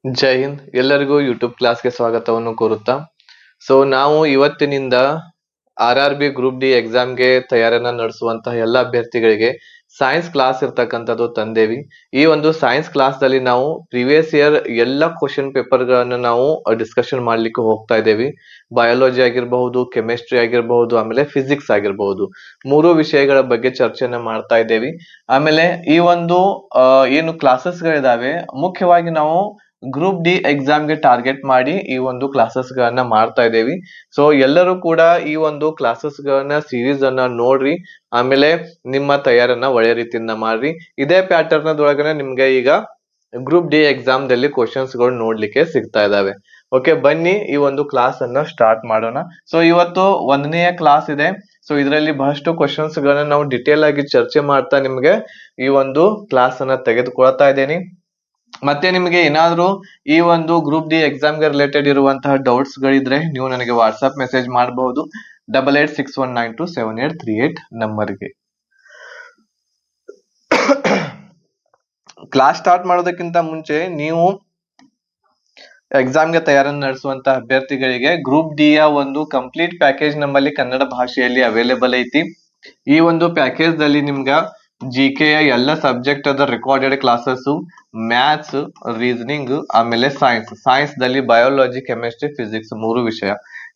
ಜೈ ಹಿಂದ್ ಎಲ್ಲರಿಗೂ ಯೂಟ್ಯೂಬ್ ಕ್ಲಾಸ್ಗೆ ಸ್ವಾಗತವನ್ನು ಕೋರುತ್ತಾ ನಾವು ಇವತ್ತಿನಿಂದ RRB ಗ್ರೂಪ್ ಡಿ ಎಕ್ಸಾಮ್ಗೆ ತಯಾರನ್ನ ನಡೆಸುವಂತಹ ಎಲ್ಲ ಅಭ್ಯರ್ಥಿಗಳಿಗೆ ಸೈನ್ಸ್ ಕ್ಲಾಸ್ ಇರ್ತಕ್ಕಂಥದ್ದು ತಂದೇವಿ. ಈ ಒಂದು ಸೈನ್ಸ್ ಕ್ಲಾಸ್ ದಲ್ಲಿ ನಾವು ಪ್ರೀವಿಯಸ್ ಇಯರ್ ಎಲ್ಲ ಕ್ವಶನ್ ಪೇಪರ್ ಗಳನ್ನ ನಾವು ಡಿಸ್ಕಷನ್ ಮಾಡ್ಲಿಕ್ಕೆ ಹೋಗ್ತಾ ಇದ್ದೇವೆ. ಬಯಾಲಜಿ ಆಗಿರಬಹುದು, ಕೆಮಿಸ್ಟ್ರಿ ಆಗಿರಬಹುದು, ಆಮೇಲೆ ಫಿಸಿಕ್ಸ್ ಆಗಿರಬಹುದು, ಮೂರು ವಿಷಯಗಳ ಬಗ್ಗೆ ಚರ್ಚೆಯನ್ನ ಮಾಡ್ತಾ ಇದ್ದೇವೆ. ಆಮೇಲೆ ಈ ಒಂದು ಏನು ಕ್ಲಾಸಸ್ ಗಳಿದಾವೆ ಮುಖ್ಯವಾಗಿ ನಾವು ಗ್ರೂಪ್ ಡಿ ಎಕ್ಸಾಮ್ಗೆ ಟಾರ್ಗೆಟ್ ಮಾಡಿ ಈ ಒಂದು ಕ್ಲಾಸಸ್ ಗಳನ್ನ ಮಾಡ್ತಾ ಇದ್ದೇವೆ. ಎಲ್ಲರೂ ಕೂಡ ಈ ಒಂದು ಕ್ಲಾಸಸ್ ಗಳನ್ನ ಸೀರೀಸ್ ಅನ್ನ ನೋಡ್ರಿ, ಆಮೇಲೆ ನಿಮ್ಮ ತಯಾರನ್ನ ಒಳ್ಳೆ ರೀತಿಯಿಂದ ಮಾಡ್ರಿ. ಇದೇ ಪ್ಯಾಟರ್ನ್ ಒಳಗನೆ ನಿಮ್ಗೆ ಈಗ ಗ್ರೂಪ್ ಡಿ ಎಕ್ಸಾಮ್ ದಲ್ಲಿ ಕ್ವಶನ್ಸ್ ಗಳು ನೋಡ್ಲಿಕ್ಕೆ ಸಿಗ್ತಾ ಇದಾವೆ. ಓಕೆ, ಬನ್ನಿ ಈ ಒಂದು ಕ್ಲಾಸ್ ಅನ್ನ ಸ್ಟಾರ್ಟ್ ಮಾಡೋಣ. ಇವತ್ತು 1ನೇ ಕ್ಲಾಸ್ ಇದೆ. ಇದರಲ್ಲಿ ಬಹಳಷ್ಟು ಕ್ವಶನ್ಸ್ ಗಳನ್ನ ನಾವು ಡಿಟೇಲ್ ಆಗಿ ಚರ್ಚೆ ಮಾಡ್ತಾ ನಿಮ್ಗೆ ಈ ಒಂದು ಕ್ಲಾಸ್ ಅನ್ನ ತೆಗೆದುಕೊಳ್ತಾ ಇದ್ದೇನೆ. ಮತ್ತೆ ನಿಮಗೆ ಏನಾದ್ರೂ ಈ ಒಂದು ಗ್ರೂಪ್ ಡಿ ಎಕ್ಸಾಮ್ ಗೆ ರಿಲೇಟೆಡ್ ಇರುವಂತಹ ಡೌಟ್ಸ್ ಗಳಿದ್ರೆ ನೀವು ನನಗೆ ವಾಟ್ಸ್ಆಪ್ ಮೆಸೇಜ್ ಮಾಡಬಹುದು 8861927838 ನಂಬರ್ಗೆ. ಕ್ಲಾಸ್ ಸ್ಟಾರ್ಟ್ ಮಾಡೋದಕ್ಕಿಂತ ಮುಂಚೆ ನೀವು ಎಕ್ಸಾಮ್ ಗೆ ತಯಾರನ್ನು ನಡೆಸುವಂತಹ ಅಭ್ಯರ್ಥಿಗಳಿಗೆ ಗ್ರೂಪ್ ಡಿ ಯ ಒಂದು ಕಂಪ್ಲೀಟ್ ಪ್ಯಾಕೇಜ್ ನಮ್ಮಲ್ಲಿ ಕನ್ನಡ ಭಾಷೆಯಲ್ಲಿ ಅವೈಲೇಬಲ್ ಐತಿ. ಈ ಒಂದು ಪ್ಯಾಕೇಜ್ ದಲ್ಲಿ ನಿಮ್ಗ GK ಯ ಎಲ್ಲ ಸಬ್ಜೆಕ್ಟ್ ಅದ ರೆಕಾರ್ಡೆಡ್ ಕ್ಲಾಸಸ್, ಮ್ಯಾಥ್ಸ್, ರೀಸನಿಂಗ್, ಆಮೇಲೆ ಸೈನ್ಸ್ ದಲ್ಲಿ ಬಯಾಲಜಿ, ಕೆಮಿಸ್ಟ್ರಿ, ಫಿಸಿಕ್ಸ್ ಮೂರು ವಿಷಯ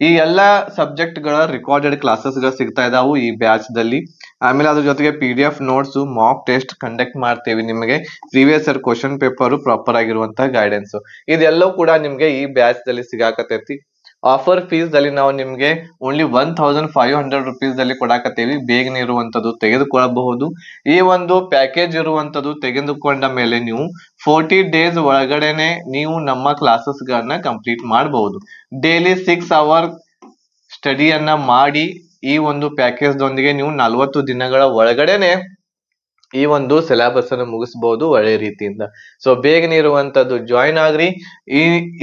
ಈ ಎಲ್ಲಾ ಸಬ್ಜೆಕ್ಟ್ ಗಳ ರೆಕಾರ್ಡೆಡ್ ಕ್ಲಾಸಸ್ ಗಳು ಸಿಗ್ತಾ ಇದಾವು ಈ ಬ್ಯಾಚ್ ದಲ್ಲಿ. ಆಮೇಲೆ ಅದ್ರ ಜೊತೆಗೆ PDF notes, mock test conduct ಮಾಡ್ತೇವೆ. ನಿಮಗೆ previous year question paper proper ಆಗಿರುವಂತಹ ಗೈಡೆನ್ಸ್ ಇದೆಲ್ಲವೂ ಕೂಡ ನಿಮ್ಗೆ ಈ ಬ್ಯಾಚ್ ದಲ್ಲಿ ಸಿಗಾಕತೈತಿ. ಆಫರ್ ಫೀಸ್ ದಲ್ಲಿ ನಾವು ನಿಮ್ಗೆ ಓನ್ಲಿ 1500 rupees ದಲ್ಲಿ ಕೊಡಾಕತ್ತೇವಿ. ಬೇಗನೆ ಇರುವಂತದ್ದು ತೆಗೆದುಕೊಳ್ಳಬಹುದು. ಈ ಒಂದು ಪ್ಯಾಕೇಜ್ ಇರುವಂತದ್ದು ತೆಗೆದುಕೊಂಡ ಮೇಲೆ ನೀವು 40 days ಒಳಗಡೆನೆ ನೀವು ನಮ್ಮ ಕ್ಲಾಸಸ್ ಗಳನ್ನ ಕಂಪ್ಲೀಟ್ ಮಾಡಬಹುದು. ಡೈಲಿ 6 hour ಸ್ಟಡಿಯನ್ನ ಮಾಡಿ ಈ ಒಂದು ಪ್ಯಾಕೇಜ್ ದೊಂದಿಗೆ ನೀವು 40 ದಿನಗಳ ಒಳಗಡೆನೆ ಈ ಒಂದು ಸಿಲೆಬಸ್ ಅನ್ನು ಮುಗಿಸಬಹುದು ಒಳ್ಳೆ ರೀತಿಯಿಂದ. ಬೇಗನೆ ಇರುವಂತದ್ದು ಜಾಯಿನ್ ಆಗ್ರಿ.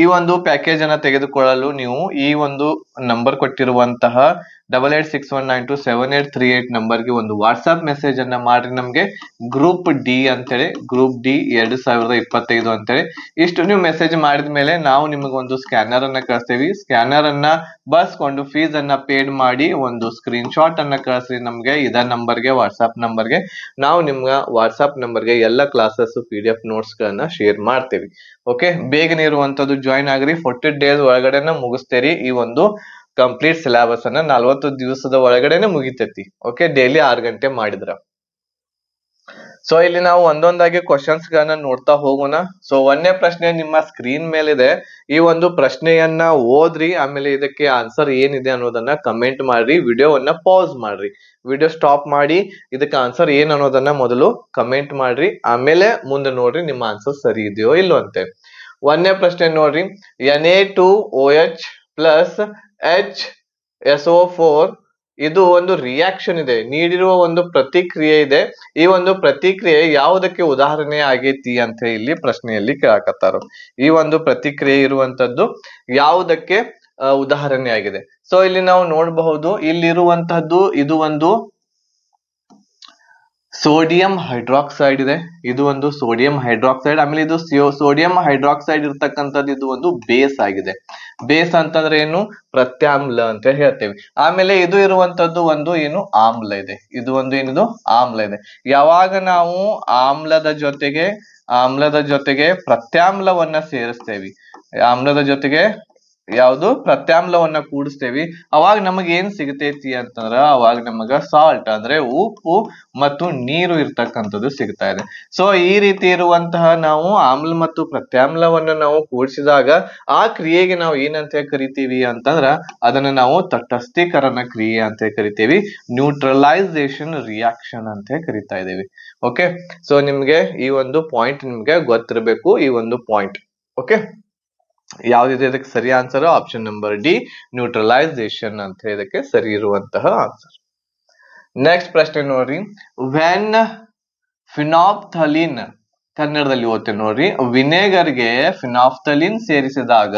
ಈ ಒಂದು ಪ್ಯಾಕೇಜ್ ಅನ್ನ ತೆಗೆದುಕೊಳ್ಳಲು ನೀವು ಈ ಒಂದು ನಂಬರ್ ಕೊಟ್ಟಿರುವಂತಹ 8861927838 ನಂಬರ್ಗೆ ಒಂದು ವಾಟ್ಸ್ಆಪ್ ಮೆಸೇಜ್ ಅನ್ನ ಮಾಡ್ರಿ. ನಮ್ಗೆ ಗ್ರೂಪ್ ಡಿ ಅಂತೇಳಿ, ಗ್ರೂಪ್ ಡಿ 2025 ಅಂತೇಳಿ ಇಷ್ಟು ನೀವು ಮೆಸೇಜ್ ಮಾಡಿದ ಮೇಲೆ ನಾವು ನಿಮಗೆ ಒಂದು ಸ್ಕ್ಯಾನರ್ ಅನ್ನ ಕಳಿಸ್ತೇವೆ. ಸ್ಕ್ಯಾನರ್ ಅನ್ನ ಬಳಸ್ಕೊಂಡು ಫೀಸ್ ಅನ್ನ ಪೇಡ್ ಮಾಡಿ ಒಂದು ಸ್ಕ್ರೀನ್ ಶಾಟ್ ಅನ್ನ ಕಳಿಸ್ರಿ ನಮ್ಗೆ ಇದ ನಂಬರ್ಗೆ, ವಾಟ್ಸ್ಆಪ್ ನಂಬರ್ಗೆ. ನಾವು ನಿಮ್ಗ ವಾಟ್ಸ್ಆಪ್ ನಂಬರ್ಗೆ ಎಲ್ಲ ಕ್ಲಾಸಸ್ PDF ನೋಟ್ಸ್ ಗಳನ್ನ ಶೇರ್ ಮಾಡ್ತೇವೆ. ಓಕೆ, ಬೇಗನೆ ಇರುವಂತದ್ದು ಜಾಯಿನ್ ಆಗ್ರಿ. 40 days ಒಳಗಡೆನೆ ಮುಗಿಸ್ತೇರಿ ಈ ಒಂದು ಕಂಪ್ಲೀಟ್ ಸಿಲೆಬಸ್ ಅನ್ನ. 40 ದಿವಸದ ಒಳಗಡೆನೆ ಮುಗಿತೈತಿ. ಓಕೆ, ಡೈಲಿ 6 ಗಂಟೆ ಮಾಡಿದ್ರ. ಇಲ್ಲಿ ನಾವು ಒಂದೊಂದಾಗಿ ಕ್ವಶನ್ಸ್ ಗಳನ್ನ ನೋಡ್ತಾ ಹೋಗೋಣ. 1ನೇ ಪ್ರಶ್ನೆ ನಿಮ್ಮ ಸ್ಕ್ರೀನ್ ಮೇಲಿದೆ. ಈ ಒಂದು ಪ್ರಶ್ನೆಯನ್ನ ಓದ್ರಿ, ಆಮೇಲೆ ಇದಕ್ಕೆ ಆನ್ಸರ್ ಏನಿದೆ ಅನ್ನೋದನ್ನ ಕಮೆಂಟ್ ಮಾಡ್ರಿ. ವಿಡಿಯೋವನ್ನ ಪಾಸ್ ಮಾಡ್ರಿ, ವಿಡಿಯೋ ಸ್ಟಾಪ್ ಮಾಡಿ ಇದಕ್ಕೆ ಆನ್ಸರ್ ಏನ್ ಅನ್ನೋದನ್ನ ಮೊದಲು ಕಮೆಂಟ್ ಮಾಡ್ರಿ, ಆಮೇಲೆ ಮುಂದೆ ನೋಡ್ರಿ ನಿಮ್ಮ ಆನ್ಸರ್ ಸರಿ ಇದೆಯೋ ಇಲ್ಲೋ ಅಂತೆ. 1ನೇ ಪ್ರಶ್ನೆ ನೋಡ್ರಿ, Na2OH ಪ್ಲಸ್ HSO4 ಇದು ಒಂದು ರಿಯಾಕ್ಷನ್ ಇದೆ, ನೀಡಿರುವ ಒಂದು ಪ್ರತಿಕ್ರಿಯೆ ಇದೆ. ಈ ಒಂದು ಪ್ರತಿಕ್ರಿಯೆ ಯಾವುದಕ್ಕೆ ಉದಾಹರಣೆ ಆಗೈತಿ ಅಂತ ಇಲ್ಲಿ ಪ್ರಶ್ನೆಯಲ್ಲಿ ಕೇಳಾಕತ್ತಾರ. ಈ ಒಂದು ಪ್ರತಿಕ್ರಿಯೆ ಇರುವಂತದ್ದು ಯಾವುದಕ್ಕೆ ಉದಾಹರಣೆ ಆಗಿದೆ. ಇಲ್ಲಿ ನಾವು ನೋಡಬಹುದು, ಇಲ್ಲಿರುವಂತಹದ್ದು ಇದು ಒಂದು ಸೋಡಿಯಂ ಹೈಡ್ರಾಕ್ಸೈಡ್ ಇದೆ. ಇದು ಒಂದು ಸೋಡಿಯಂ ಹೈಡ್ರಾಕ್ಸೈಡ್. ಆಮೇಲೆ ಇದು ಸೋಡಿಯಂ ಹೈಡ್ರಾಕ್ಸೈಡ್ ಇರ್ತಕ್ಕಂಥದ್ದು ಇದು ಒಂದು ಬೇಸ್ ಆಗಿದೆ. ಬೇಸ್ ಅಂತಂದ್ರೆ ಏನು? ಪ್ರತ್ಯಾಮ್ಲ ಅಂತ ಹೇಳ್ತೇವೆ. ಆಮೇಲೆ ಇದು ಇರುವಂತದ್ದು ಒಂದು ಏನು ಆಮ್ಲ ಇದೆ. ಇದು ಒಂದು ಏನಿದು ಆಮ್ಲ ಇದೆ. ಯಾವಾಗ ನಾವು ಆಮ್ಲದ ಜೊತೆಗೆ ಪ್ರತ್ಯಾಮ್ಲವನ್ನ ಸೇರಿಸ್ತೇವೆ, ಆಮ್ಲದ ಜೊತೆಗೆ ಯಾವುದು ಪ್ರತ್ಯಾಮ್ಲವನ್ನ ಕೂಡಿಸ್ತೇವಿ, ಅವಾಗ ನಮಗ ಏನ್ ಸಿಗತೈತಿ ಅಂತಂದ್ರ ಅವಾಗ ನಮಗ ಸಾಲ್ಟ್ ಅಂದ್ರೆ ಉಪ್ಪು ಮತ್ತು ನೀರು ಇರ್ತಕ್ಕಂಥದ್ದು ಸಿಗ್ತಾ ಇದೆ. ಈ ರೀತಿ ಇರುವಂತಹ ನಾವು ಆಮ್ಲ ಮತ್ತು ಪ್ರತ್ಯಾಮ್ಲವನ್ನ ನಾವು ಕೂಡಿಸಿದಾಗ ಆ ಕ್ರಿಯೆಗೆ ನಾವು ಏನಂತ ಕರಿತೀವಿ ಅಂತಂದ್ರ ಅದನ್ನ ನಾವು ತಟಸ್ಥೀಕರಣ ಕ್ರಿಯೆ ಅಂತ ಕರಿತೀವಿ. ನ್ಯೂಟ್ರಲೈಸೇಷನ್ ರಿಯಾಕ್ಷನ್ ಅಂತ ಕರಿತಾ ಇದೀವಿ. ಓಕೆ, ನಿಮ್ಗೆ ಈ ಒಂದು ಪಾಯಿಂಟ್ ನಿಮ್ಗೆ ಗೊತ್ತಿರಬೇಕು. ಈ ಒಂದು ಪಾಯಿಂಟ್ ಓಕೆ, ಯಾವ್ದಿದೆ ಇದಕ್ಕೆ ಸರಿ answer? Option number D, neutralisation ಅಂತ ಇದಕ್ಕೆ ಸರಿ ಇರುವಂತಹ ಆನ್ಸರ್. ನೆಕ್ಸ್ಟ್ ಪ್ರಶ್ನೆ ನೋಡ್ರಿ, ವೆನ್ ಫಿನಾಫ್ಥಲಿನ್, ಕನ್ನಡದಲ್ಲಿ ಓದ್ತೇನೆ ನೋಡ್ರಿ, ವಿನೆಗರ್ಗೆ ಫಿನಾಫ್ಥಲಿನ್ ಸೇರಿಸಿದಾಗ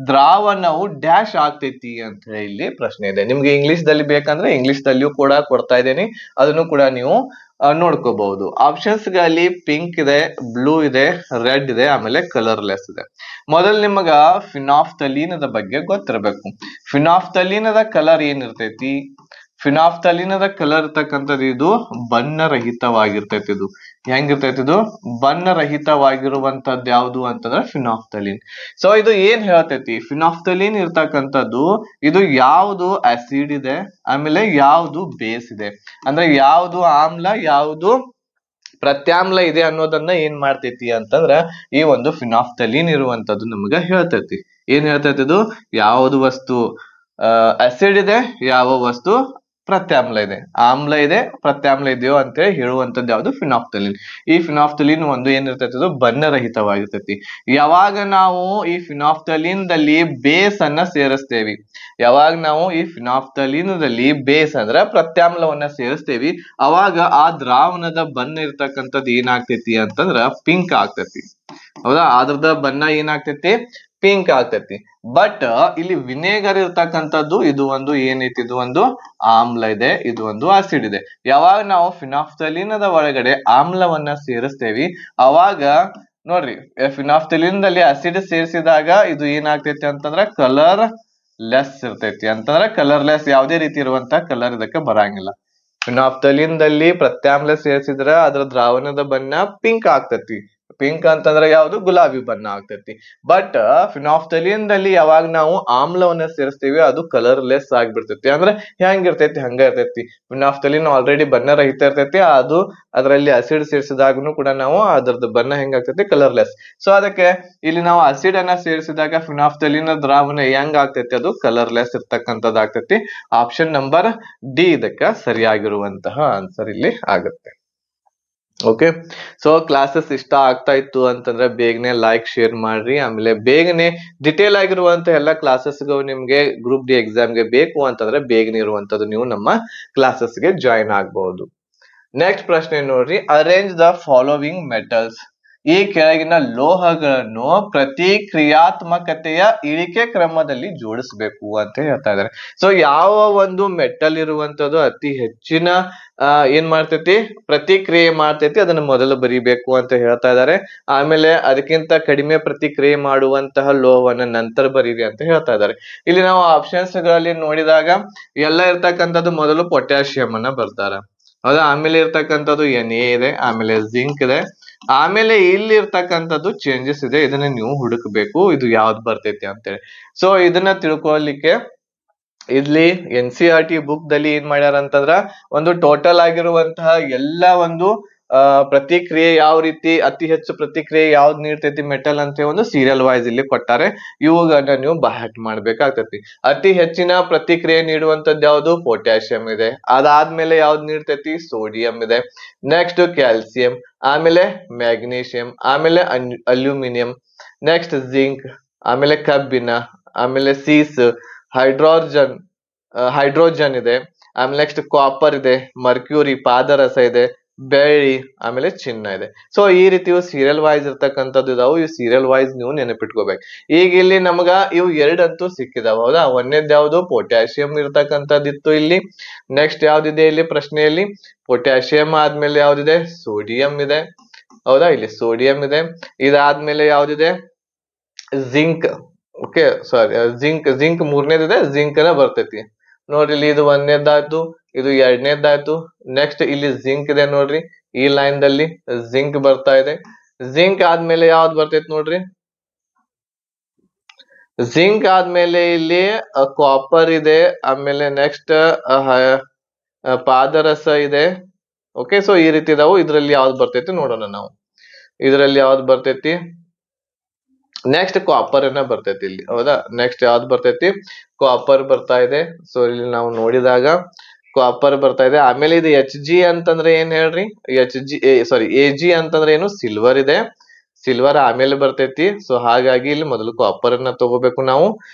ದ್ರಾವಣವು ಡ್ಯಾಶ್ ಆಗ್ತೈತಿ ಅಂತ ಇಲ್ಲಿ ಪ್ರಶ್ನೆ ಇದೆ. ನಿಮ್ಗೆ ಇಂಗ್ಲಿಷ್ ದಲ್ಲಿ ಬೇಕಂದ್ರೆ ಇಂಗ್ಲಿಷ್ ದಲ್ಲಿಯೂ ಕೂಡ ಕೊಡ್ತಾ ಇದ್ದೇನೆ, ಅದನ್ನು ಕೂಡ ನೀವು ನೋಡ್ಕೋಬಹುದು. ಆಪ್ಷನ್ಸ್ ಗಳಲ್ಲಿ ಪಿಂಕ್ ಇದೆ, ಬ್ಲೂ ಇದೆ, ರೆಡ್ ಇದೆ, ಆಮೇಲೆ ಕಲರ್ಲೆಸ್ ಇದೆ. ಮೊದಲು ನಿಮಗ ಫಿನಾಫ್ಥಲೀನದ ಬಗ್ಗೆ ಗೊತ್ತಿರಬೇಕು. ಫಿನಾಫ್ಥಲೀನದ ಕಲರ್ ಏನಿರ್ತೈತಿ? ಫಿನಾಫ್ಥಲೀನದ ಕಲರ್ ಇರ್ತಕ್ಕಂಥದ್ದು ಇದು ಬಣ್ಣರಹಿತವಾಗಿರ್ತೈತಿ. ಇದು ಹೆಂಗಿರ್ತೈತಿ? ಇದು ಬಣ್ಣರಹಿತವಾಗಿರುವಂತದ್ದು ಯಾವುದು ಅಂತಂದ್ರೆ ಫಿನಾಫ್ಥಲೀನ್. ಸೊ ಇದು ಏನ್ ಹೇಳ್ತೈತಿ? ಫಿನಾಫ್ಥಲೀನ್ ಇರ್ತಕ್ಕಂಥದ್ದು ಇದು ಯಾವುದು ಆಸಿಡ್ ಇದೆ, ಆಮೇಲೆ ಯಾವುದು ಬೇಸ್ ಇದೆ, ಅಂದ್ರೆ ಯಾವುದು ಆಮ್ಲ ಯಾವುದು ಪ್ರತ್ಯಾಮ್ಲ ಇದೆ ಅನ್ನೋದನ್ನ ಏನ್ ಮಾಡ್ತೈತಿ ಅಂತಂದ್ರ ಈ ಒಂದು ಫಿನಾಫ್ಥಲೀನ್ ಇರುವಂತದ್ದು ನಮ್ಗ ಹೇಳ್ತೈತಿ. ಏನ್ ಹೇಳ್ತೈತಿ? ಇದು ಯಾವುದು ವಸ್ತು ಆಸಿಡ್ ಇದೆ, ಯಾವ ವಸ್ತು ಪ್ರತ್ಯಾಮ್ಲ ಇದೆ, ಆಮ್ಲ ಇದೆ ಪ್ರತ್ಯಾಮ್ಲ ಇದೆಯೋ ಅಂತೇಳಿ ಹೇಳುವಂತದ್ದು ಯಾವುದು? ಫಿನಾಫ್ಥಲೀನ್. ಈ ಫಿನಾಫ್ಥಲೀನ್ ಒಂದು ಏನಿರ್ತೈತಿ? ಇದು ಬಣ್ಣರಹಿತವಾಗಿರ್ತೈತಿ. ಯಾವಾಗ ನಾವು ಈ ಫಿನಾಫ್ಥಲೀನ್ದಲ್ಲಿ ಬೇಸ್ ಅನ್ನ ಸೇರಿಸ್ತೇವಿ, ಯಾವಾಗ ನಾವು ಈ ಫಿನಾಫ್ಥಲೀನದಲ್ಲಿ ಬೇಸ್ ಅಂದ್ರ ಪ್ರತ್ಯಾಮ್ಲವನ್ನ ಸೇರಿಸ್ತೇವಿ, ಅವಾಗ ಆ ದ್ರಾವಣದ ಬಣ್ಣ ಇರ್ತಕ್ಕಂಥದ್ದು ಏನಾಗ್ತೈತಿ ಅಂತಂದ್ರ ಪಿಂಕ್ ಆಗ್ತೈತಿ. ಹೌದಾ? ಅದ್ರದ ಬಣ್ಣ ಏನಾಗ್ತೈತಿ? ಪಿಂಕ್ ಆಗ್ತೈತಿ. ಬಟ್ ಇಲ್ಲಿ ವಿನೇಗರ್ ಇರ್ತಕ್ಕಂಥದ್ದು ಇದು ಒಂದು ಏನೈತಿ? ಇದು ಒಂದು ಆಮ್ಲ ಇದೆ, ಇದು ಒಂದು ಆಸಿಡ್ ಇದೆ. ಯಾವಾಗ ನಾವು ಫಿನಾಫ್ಥಲೀನದ ಒಳಗಡೆ ಆಮ್ಲವನ್ನ ಸೇರಿಸ್ತೇವಿ, ಅವಾಗ ನೋಡ್ರಿ ಫಿನಾಫ್ಥಲೀನದಲ್ಲಿ ಆಸಿಡ್ ಸೇರಿಸಿದಾಗ ಇದು ಏನಾಗ್ತೈತಿ ಅಂತಂದ್ರ ಕಲರ್ ಲೆಸ್ ಇರ್ತೈತಿ. ಅಂತಂದ್ರೆ ಕಲರ್ಲೆಸ್, ಯಾವುದೇ ರೀತಿ ಇರುವಂತ ಕಲರ್ ಇದಕ್ಕೆ ಬರಂಗಿಲ್ಲ. ಫಿನಾಫ್ಥಲೀನದಲ್ಲಿ ಪ್ರತ್ಯಾಮ್ಲ ಸೇರಿಸಿದ್ರ ಅದರ ದ್ರಾವಣದ ಬಣ್ಣ ಪಿಂಕ್ ಆಗ್ತೈತಿ. ಪಿಂಕ್ ಅಂತಂದ್ರೆ ಯಾವುದು? ಗುಲಾಬಿ ಬಣ್ಣ ಆಗ್ತೈತಿ. ಬಟ್ ಫಿನಾಫ್ಥಲೀನದಲ್ಲಿ ಯಾವಾಗ ನಾವು ಆಮ್ಲವನ್ನ ಸೇರಿಸ್ತೀವಿ ಅದು ಕಲರ್ಲೆಸ್ ಆಗಿಬಿಡ್ತೈತಿ. ಅಂದ್ರೆ ಹೆಂಗಿರ್ತೈತಿ? ಹಂಗ ಇರ್ತೈತಿ. ಫಿನಾಫ್ಥಲೀನ್ ಆಲ್ರೆಡಿ ಬಣ್ಣ ರಹಿತ ಇರ್ತೈತಿ, ಅದು ಅದರಲ್ಲಿ ಆಸಿಡ್ ಸೇರಿಸಿದಾಗೂ ಕೂಡ ನಾವು ಅದರದ್ದು ಬಣ್ಣ ಹೆಂಗಾಗ್ತೈತಿ? ಕಲರ್ಲೆಸ್. ಸೊ ಅದಕ್ಕೆ ಇಲ್ಲಿ ನಾವು ಆಸಿಡ್ ಅನ್ನ ಸೇರಿಸಿದಾಗ ಫಿನಾಫ್ಥಲೀನ್ ದ್ರಾವಣ ಹೆಂಗ್ ಆಗ್ತೈತಿ? ಅದು ಕಲರ್ಲೆಸ್ ಇರ್ತಕ್ಕಂಥದ್ದು ಆಗ್ತೈತಿ. ಆಪ್ಷನ್ ನಂಬರ್ ಡಿ ಇದಕ್ಕ ಸರಿಯಾಗಿರುವಂತಹ ಆನ್ಸರ್ ಇಲ್ಲಿ ಆಗುತ್ತೆ. ಓಕೆ, ಸೊ ಕ್ಲಾಸಸ್ ಇಷ್ಟ ಆಗ್ತಾ ಇತ್ತು ಅಂತಂದ್ರೆ ಬೇಗನೆ ಲೈಕ್ ಶೇರ್ ಮಾಡ್ರಿ. ಆಮೇಲೆ ಬೇಗನೆ ಡಿಟೇಲ್ ಆಗಿರುವಂತ ಎಲ್ಲ ಕ್ಲಾಸಸ್ಗಳು ನಿಮ್ಗೆ ಗ್ರೂಪ್ ಡಿ ಎಕ್ಸಾಮ್ಗೆ ಬೇಕು ಅಂತಂದ್ರೆ ಬೇಗನೆ ಇರುವಂತದ್ದು ನೀವು ನಮ್ಮ ಕ್ಲಾಸಸ್ಗೆ ಜಾಯಿನ್ ಆಗಬಹುದು. ನೆಕ್ಸ್ಟ್ ಪ್ರಶ್ನೆ ನೋಡ್ರಿ, ಅರೇಂಜ್ ದ ಫಾಲೋವಿಂಗ್ ಮೆಟಲ್ಸ್. ಈ ಕೆಳಗಿನ ಲೋಹಗಳನ್ನು ಪ್ರತಿಕ್ರಿಯಾತ್ಮಕತೆಯ ಇಳಿಕೆ ಕ್ರಮದಲ್ಲಿ ಜೋಡಿಸಬೇಕು ಅಂತ ಹೇಳ್ತಾ ಇದ್ದಾರೆ. ಸೊ ಯಾವ ಒಂದು ಮೆಟಲ್ ಇರುವಂತದ್ದು ಅತಿ ಹೆಚ್ಚಿನ ಏನ್ ಮಾಡ್ತೈತಿ? ಪ್ರತಿಕ್ರಿಯೆ ಮಾಡ್ತೈತಿ, ಅದನ್ನ ಮೊದಲು ಬರಿಬೇಕು ಅಂತ ಹೇಳ್ತಾ ಇದ್ದಾರೆ. ಆಮೇಲೆ ಅದಕ್ಕಿಂತ ಕಡಿಮೆ ಪ್ರತಿಕ್ರಿಯೆ ಮಾಡುವಂತಹ ಲೋಹವನ್ನ ನಂತರ ಬರೀರಿ ಅಂತ ಹೇಳ್ತಾ ಇದ್ದಾರೆ. ಇಲ್ಲಿ ನಾವು ಆಪ್ಷನ್ಸ್ ಗಳಲ್ಲಿ ನೋಡಿದಾಗ ಎಲ್ಲ ಇರ್ತಕ್ಕಂಥದ್ದು ಮೊದಲು ಪೊಟ್ಯಾಷಿಯಂ ಅನ್ನ ಬರ್ತಾರ. ಹೌದಾ? ಆಮೇಲೆ ಇರ್ತಕ್ಕಂಥದ್ದು Na ಇದೆ, ಆಮೇಲೆ ಜಿಂಕ್ ಇದೆ, ಆಮೇಲೆ ಇಲ್ಲಿ ಇರ್ತಕ್ಕಂಥದ್ದು ಚೇಂಜಸ್ ಇದೆ. ಇದನ್ನ ನೀವು ಹುಡುಕಬೇಕು, ಇದು ಯಾವ್ದು ಬರ್ತೈತಿ ಅಂತೇಳಿ. ಸೊ ಇದನ್ನ ತಿಳ್ಕೊಳ್ಲಿಕ್ಕೆ ಇಲ್ಲಿ NCERT ಬುಕ್ ದಲ್ಲಿ ಏನ್ ಮಾಡ್ಯಾರ ಅಂತಂದ್ರ ಒಂದು ಟೋಟಲ್ ಆಗಿರುವಂತಹ ಎಲ್ಲ ಒಂದು ಪ್ರತಿಕ್ರಿಯೆ ಯಾವ ರೀತಿ ಅತಿ ಹೆಚ್ಚು ಪ್ರತಿಕ್ರಿಯೆ ಯಾವ್ದು ನೀಡ್ತೈತಿ ಮೆಟಲ್ ಅಂತ ಒಂದು ಸೀರಿಯಲ್ ವೈಸ್ ಇಲ್ಲಿ ಕೊಟ್ಟಾರೆ. ಇವುಗಳನ್ನ ನೀವು ಬಹಟ್ ಮಾಡ್ಬೇಕಾಗ್ತೈತಿ. ಅತಿ ಹೆಚ್ಚಿನ ಪ್ರತಿಕ್ರಿಯೆ ನೀಡುವಂತದ್ದು ಯಾವುದು? ಪೊಟ್ಯಾಷಿಯಂ ಇದೆ. ಅದಾದ್ಮೇಲೆ ಯಾವ್ದು ನೀಡ್ತೈತಿ? ಸೋಡಿಯಂ ಇದೆ. ನೆಕ್ಸ್ಟ್ ಕ್ಯಾಲ್ಸಿಯಂ, ಆಮೇಲೆ ಮ್ಯಾಗ್ನೀಷಿಯಂ, ಆಮೇಲೆ ಅಲ್ಯೂಮಿನಿಯಂ, ನೆಕ್ಸ್ಟ್ ಜಿಂಕ್, ಆಮೇಲೆ ಕಬ್ಬಿಣ, ಆಮೇಲೆ ಸೀಸ್, ಹೈಡ್ರೋಜನ್ ಇದೆ, ಆಮೇಲೆ ನೆಕ್ಸ್ಟ್ ಕಾಪರ್ ಇದೆ, ಮರ್ಕ್ಯೂರಿ ಪಾದರಸ ಇದೆ, ಬೆಳ್ಳಿ, ಆಮೇಲೆ ಚಿನ್ನ ಇದೆ. ಸೊ ಈ ರೀತಿ ಸೀರಿಯಲ್ ವೈಸ್ ಇರ್ತಕ್ಕಂಥದ್ದು ಇದಾವು. ಈ ಸೀರಿಯಲ್ ವೈಸ್ ನೀವು ನೆನಪಿಟ್ಕೋಬೇಕು. ಈಗ ಇಲ್ಲಿ ನಮ್ಗ ಇವು ಎರಡಂತೂ ಸಿಕ್ಕಿದಾವ. ಹೌದಾ? ಒಂದೇದ್ ಯಾವ್ದು? ಪೊಟ್ಯಾಷಿಯಂ ಇರ್ತಕ್ಕಂಥದ್ದಿತ್ತು ಇಲ್ಲಿ. ನೆಕ್ಸ್ಟ್ ಯಾವ್ದಿದೆ ಇಲ್ಲಿ ಪ್ರಶ್ನೆಯಲ್ಲಿ? ಪೊಟ್ಯಾಷಿಯಂ ಆದ್ಮೇಲೆ ಯಾವ್ದಿದೆ? ಸೋಡಿಯಂ ಇದೆ. ಹೌದಾ? ಇಲ್ಲಿ ಸೋಡಿಯಂ ಇದೆ. ಇದಾದ್ಮೇಲೆ ಯಾವ್ದಿದೆ? ಜಿಂಕ್. ಓಕೆ, ಸಾರಿ, ಜಿಂಕ್ ಮೂರನೇದಿದೆ, ಜಿಂಕ್ ನ ಬರ್ತೈತಿ ನೋಡ್ರಿ. ಇಲ್ಲಿ ಇದು ಒಂದನೇದಾಯ್ತು, ಇದು ಎರಡನೇದಾಯ್ತು. ನೆಕ್ಸ್ಟ್ ಇಲ್ಲಿ ಜಿಂಕ್ ಇದೆ ನೋಡ್ರಿ, ಈ ಲೈನ್ ದಲ್ಲಿ ಜಿಂಕ್ ಬರ್ತಾ ಇದೆ. ಜಿಂಕ್ ಆದ್ಮೇಲೆ ಯಾವ್ದು ಬರ್ತೈತಿ ನೋಡ್ರಿ? ಜಿಂಕ್ ಆದ್ಮೇಲೆ ಇಲ್ಲಿ ಕಾಪರ್ ಇದೆ, ಆಮೇಲೆ ನೆಕ್ಸ್ಟ್ ಪಾದರಸ ಇದೆ. ಓಕೆ, ಸೊ ಈ ರೀತಿ ಇದಾವು. ಇದ್ರಲ್ಲಿ ಯಾವ್ದು ಬರ್ತೈತಿ ನೋಡೋಣ ನಾವು. ಇದ್ರಲ್ಲಿ ಯಾವ್ದು ಬರ್ತೈತಿ? ನೆಕ್ಸ್ಟ್ ಕಾಪರ್ ಅನ್ನ ಬರ್ತೈತಿ ಇಲ್ಲಿ. ಹೌದಾ? ನೆಕ್ಸ್ಟ್ ಯಾವ್ದು ಬರ್ತೈತಿ? ಕಾಪರ್ ಬರ್ತಾ ಇದೆ. ಸೊ ಇಲ್ಲಿ ನಾವು ನೋಡಿದಾಗ ಕಾಪರ್ ಬರ್ತಾ ಇದೆ. ಆಮೇಲೆ ಇದು Hg ಅಂತಂದ್ರೆ ಏನ್ ಹೇಳ್ರಿ? Ag ಅಂತಂದ್ರೆ ಏನು? ಸಿಲ್ವರ್ ಇದೆ. ಸಿಲ್ವರ್ ಆಮೇಲೆ ಬರ್ತೈತಿ. ಸೊ ಹಾಗಾಗಿ ಇಲ್ಲಿ ಮೊದಲು ಕಾಪರ್ ಅನ್ನ ತಗೋಬೇಕು ನಾವು.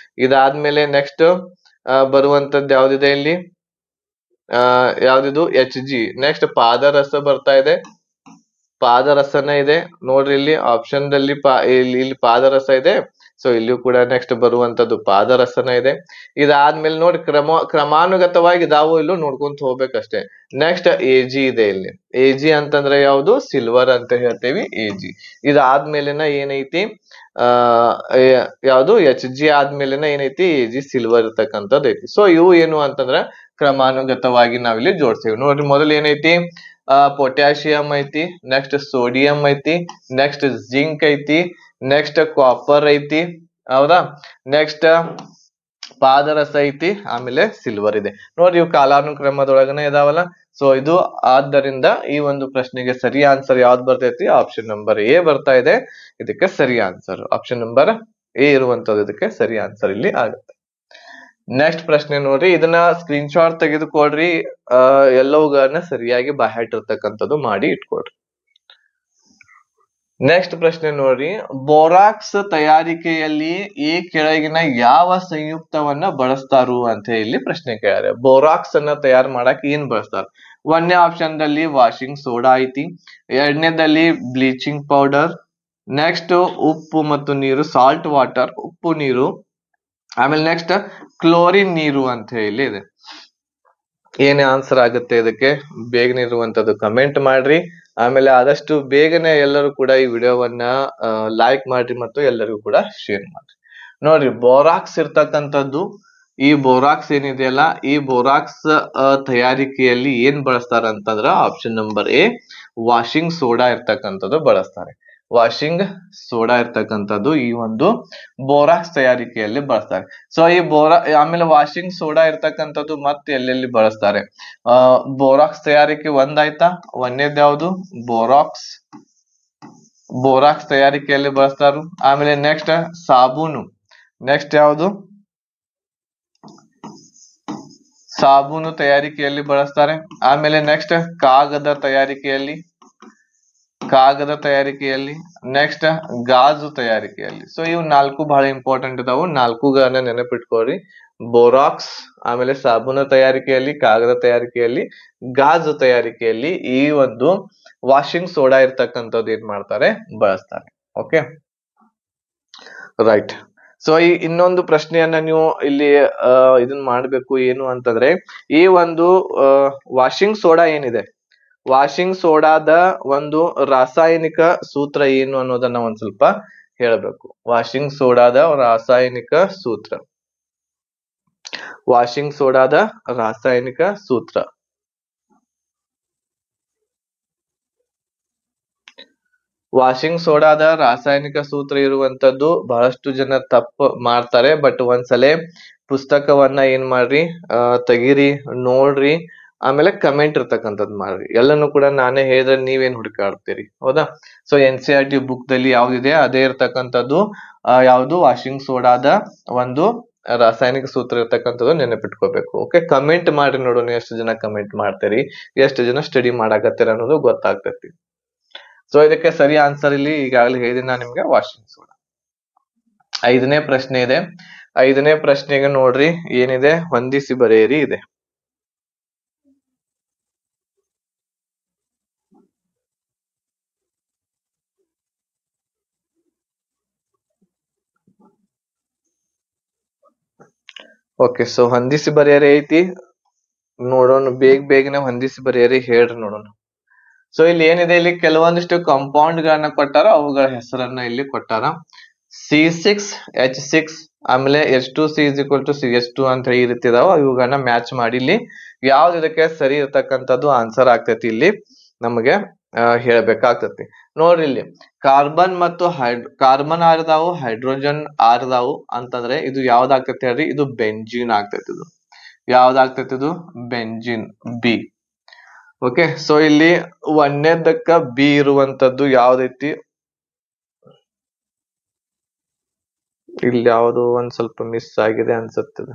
ಇದಾದ್ಮೇಲೆ ನೆಕ್ಸ್ಟ್ ಬರುವಂತದ್ದು ಯಾವ್ದಿದೆ ಇಲ್ಲಿ? ಯಾವ್ದಿದು? Hg. ನೆಕ್ಸ್ಟ್ ಪಾದರಸ ಬರ್ತಾ ಇದೆ. ಪಾದರಸನ ಇದೆ ನೋಡ್ರಿ ಇಲ್ಲಿ ಆಪ್ಷನ್ ದಲ್ಲಿ ಇಲ್ಲಿ ಪಾದರಸ ಇದೆ. ಸೊ ಇಲ್ಲಿಯೂ ಕೂಡ ನೆಕ್ಸ್ಟ್ ಬರುವಂತದ್ದು ಪಾದರಸನ ಇದೆ. ಇದಾದ್ಮೇಲೆ ನೋಡಿ ಕ್ರಮಾನುಗತವಾಗಿ ಇದಾವು ಇಲ್ಲೂ ನೋಡ್ಕೊಂತ ಹೋಗ್ಬೇಕಷ್ಟೇ. ನೆಕ್ಸ್ಟ್ ಎಜಿ ಇದೆ ಇಲ್ಲಿ. ಎಜಿ ಅಂತಂದ್ರೆ ಯಾವುದು? ಸಿಲ್ವರ್ ಅಂತ ಹೇಳ್ತೇವಿ ಎಜಿ. ಇದಾದ್ಮೇಲೆನ ಏನೈತಿ ಯಾವುದು HG ಆದ್ಮೇಲೆನ ಏನೈತಿ ಎಜಿ ಸಿಲ್ವರ್ ಇರ್ತಕ್ಕಂಥದ್ದು ಐತಿ. ಸೊ ಇವು ಏನು ಅಂತಂದ್ರ ಕ್ರಮಾನುಗತವಾಗಿ ನಾವಿಲ್ಲಿ ಜೋಡ್ಸೇವಿ ನೋಡ್ರಿ. ಮೊದಲು ಏನೈತಿ? ಪೊಟ್ಯಾಷಿಯಂ ಐತಿ, ನೆಕ್ಸ್ಟ್ ಸೋಡಿಯಂ ಐತಿ, ನೆಕ್ಸ್ಟ್ ಜಿಂಕ್ ಐತಿ, ನೆಕ್ಸ್ಟ್ ಕಾಪರ್ ಐತಿ, ಹೌದಾ? ನೆಕ್ಸ್ಟ್ ಪಾದರಸ ಐತಿ, ಆಮೇಲೆ ಸಿಲ್ವರ್ ಇದೆ ನೋಡ್ರಿ. ಇವು ಕಾಲಾನುಕ್ರಮದೊಳಗನೆ ಇದಾವಲ್ಲ. ಸೊ ಇದು ಆದ್ದರಿಂದ ಈ ಒಂದು ಪ್ರಶ್ನೆಗೆ ಸರಿ ಆನ್ಸರ್ ಯಾವ್ದು ಬರ್ತೈತಿ? ಆಪ್ಷನ್ ನಂಬರ್ ಎ ಬರ್ತಾ ಇದೆ ಇದಕ್ಕೆ ಸರಿ ಆನ್ಸರ್. ಆಪ್ಷನ್ ನಂಬರ್ ಎ ಇರುವಂತದ್ದು ಇದಕ್ಕೆ ಸರಿ ಆನ್ಸರ್ ಇಲ್ಲಿ ಆಗುತ್ತೆ. ನೆಕ್ಸ್ಟ್ ಪ್ರಶ್ನೆ ನೋಡ್ರಿ, ಇದನ್ನ ಸ್ಕ್ರೀನ್ ಶಾಟ್ ತೆಗೆದುಕೊಳ್ರಿ. ಎಲ್ಲವುಗಳನ್ನ ಸರಿಯಾಗಿ ಬಾಯ್ಹಾಟಿರ್ತಕ್ಕಂಥದ್ದು ಮಾಡಿ ಇಟ್ಕೊಳ್ರಿ. ನೆಕ್ಸ್ಟ್ ಪ್ರಶ್ನೆ ನೋಡ್ರಿ, ಬೋರಾಕ್ಸ್ ತಯಾರಿಕೆಯಲ್ಲಿ ಈ ಕೆಳಗಿನ ಯಾವ ಸಂಯುಕ್ತವನ್ನ ಬಳಸ್ತಾರು ಅಂತ ಇಲ್ಲಿ ಪ್ರಶ್ನೆ ಕೇಳ್ಯಾರ. ಬೋರಾಕ್ಸ್ ಅನ್ನ ತಯಾರು ಮಾಡಕ್ ಏನ್ ಬಳಸ್ತಾರ? ಒಂದನೇ ಆಪ್ಷನ್ ದಲ್ಲಿ ವಾಷಿಂಗ್ ಸೋಡಾ ಐತಿ, ಎರಡನೇದಲ್ಲಿ ಬ್ಲೀಚಿಂಗ್ ಪೌಡರ್, ನೆಕ್ಸ್ಟ್ ಉಪ್ಪು ಮತ್ತು ನೀರು, ಸಾಲ್ಟ್ ವಾಟರ್, ಉಪ್ಪು ನೀರು, ಆಮೇಲೆ ನೆಕ್ಸ್ಟ್ ಕ್ಲೋರಿನ್ ನೀರು ಅಂತ ಹೇಳಿ ಇದೆ. ಏನೇ ಆನ್ಸರ್ ಆಗುತ್ತೆ ಇದಕ್ಕೆ? ಬೇಗನೆ ಇರುವಂತದ್ದು ಕಮೆಂಟ್ ಮಾಡ್ರಿ. ಆಮೇಲೆ ಆದಷ್ಟು ಬೇಗನೆ ಎಲ್ಲರೂ ಕೂಡ ಈ ವಿಡಿಯೋವನ್ನ ಲೈಕ್ ಮಾಡ್ರಿ ಮತ್ತು ಎಲ್ಲರಿಗೂ ಕೂಡ ಶೇರ್ ಮಾಡ್ರಿ. ನೋಡ್ರಿ, ಬೋರಾಕ್ಸ್ ಇರ್ತಕ್ಕಂಥದ್ದು, ಈ ಬೋರಾಕ್ಸ್ ಏನಿದೆಯಲ್ಲ, ಈ ಬೋರಾಕ್ಸ್ ತಯಾರಿಕೆಯಲ್ಲಿ ಏನ್ ಬಳಸ್ತಾರ ಅಂತಂದ್ರ option number A washing soda ಇರ್ತಕ್ಕಂಥದ್ದು ಬಳಸ್ತಾರೆ. ವಾಷಿಂಗ್ ಸೋಡಾ ಇರ್ತಕ್ಕಂಥದ್ದು ಈ ಒಂದು ಬೋರಾಕ್ಸ್ ತಯಾರಿಕೆಯಲ್ಲಿ ಬಳಸ್ತಾರೆ. ಸೊ ಈ ಆಮೇಲೆ ವಾಷಿಂಗ್ ಸೋಡಾ ಇರ್ತಕ್ಕಂಥದ್ದು ಮತ್ತೆ ಎಲ್ಲೆಲ್ಲಿ ಬಳಸ್ತಾರೆ? ಬೋರಾಕ್ಸ್ ತಯಾರಿಕೆ ಒಂದಾಯ್ತಾ? ಒಂದೇದ್ ಯಾವುದು? ಬೋರಾಕ್ಸ್ ತಯಾರಿಕೆಯಲ್ಲಿ ಬಳಸ್ತಾರು. ಆಮೇಲೆ ನೆಕ್ಸ್ಟ್ ಸಾಬೂನು, ನೆಕ್ಸ್ಟ್ ಯಾವುದು? ಸಾಬೂನು ತಯಾರಿಕೆಯಲ್ಲಿ ಬಳಸ್ತಾರೆ. ಆಮೇಲೆ ನೆಕ್ಸ್ಟ್ ಕಾಗದ ತಯಾರಿಕೆಯಲ್ಲಿ, ನೆಕ್ಸ್ಟ್ ಗಾಜು ತಯಾರಿಕೆಯಲ್ಲಿ. ಸೊ ಇವು ನಾಲ್ಕು ಬಹಳ ಇಂಪಾರ್ಟೆಂಟ್ ಇದಾವು. ನಾಲ್ಕುಗಳನ್ನ ನೆನಪಿಟ್ಕೊಳ್ರಿ. ಬೋರಾಕ್ಸ್, ಆಮೇಲೆ ಸಾಬೂನು ತಯಾರಿಕೆಯಲ್ಲಿ, ಕಾಗದ ತಯಾರಿಕೆಯಲ್ಲಿ, ಗಾಜು ತಯಾರಿಕೆಯಲ್ಲಿ ಈ ಒಂದು ವಾಷಿಂಗ್ ಸೋಡಾ ಇರ್ತಕ್ಕಂಥದ್ದು ಏನ್ ಮಾಡ್ತಾರೆ? ಬಳಸ್ತಾರೆ. Okay, right. ಸೊ ಈ ಇನ್ನೊಂದು ಪ್ರಶ್ನೆಯನ್ನ ನೀವು ಇಲ್ಲಿ ಇದನ್ನ ಮಾಡ್ಬೇಕು. ಏನು ಅಂತಂದ್ರೆ, ಈ ಒಂದು ವಾಷಿಂಗ್ ಸೋಡಾ ಏನಿದೆ, ವಾಷಿಂಗ್ ಸೋಡಾದ ಒಂದು ರಾಸಾಯನಿಕ ಸೂತ್ರ ಏನು ಅನ್ನೋದನ್ನ ಒಂದ್ ಸ್ವಲ್ಪ ಹೇಳ್ಬೇಕು. ವಾಷಿಂಗ್ ಸೋಡಾದ ರಾಸಾಯನಿಕ ಸೂತ್ರ. ವಾಷಿಂಗ್ ಸೋಡಾದ ರಾಸಾಯನಿಕ ಸೂತ್ರ. ವಾಷಿಂಗ್ ಸೋಡಾದ ರಾಸಾಯನಿಕ ಸೂತ್ರ ಇರುವಂತದ್ದು ಬಹಳಷ್ಟು ಜನ ತಪ್ಪು ಮಾಡ್ತಾರೆ. ಬಟ್ ಒಂದ್ಸಲ ಪುಸ್ತಕವನ್ನ ಏನ್ ಮಾಡ್ರಿ, ತೆಗಿರಿ, ನೋಡ್ರಿ, ಆಮೇಲೆ ಕಮೆಂಟ್ ಇರ್ತಕ್ಕಂಥದ್ದು ಮಾಡ್ರಿ. ಎಲ್ಲಾನು ಕೂಡ ನಾನೇ ಹೇಳಿದ್ರೆ ನೀವೇನ್ ಹುಡುಕಾಡ್ತೀರಿ, ಹೌದಾ? ಸೊ NCERT ಬುಕ್ ದಲ್ಲಿ ಯಾವ್ದಿದೆ ಅದೇ ಇರ್ತಕ್ಕಂಥದ್ದು ಯಾವ್ದು? ವಾಷಿಂಗ್ ಸೋಡಾದ ಒಂದು ರಾಸಾಯನಿಕ ಸೂತ್ರ ಇರ್ತಕ್ಕಂಥದ್ದು ನೆನಪಿಟ್ಕೋಬೇಕು. ಓಕೆ, ಕಮೆಂಟ್ ಮಾಡ್ರಿ, ನೋಡೋಣ ಎಷ್ಟು ಜನ ಕಮೆಂಟ್ ಮಾಡ್ತೀರಿ, ಎಷ್ಟು ಜನ ಸ್ಟಡಿ ಮಾಡಾಕತ್ತೀರ ಅನ್ನೋದು ಗೊತ್ತಾಗ್ತೈತಿ. ಸೊ ಇದಕ್ಕೆ ಸರಿ ಆನ್ಸರ್ ಇಲ್ಲಿ ಈಗಾಗಲೇ ಹೇಳಿದೀನಿ ನಾನು ನಿಮ್ಗೆ, ವಾಷಿಂಗ್ ಸೋಡಾ. 5ನೇ ಪ್ರಶ್ನೆ ಇದೆ. 5ನೇ ಪ್ರಶ್ನೆಗೆ ನೋಡ್ರಿ ಏನಿದೆ? ಹೊಂದಿಸಿ ಬರೆಯಿರಿ ಇದೆ. ಓಕೆ, ಸೊ ಹೊಂದಿಸಿ ಬರೆಯರಿ ಐತಿ. ನೋಡೋಣ, ಬೇಗನೆ ಹೊಂದಿಸಿ ಬರೆಯರಿ, ಹೇಳ್ರಿ ನೋಡೋಣ. ಸೊ ಇಲ್ಲಿ ಏನಿದೆ? ಇಲ್ಲಿ ಕೆಲವೊಂದಿಷ್ಟು ಕಾಂಪೌಂಡ್ ಗಳನ್ನ ಕೊಟ್ಟಾರ, ಅವುಗಳ ಹೆಸರನ್ನ ಇಲ್ಲಿ ಕೊಟ್ಟಾರ. C6H6, ಆಮೇಲೆ H2C = CH2 ಅಂತ ಈ ರೀತಿ ಇದಾವ. ಇವುಗಳನ್ನ ಮ್ಯಾಚ್ ಮಾಡಿ ಇಲ್ಲಿ ಯಾವ್ದು ಇದಕ್ಕೆ ಸರಿ ಇರ್ತಕ್ಕಂಥದ್ದು ಆನ್ಸರ್ ಆಗ್ತೈತಿ ಇಲ್ಲಿ ನಮಗೆ ಹೇಳ್ಬೇಕಾಗ್ತತಿ. ನೋಡ್ರಿ, ಇಲ್ಲಿ ಕಾರ್ಬನ್ ಮತ್ತು ಕಾರ್ಬನ್ ಆರ್ದಾವು, ಹೈಡ್ರೋಜನ್ ಆರ್ದಾವು ಅಂತಂದ್ರೆ ಇದು ಯಾವ್ದಾಗ್ತೈತಿ ಹೇಳ್ರಿ? ಇದು ಬೆಂಜಿನ್ ಆಗ್ತೈತಿ. ಇದು ಯಾವ್ದಾಗ್ತೈತಿ? ಇದು ಬೆಂಜಿನ್, ಬಿ. ಓಕೆ, ಸೊ ಇಲ್ಲಿ ಒಂದನೇದಕ್ಕ ಬಿ ಇರುವಂತದ್ದು ಯಾವ್ದೈತಿ? ಇಲ್ಲಿ ಯಾವ್ದು ಒಂದ್ ಸ್ವಲ್ಪ ಮಿಸ್ ಆಗಿದೆ ಅನ್ಸುತ್ತದೆ.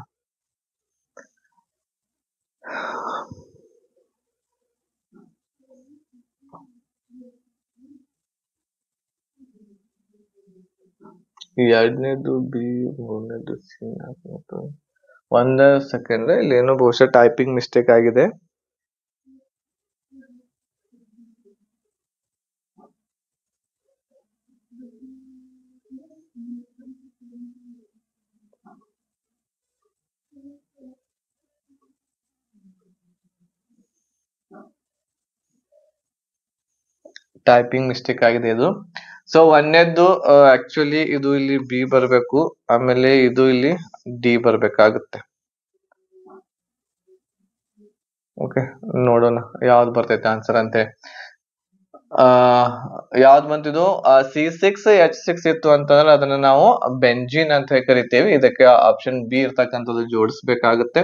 ಎರಡನೇದು ಬಿ, ಮೂರನೇದು ಸಿ, ನಾಲ್ಕನೇದು ಒಂದ್ ಸೆಕೆಂಡ್, ಇಲ್ಲಿ ಏನೋ ಬಹುಶಃ ಟೈಪಿಂಗ್ ಮಿಸ್ಟೇಕ್ ಆಗಿದೆ. ಟೈಪಿಂಗ್ ಮಿಸ್ಟೇಕ್ ಆಗಿದೆ ಇದು. ಸೊ ಒಂದೇದ್ದು ಆಕ್ಚುಲಿ ಇದು ಇಲ್ಲಿ ಬಿ ಬರ್ಬೇಕು, ಆಮೇಲೆ ಇದು ಇಲ್ಲಿ ಡಿ ಬರ್ಬೇಕಾಗುತ್ತೆ. ಓಕೆ, ನೋಡೋಣ ಯಾವ್ದು ಬರ್ತೈತೆ ಆನ್ಸರ್ ಅಂತೆ. ಯಾವ್ದು ಬಂತಿದ್ದು C6H6 ಇತ್ತು ಅಂತಂದ್ರೆ ಅದನ್ನ ನಾವು ಬೆಂಜಿನ್ ಅಂತ ಕರಿತೇವೆ. ಇದಕ್ಕೆ ಆಪ್ಷನ್ ಬಿ ಇರ್ತಕ್ಕಂಥದ್ದು ಜೋಡಿಸ್ಬೇಕಾಗುತ್ತೆ.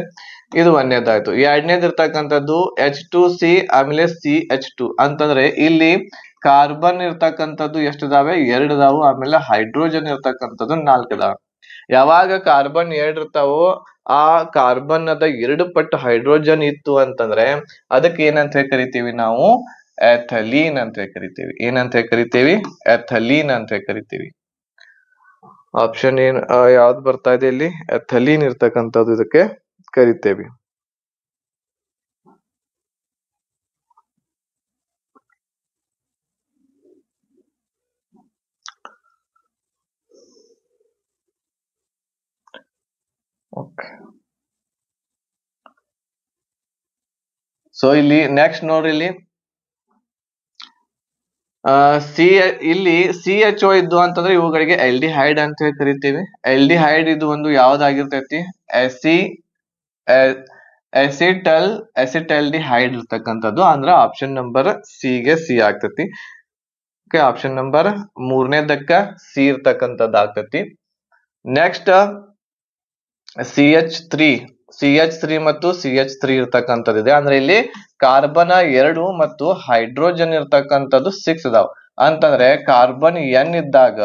ಇದು ಒಂದೇದಾಯ್ತು. ಎರಡನೇದು ಇರ್ತಕ್ಕಂಥದ್ದು H2C ಆಮೇಲೆ CH2 ಅಂತಂದ್ರೆ ಇಲ್ಲಿ ಕಾರ್ಬನ್ ಇರ್ತಕ್ಕಂಥದ್ದು ಎಷ್ಟಿದಾವೆ? 2 ಇದಾವು. ಆಮೇಲೆ ಹೈಡ್ರೋಜನ್ ಇರ್ತಕ್ಕಂಥದ್ದು 4 ಇದಾವೆ. ಯಾವಾಗ ಕಾರ್ಬನ್ 2 ಇರ್ತಾವೋ ಆ ಕಾರ್ಬನ್ ಅದ 2 ಪಟ್ಟು ಹೈಡ್ರೋಜನ್ ಇತ್ತು ಅಂತಂದ್ರೆ ಅದಕ್ಕೆ ಏನಂತ ಕರಿತೀವಿ ನಾವು? ಎಥಲೀನ್ ಅಂತ ಕರಿತೀವಿ. ಏನಂತ ಕರಿತೀವಿ? ಎಥಲೀನ್ ಅಂತ ಕರಿತೀವಿ. ಆಪ್ಷನ್ ಏನ್ ಯಾವ್ದು ಬರ್ತಾ ಇದೆ ಇಲ್ಲಿ? ಎಥಲೀನ್ ಇರ್ತಕ್ಕಂಥದ್ದು ಇದಕ್ಕೆ ಕರಿತೇವೆ. ಓಕೆ, ಸೊ ಇಲ್ಲಿ ನೆಕ್ಸ್ಟ್ ನೋಡ್ರಿ, ಇಲ್ಲಿ ಇಲ್ಲಿ CHO ಇದ್ದು ಅಂತಂದ್ರೆ ಇವುಗಳಿಗೆ ಎಲ್ಡಿಹೈಡ್ ಅಂತ ಹೇಳಿ ಕರಿತೀವಿ. ಎಲ್ಡಿಹೈಡ್ ಇದು ಒಂದು ಯಾವ್ದಾಗಿರ್ತೈತಿ? ಅಸಿಟಲ್ಡಿಹೈಡ್ ಇರ್ತಕ್ಕಂಥದ್ದು. ಅಂದ್ರೆ ಆಪ್ಷನ್ ನಂಬರ್ ಗೆ ಸಿ ಆಗ್ತತಿ. ಓಕೆ, ಆಪ್ಷನ್ ನಂಬರ್ 3ನೇದಕ್ಕ ಸಿ ಇರ್ತಕ್ಕಂಥದ್ದು ಆಗ್ತತಿ. ನೆಕ್ಸ್ಟ್ CH3 ಮತ್ತು CH3 ಇರ್ತಕ್ಕಂಥದ್ದಿದೆ. ಅಂದ್ರೆ ಇಲ್ಲಿ ಕಾರ್ಬನ್ 2 ಮತ್ತು ಹೈಡ್ರೋಜನ್ ಇರ್ತಕ್ಕಂಥದ್ದು 6 ಇದಾವ. ಅಂತಂದ್ರೆ ಕಾರ್ಬನ್ N ಇದ್ದಾಗ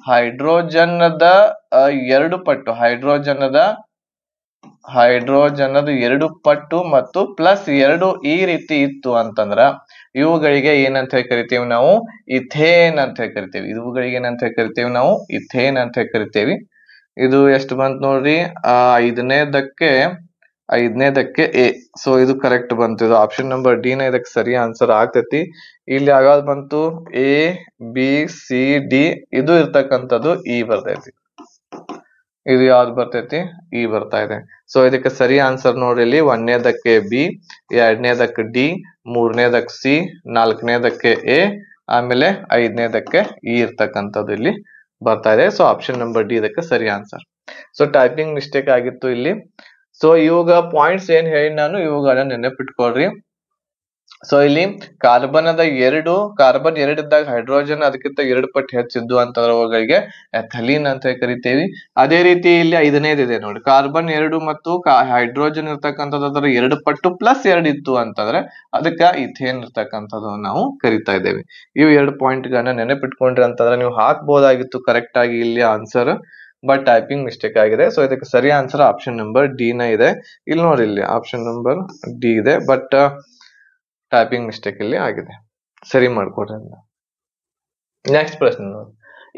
ಹೈಡ್ರೋಜನ್ದ 2 ಪಟ್ಟು, ಹೈಡ್ರೋಜನ್ದ 2 ಪಟ್ಟು ಮತ್ತು +2 ಈ ರೀತಿ ಇತ್ತು ಅಂತಂದ್ರ ಇವುಗಳಿಗೆ ಏನಂತ ಕರಿತೀವಿ ನಾವು? ಇಥೇನ್ ಅಂತ ಕರಿತೀವಿ. ಇವುಗಳಿಗೆ ಏನಂತ ಕರಿತೀವಿ ನಾವು? ಇಥೇನ್ ಅಂತ ಕರಿತೀವಿ. ಇದು ಎಷ್ಟು ಬಂತು ನೋಡ್ರಿ? 5ನೇದಕ್ಕೆ ಎ. ಸೊ ಇದು ಕರೆಕ್ಟ್ ಬಂತು. ಇದು ಆಪ್ಷನ್ ನಂಬರ್ ಡಿ ನ ಇದಕ್ಕೆ ಸರಿ ಆನ್ಸರ್ ಆಗ್ತೈತಿ. ಇಲ್ಲಿ ಯಾವ್ದು ಬಂತು? ABCD. ಇದು ಇರ್ತಕ್ಕಂಥದ್ದು ಇ ಬರ್ತೈತಿ. ಇದು ಯಾವ್ದು ಬರ್ತೈತಿ? ಇ ಬರ್ತಾ ಇದೆ. ಸೊ ಇದಕ್ಕೆ ಸರಿ ಆನ್ಸರ್ ನೋಡ್ರಿ, ಇಲ್ಲಿ 1ನೇದಕ್ಕೆ ಬಿ, 2ನೇದಕ್ಕೆ ಡಿ, 3ನೇದಕ್ಕೆ ಸಿ, 4ನೇದಕ್ಕೆ ಎ, ಆಮೇಲೆ 5ನೇದಕ್ಕೆ ಇ ಇರ್ತಕ್ಕಂಥದ್ದು ಇಲ್ಲಿ ಬರ್ತಾ ಇದೆ. ಸೊ ಆಪ್ಷನ್ ನಂಬರ್ ಡಿ ಇದಕ್ಕೆ ಸರಿ ಆನ್ಸರ್. ಸೊ ಟೈಪಿಂಗ್ ಮಿಸ್ಟೇಕ್ ಆಗಿತ್ತು ಇಲ್ಲಿ. ಸೊ ಇವಾಗ ಪಾಯಿಂಟ್ಸ್ ಏನ್ ಹೇಳಿ ನಾನು ಇವುಗಳನ್ನ ನೆನಪಿಟ್ಕೊಳ್ರಿ. ಸೊ ಇಲ್ಲಿ ಕಾರ್ಬನ್ 2 ಇದ್ದಾಗ ಹೈಡ್ರೋಜನ್ ಅದಕ್ಕಿಂತ 2 ಪಟ್ಟು ಹೆಚ್ಚಿದ್ದು ಅಂತಂದ್ರೆ ಅವುಗಳಿಗೆ ಎಥಲೀನ್ ಅಂತ ಕರಿತೇವಿ. ಅದೇ ರೀತಿ ಇಲ್ಲಿ 5ನೇದಿದೆ ನೋಡಿ, ಕಾರ್ಬನ್ 2 ಮತ್ತು ಹೈಡ್ರೋಜನ್ ಇರ್ತಕ್ಕಂಥದ್ದು ಅದರ 2 ಪಟ್ಟು +2 ಇತ್ತು ಅಂತಂದ್ರೆ ಅದಕ್ಕೆ ಇಥೇನ್ ಇರ್ತಕ್ಕಂಥದ್ದು ನಾವು ಕರಿತಾ ಇದ್ದೇವೆ. ಇವು 2 ಪಾಯಿಂಟ್ ಗಳನ್ನ ನೆನಪಿಟ್ಕೊಂಡ್ರಿ ಅಂತಂದ್ರೆ ನೀವು ಹಾಕ್ಬೋದಾಗಿತ್ತು ಕರೆಕ್ಟ್ ಆಗಿ ಇಲ್ಲಿ ಆನ್ಸರ್, ಬಟ್ ಟೈಪಿಂಗ್ ಮಿಸ್ಟೇಕ್ ಆಗಿದೆ. ಸೊ ಇದಕ್ಕೆ ಸರಿ ಆನ್ಸರ್ ಆಪ್ಷನ್ ನಂಬರ್ ಡಿ ನ ಇದೆ. ಇಲ್ಲಿ ನೋಡಿ, ಇಲ್ಲಿ ಆಪ್ಷನ್ ನಂಬರ್ ಡಿ ಇದೆ, ಬಟ್ ಟೈಪಿಂಗ್ ಮಿಸ್ಟೇಕ್ ಇಲ್ಲಿ ಆಗಿದೆ. ಸರಿ ಮಾಡ್ಕೊಡ್ರಿ. ನೆಕ್ಸ್ಟ್ ಪ್ರಶ್ನೆ ನೋಡಿ.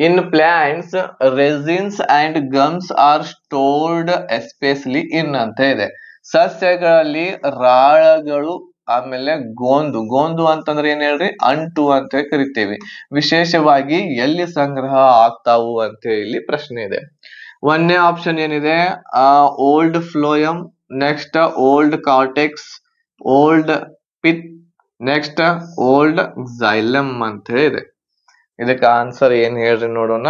In plants resins and gums are stored especially in ಅಂತ ಇದೆ. ಸಸ್ಯಗಳಲ್ಲಿ ರಾಳಗಳು ಆಮೇಲೆ ಗೋಂದು ಅಂತಂದ್ರೆ ಏನ್ ಹೇಳ್ರಿ? ಅಂಟು ಅಂತ ಕರಿತೇವೆ. ವಿಶೇಷವಾಗಿ ಎಲ್ಲಿ ಸಂಗ್ರಹ ಆಗ್ತಾವು ಅಂತ ಇಲ್ಲಿ ಪ್ರಶ್ನೆ ಇದೆ. 1ನೇ ಆಪ್ಷನ್ ಏನಿದೆ? Old phloem, next old cortex, old pith, next old xylem ಅಂತ ಇದೆ. ಇದಕ್ಕೆ ಆನ್ಸರ್ ಏನ್ ಹೇಳ್ರಿ ನೋಡೋಣ.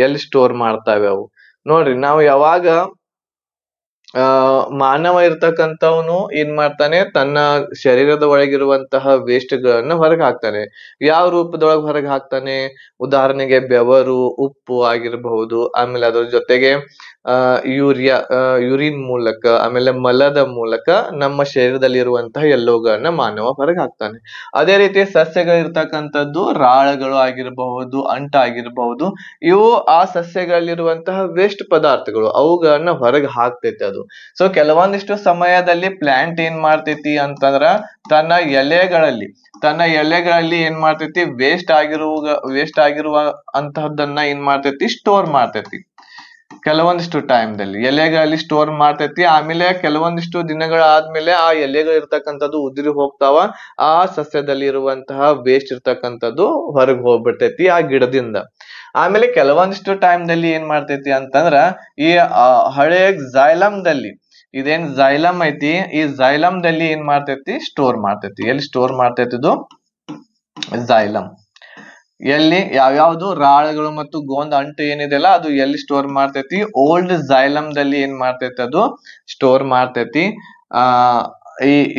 ಎಲ್ಲಿ ಸ್ಟೋರ್ ಮಾಡ್ತಾವೆ ಅವು ನೋಡ್ರಿ. ನಾವು ಯಾವಾಗ ಮಾನವ ಇರ್ತಕ್ಕಂಥವನು ಏನ್ ಮಾಡ್ತಾನೆ? ತನ್ನ ಶರೀರದ ಒಳಗಿರುವಂತಹ ವೇಸ್ಟ್ ಗಳನ್ನ ಹೊರಗೆ ಹಾಕ್ತಾನೆ. ಯಾವ ರೂಪದೊಳಗೆ ಹೊರಗೆ ಹಾಕ್ತಾನೆ? ಉದಾಹರಣೆಗೆ ಬೆವರು, ಉಪ್ಪು ಆಗಿರಬಹುದು, ಆಮೇಲೆ ಅದ್ರ ಜೊತೆಗೆ ಯೂರಿನ್ ಮೂಲಕ, ಆಮೇಲೆ ಮಲದ ಮೂಲಕ ನಮ್ಮ ಶರೀರದಲ್ಲಿ ಇರುವಂತಹ ಎಲ್ಲವುಗಳನ್ನ ಮಾನವ ಹೊರಗೆ ಹಾಕ್ತಾನೆ. ಅದೇ ರೀತಿ ಸಸ್ಯಗಳಿರ್ತಕ್ಕಂಥದ್ದು ರಾಳಗಳು ಆಗಿರಬಹುದು, ಅಂಟಾಗಿರಬಹುದು, ಇವು ಆ ಸಸ್ಯಗಳಲ್ಲಿರುವಂತಹ ವೇಸ್ಟ್ ಪದಾರ್ಥಗಳು, ಅವುಗಳನ್ನ ಹೊರಗೆ ಹಾಕ್ತೈತೆ ಅದು. ಸೊ ಕೆಲವೊಂದಿಷ್ಟು ಸಮಯದಲ್ಲಿ ಪ್ಲಾಂಟ್ ಏನ್ ಮಾಡ್ತೈತಿ ಅಂತಂದ್ರ ತನ್ನ ಎಲೆಗಳಲ್ಲಿ ಏನ್ ಮಾಡ್ತೈತಿ? ವೇಸ್ಟ್ ಆಗಿರುವ ಅಂತಹದ್ದನ್ನ ಏನ್ ಮಾಡ್ತೈತಿ? ಸ್ಟೋರ್ ಮಾಡ್ತೈತಿ. ಕೆಲವೊಂದಿಷ್ಟು ಟೈಮ್ದಲ್ಲಿ ಎಲೆಗಳಲ್ಲಿ ಸ್ಟೋರ್ ಮಾಡ್ತೈತಿ. ಆಮೇಲೆ ಕೆಲವೊಂದಿಷ್ಟು ದಿನಗಳಾದ್ಮೇಲೆ ಆ ಎಲೆಗಳು ಇರ್ತಕ್ಕಂಥದ್ದು ಉದುರಿ ಹೋಗ್ತಾವ. ಆ ಸಸ್ಯದಲ್ಲಿ ಇರುವಂತಹ ವೇಸ್ಟ್ ಇರ್ತಕ್ಕಂಥದ್ದು ಹೊರಗೆ ಹೋಗ್ಬಿಡ್ತೈತಿ ಆ ಗಿಡದಿಂದ. ಆಮೇಲೆ ಕೆಲವೊಂದಿಷ್ಟು ಟೈಮ್ದಲ್ಲಿ ಏನ್ ಮಾಡ್ತೈತಿ ಅಂತಂದ್ರ ಈ ಹಳೆ ದಲ್ಲಿ ಇದೇನ್ ಜೈಲಮ್ ಐತಿ, ಈ ದಲ್ಲಿ ಏನ್ ಮಾಡ್ತೈತಿ ಸ್ಟೋರ್ ಮಾಡ್ತೈತಿ. ಎಲ್ಲಿ ಸ್ಟೋರ್ ಮಾಡ್ತೈತಿ ಇದು ಜೈಲಮ್. ಎಲ್ಲಿ ಯಾವ್ಯಾವ್ದು ರಾಳುಗಳು ಮತ್ತು ಗೋಂದ್ ಅಂಟು ಏನಿದೆಲ್ಲ ಅದು ಎಲ್ಲಿ ಸ್ಟೋರ್ ಮಾಡ್ತೈತಿ, ಓಲ್ಡ್ ದಲ್ಲಿ ಏನ್ ಮಾಡ್ತೈತಿ ಅದು ಸ್ಟೋರ್ ಮಾಡ್ತೈತಿ.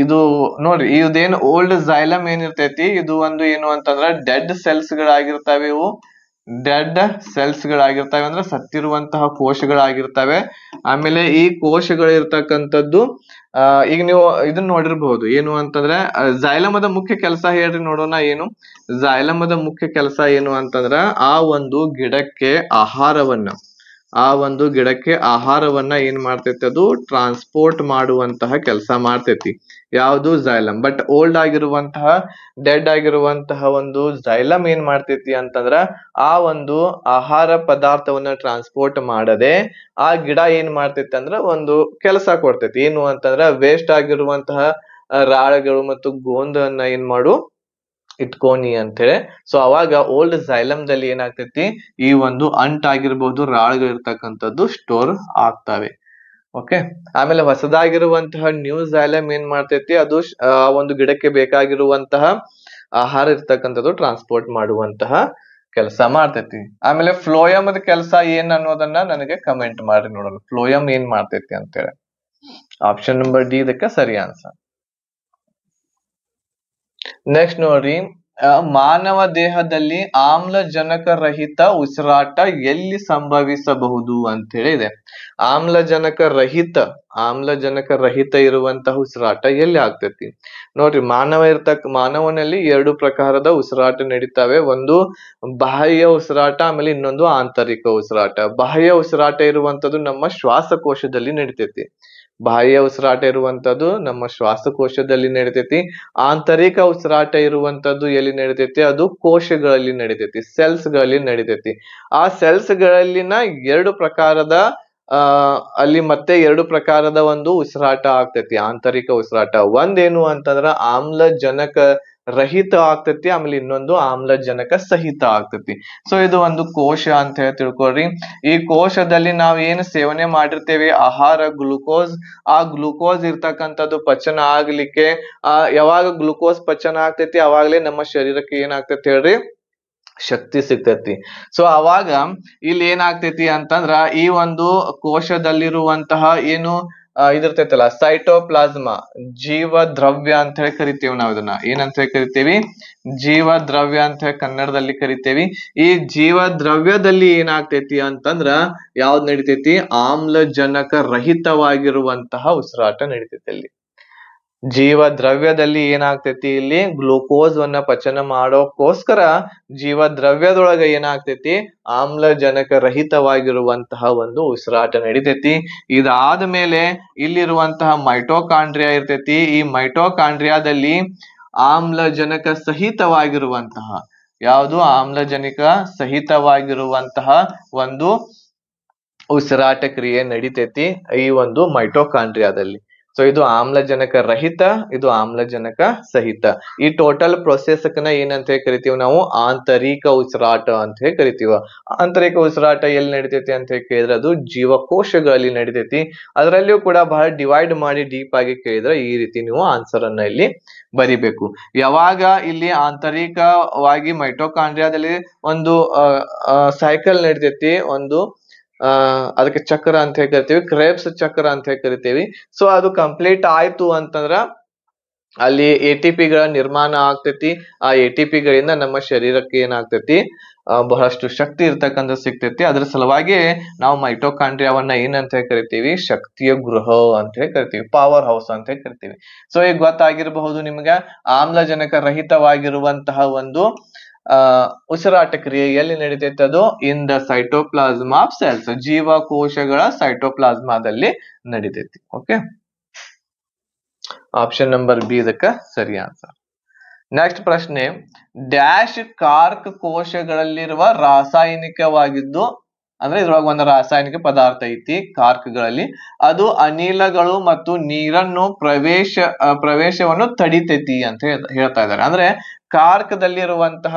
ಇದು ನೋಡ್ರಿ, ಇದೇನು ಓಲ್ಡ್ ಜೈಲಮ್ ಏನಿರ್ತೈತಿ ಇದು ಒಂದು ಏನು ಅಂತಂದ್ರ ಡೆಡ್ ಸೆಲ್ಸ್ ಗಳಾಗಿರ್ತಾವೆ. ಇವು ಡೆಡ್ ಸೆಲ್ಸ್ ಗಳಾಗಿರ್ತವೆ ಅಂದ್ರೆ ಸತ್ತಿರುವಂತಹ ಕೋಶಗಳಾಗಿರ್ತವೆ. ಆಮೇಲೆ ಈ ಕೋಶಗಳು ಇರ್ತಕ್ಕಂಥದ್ದು ಈಗ ನೀವು ಇದನ್ನ ನೋಡಿರ್ಬಹುದು, ಏನು ಅಂತಂದ್ರೆ ಜೈಲಮದ ಮುಖ್ಯ ಕೆಲಸ ಹೇಳ್ರಿ ನೋಡೋಣ. ಏನು ಜೈಲಮದ ಮುಖ್ಯ ಕೆಲಸ ಏನು ಅಂತಂದ್ರ ಆ ಒಂದು ಗಿಡಕ್ಕೆ ಆಹಾರವನ್ನ ಏನ್ ಮಾಡ್ತೈತಿ ಅದು ಟ್ರಾನ್ಸ್ಪೋರ್ಟ್ ಮಾಡುವಂತಹ ಕೆಲಸ ಮಾಡ್ತೈತಿ. ಯಾವುದು ಜೈಲಮ್. ಬಟ್ ಓಲ್ಡ್ ಆಗಿರುವಂತಹ ಡೆಡ್ ಆಗಿರುವಂತಹ ಒಂದು ಜೈಲಮ್ ಏನ್ ಮಾಡ್ತೈತಿ ಅಂತಂದ್ರ ಆ ಒಂದು ಆಹಾರ ಪದಾರ್ಥವನ್ನ ಟ್ರಾನ್ಸ್ಪೋರ್ಟ್ ಮಾಡದೆ ಆ ಗಿಡ ಏನ್ ಮಾಡ್ತೈತಿ ಅಂದ್ರ ಒಂದು ಕೆಲಸ ಕೊಡ್ತೈತಿ. ಏನು ಅಂತಂದ್ರ ವೇಸ್ಟ್ ಆಗಿರುವಂತಹ ರಾಳುಗಳು ಮತ್ತು ಗೋಂದನ್ನ ಏನ್ ಮಾಡು ಇಟ್ಕೋನಿ ಅಂತೇಳಿ. ಸೊ ಅವಾಗ ಓಲ್ಡ್ ದಲ್ಲಿ ಏನಾಗ್ತೈತಿ ಈ ಒಂದು ಅಂಟಾಗಿರ್ಬಹುದು ರಾಳುಗಳು ಇರ್ತಕ್ಕಂಥದ್ದು ಸ್ಟೋರ್ ಆಗ್ತವೆ. ಓಕೆ. ಆಮೇಲೆ ಹೊಸದಾಗಿರುವಂತಹ ನ್ಯೂ ಜೈಲಮ್ ಏನ್ ಮಾಡ್ತೈತಿ ಅದು ಒಂದು ಗಿಡಕ್ಕೆ ಬೇಕಾಗಿರುವಂತಹ ಆಹಾರ ಇರ್ತಕ್ಕಂಥದ್ದು ಟ್ರಾನ್ಸ್ಪೋರ್ಟ್ ಮಾಡುವಂತಹ ಕೆಲಸ ಮಾಡ್ತೈತಿ. ಆಮೇಲೆ ಫ್ಲೋಯಮದ ಕೆಲಸ ಏನ್ ಅನ್ನೋದನ್ನ ನನಗೆ ಕಮೆಂಟ್ ಮಾಡಿ ನೋಡೋಣ. ಫ್ಲೋಯಮ್ ಏನ್ ಮಾಡ್ತೈತಿ ಅಂತೇಳಿ. ಆಪ್ಷನ್ ನಂಬರ್ ಡಿ ಇದಕ್ಕೆ ಸರಿ ಆನ್ಸರ್. ನೆಕ್ಸ್ಟ್ ನೋಡ್ರಿ, ಮಾನವ ದೇಹದಲ್ಲಿ ಆಮ್ಲಜನಕ ರಹಿತ ಉಸಿರಾಟ ಎಲ್ಲಿ ಸಂಭವಿಸಬಹುದು ಅಂತ ಹೇಳಿ ಇದೆ. ಆಮ್ಲಜನಕ ರಹಿತ ಇರುವಂತಹ ಉಸಿರಾಟ ಎಲ್ಲಿ ಆಗ್ತೈತಿ ನೋಡ್ರಿ. ಮಾನವನಲ್ಲಿ 2 ಪ್ರಕಾರದ ಉಸಿರಾಟ ನಡೀತಾವೆ. ಒಂದು ಬಾಹ್ಯ ಉಸಿರಾಟ, ಆಮೇಲೆ ಇನ್ನೊಂದು ಆಂತರಿಕ ಉಸಿರಾಟ. ಬಾಹ್ಯ ಉಸಿರಾಟ ಇರುವಂತದ್ದು ನಮ್ಮ ಶ್ವಾಸಕೋಶದಲ್ಲಿ ನಡೀತೈತಿ. ಬಾಹ್ಯ ಉಸಿರಾಟ ಇರುವಂತದ್ದು ನಮ್ಮ ಶ್ವಾಸಕೋಶದಲ್ಲಿ ನಡೀತೈತಿ. ಆಂತರಿಕ ಉಸಿರಾಟ ಇರುವಂತದ್ದು ಎಲ್ಲಿ ನಡೀತೈತಿ ಅದು ಕೋಶಗಳಲ್ಲಿ ನಡೀತೈತಿ, ಸೆಲ್ಸ್ ಗಳಲ್ಲಿ ನಡೀತೈತಿ. ಆ ಸೆಲ್ಸ್ ಗಳಲ್ಲಿನ 2 ಪ್ರಕಾರದ ಅಲ್ಲಿ ಮತ್ತೆ 2 ಪ್ರಕಾರದ ಒಂದು ಉಸಿರಾಟ ಆಗ್ತೈತಿ. ಆಂತರಿಕ ಉಸಿರಾಟ ಒಂದೇನು ಅಂತಂದ್ರ ಆಮ್ಲಜನಕ ರಹಿತ ಆಗ್ತೈತಿ, ಆಮೇಲೆ ಇನ್ನೊಂದು ಆಮ್ಲಜನಕ ಸಹಿತ ಆಗ್ತೈತಿ. ಸೊ ಇದು ಒಂದು ಕೋಶ ಅಂತ ಹೇಳಿ ತಿಳ್ಕೊಳ್ರಿ. ಈ ಕೋಶದಲ್ಲಿ ನಾವ್ ಏನು ಸೇವನೆ ಮಾಡಿರ್ತೇವೆ ಆಹಾರ ಗ್ಲೂಕೋಸ್, ಆ ಗ್ಲೂಕೋಸ್ ಇರ್ತಕ್ಕಂಥದ್ದು ಪಚನ ಆಗ್ಲಿಕ್ಕೆ ಯಾವಾಗ ಗ್ಲೂಕೋಸ್ ಪಚನ ಆಗ್ತೈತಿ ಅವಾಗ್ಲೇ ನಮ್ಮ ಶರೀರಕ್ಕೆ ಏನಾಗ್ತೈತಿ ಹೇಳ್ರಿ ಶಕ್ತಿ ಸಿಗ್ತೈತಿ. ಸೊ ಅವಾಗ ಇಲ್ಲಿ ಏನಾಗ್ತೈತಿ ಅಂತಂದ್ರ ಈ ಒಂದು ಕೋಶದಲ್ಲಿರುವಂತಹ ಏನು ಇದಿರ್ತೈತಲ್ಲ ಸೈಟೋಪ್ಲಾಸ್ಮಾ, ಜೀವ ದ್ರವ್ಯ ಅಂತ ಹೇಳಿ ಕರಿತೇವೆ ನಾವು. ಇದನ್ನ ಏನಂತ ಹೇಳಿ ಕರಿತೇವಿ, ಜೀವ ದ್ರವ್ಯ ಅಂತ ಹೇಳಿ ಕನ್ನಡದಲ್ಲಿ ಕರಿತೇವಿ. ಈ ಜೀವ ದ್ರವ್ಯದಲ್ಲಿ ಏನಾಗ್ತೈತಿ ಅಂತಂದ್ರ ಯಾವ್ದು ನಡಿತೈತಿ, ಆಮ್ಲಜನಕ ರಹಿತವಾಗಿರುವಂತಹ ಉಸಿರಾಟ ನಡಿತೈತಿ. ಅಲ್ಲಿ ಜೀವ ದ್ರವ್ಯದಲ್ಲಿ ಏನಾಗ್ತೈತಿ, ಇಲ್ಲಿ ಗ್ಲೂಕೋಸ್ ವನ್ನ ಪಚನ ಮಾಡೋಕೋಸ್ಕರ ಜೀವ ದ್ರವ್ಯದೊಳಗ ಏನಾಗ್ತೈತಿ ಆಮ್ಲಜನಕ ರಹಿತವಾಗಿರುವಂತಹ ಒಂದು ಉಸಿರಾಟ ನಡಿತೈತಿ. ಇದಾದ ಮೇಲೆ ಇಲ್ಲಿರುವಂತಹ ಮೈಟೋಕಾಂಡ್ರಿಯಾ ಇರ್ತೈತಿ. ಈ ಮೈಟೋಕಾಂಡ್ರಿಯಾದಲ್ಲಿ ಆಮ್ಲಜನಕ ಸಹಿತವಾಗಿರುವಂತಹ ಯಾವುದು ಆಮ್ಲಜನಕ ಸಹಿತವಾಗಿರುವಂತಹ ಒಂದು ಉಸಿರಾಟ ಕ್ರಿಯೆ ನಡಿತೈತಿ ಈ ಒಂದು ಮೈಟೋಕಾಂಡ್ರಿಯಾದಲ್ಲಿ. ಸೊ ಇದು ಆಮ್ಲಜನಕ ರಹಿತ, ಇದು ಆಮ್ಲಜನಕ ಸಹಿತ. ಈ ಟೋಟಲ್ ಪ್ರೊಸೆಸ್ನ ಏನಂತ ಹೇಳಿ ಕರಿತೀವಿ ನಾವು ಆಂತರಿಕ ಉಸಿರಾಟ ಅಂತ ಹೇಳಿ ಕರಿತೀವ. ಆಂತರಿಕ ಉಸಿರಾಟ ಎಲ್ಲಿ ನಡಿತೈತಿ ಅಂತ ಹೇಳಿ ಕೇಳಿದ್ರೆ ಅದು ಜೀವಕೋಶಗಳಲ್ಲಿ ನಡಿತೈತಿ. ಅದರಲ್ಲಿಯೂ ಕೂಡ ಬಹಳ ಡಿವೈಡ್ ಮಾಡಿ ಡೀಪ್ ಆಗಿ ಕೇಳಿದ್ರೆ ಈ ರೀತಿ ನೀವು ಆನ್ಸರ್ ಅನ್ನ ಇಲ್ಲಿ ಬರಿಬೇಕು. ಯಾವಾಗ ಇಲ್ಲಿ ಆಂತರಿಕವಾಗಿ ಮೈಟೋಕಾಂಡ್ರಿಯಾದಲ್ಲಿ ಒಂದು ಸೈಕಲ್ ನಡಿತೈತಿ, ಒಂದು ಅದಕ್ಕೆ ಚಕ್ರ ಅಂತ ಹೇಳಿ ಕರಿತೀವಿ, ಕ್ರೇಬ್ಸ್ ಚಕ್ರ ಅಂತ ಹೇಳಿ ಕರಿತೀವಿ. ಸೊ ಅದು ಕಂಪ್ಲೀಟ್ ಆಯ್ತು ಅಂತಂದ್ರ ಅಲ್ಲಿ ATP ಗಳ ನಿರ್ಮಾಣ ಆಗ್ತೈತಿ. ಆ ATP ಗಳಿಂದ ನಮ್ಮ ಶರೀರಕ್ಕೆ ಏನಾಗ್ತೈತಿ ಬಹಳಷ್ಟು ಶಕ್ತಿ ಇರ್ತಕ್ಕಂಥ ಸಿಗ್ತೈತಿ. ಅದ್ರ ಸಲುವಾಗಿ ನಾವು ಮೈಟೋಕಾಂಡ್ರಿಯಾವನ್ನ ಏನಂತ ಹೇಳಿ ಕರಿತೀವಿ, ಶಕ್ತಿಯ ಗೃಹ ಅಂತ ಹೇಳಿ ಕರಿತೀವಿ, ಪವರ್ ಹೌಸ್ ಅಂತ ಹೇಳಿ ಕರಿತೀವಿ. ಸೊ ಈಗ ಗೊತ್ತಾಗಿರಬಹುದು ನಿಮ್ಗೆ ಆಮ್ಲಜನಕ ರಹಿತವಾಗಿರುವಂತಹ ಒಂದು ಉಸಿರಾಟ ಕ್ರಿಯೆ ಎಲ್ಲಿ ನಡೀತೈತೆ ಅದು ಇನ್ ದ ಸೈಟೋಪ್ಲಾಸ್ಮಾ ಆಫ್ ಸೆಲ್ಸ್, ಜೀವಕೋಶಗಳ ಸೈಟೋಪ್ಲಾಸ್ಮಾದಲ್ಲಿ ನಡೀತೈತಿ. ಓಕೆ, ಆಪ್ಷನ್ ನಂಬರ್ ಬಿ ಇದಕ್ಕೆ ಸರಿ ಆನ್ಸರ್. ನೆಕ್ಸ್ಟ್ ಪ್ರಶ್ನೆ, ಡ್ಯಾಶ್ ಕಾರ್ಕ್ ಕೋಶಗಳಲ್ಲಿರುವ ರಾಸಾಯನಿಕವಾಗಿದ್ದು ಅಂದ್ರೆ ಇದ್ರೊಳಗೆ ಒಂದು ರಾಸಾಯನಿಕ ಪದಾರ್ಥ ಐತಿ ಕಾರ್ಕ್ಗಳಲ್ಲಿ, ಅದು ಅನಿಲಗಳು ಮತ್ತು ನೀರನ್ನು ಪ್ರವೇಶವನ್ನು ತಡಿತೈತಿ ಅಂತ ಹೇಳ್ತಾ ಇದ್ದಾರೆ. ಅಂದ್ರೆ ಕಾರ್ಕದಲ್ಲಿರುವಂತಹ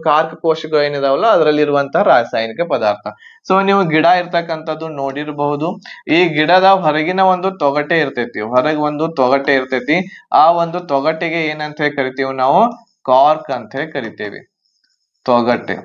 ಕಾರ್ಕ್ ಕೋಶಗಳು ಏನಿದಾವಲ್ಲ ಅದರಲ್ಲಿರುವಂತಹ ರಾಸಾಯನಿಕ ಪದಾರ್ಥ. ಸೊ ನೀವು ಗಿಡ ಇರ್ತಕ್ಕಂಥದ್ದು ನೋಡಿರಬಹುದು. ಈ ಗಿಡದ ಹೊರಗಿನ ಒಂದು ತೊಗಟೆ ಇರ್ತೈತಿ, ಹೊರಗೆ ಒಂದು ತೊಗಟೆ ಇರ್ತೈತಿ. ಆ ಒಂದು ತೊಗಟೆಗೆ ಏನಂತ ಹೇಳಿ ಕರಿತೀವಿ ನಾವು? ಕಾರ್ಕ್ ಅಂತ ಹೇಳಿ ಕರಿತೇವಿ. ತೊಗಟೆ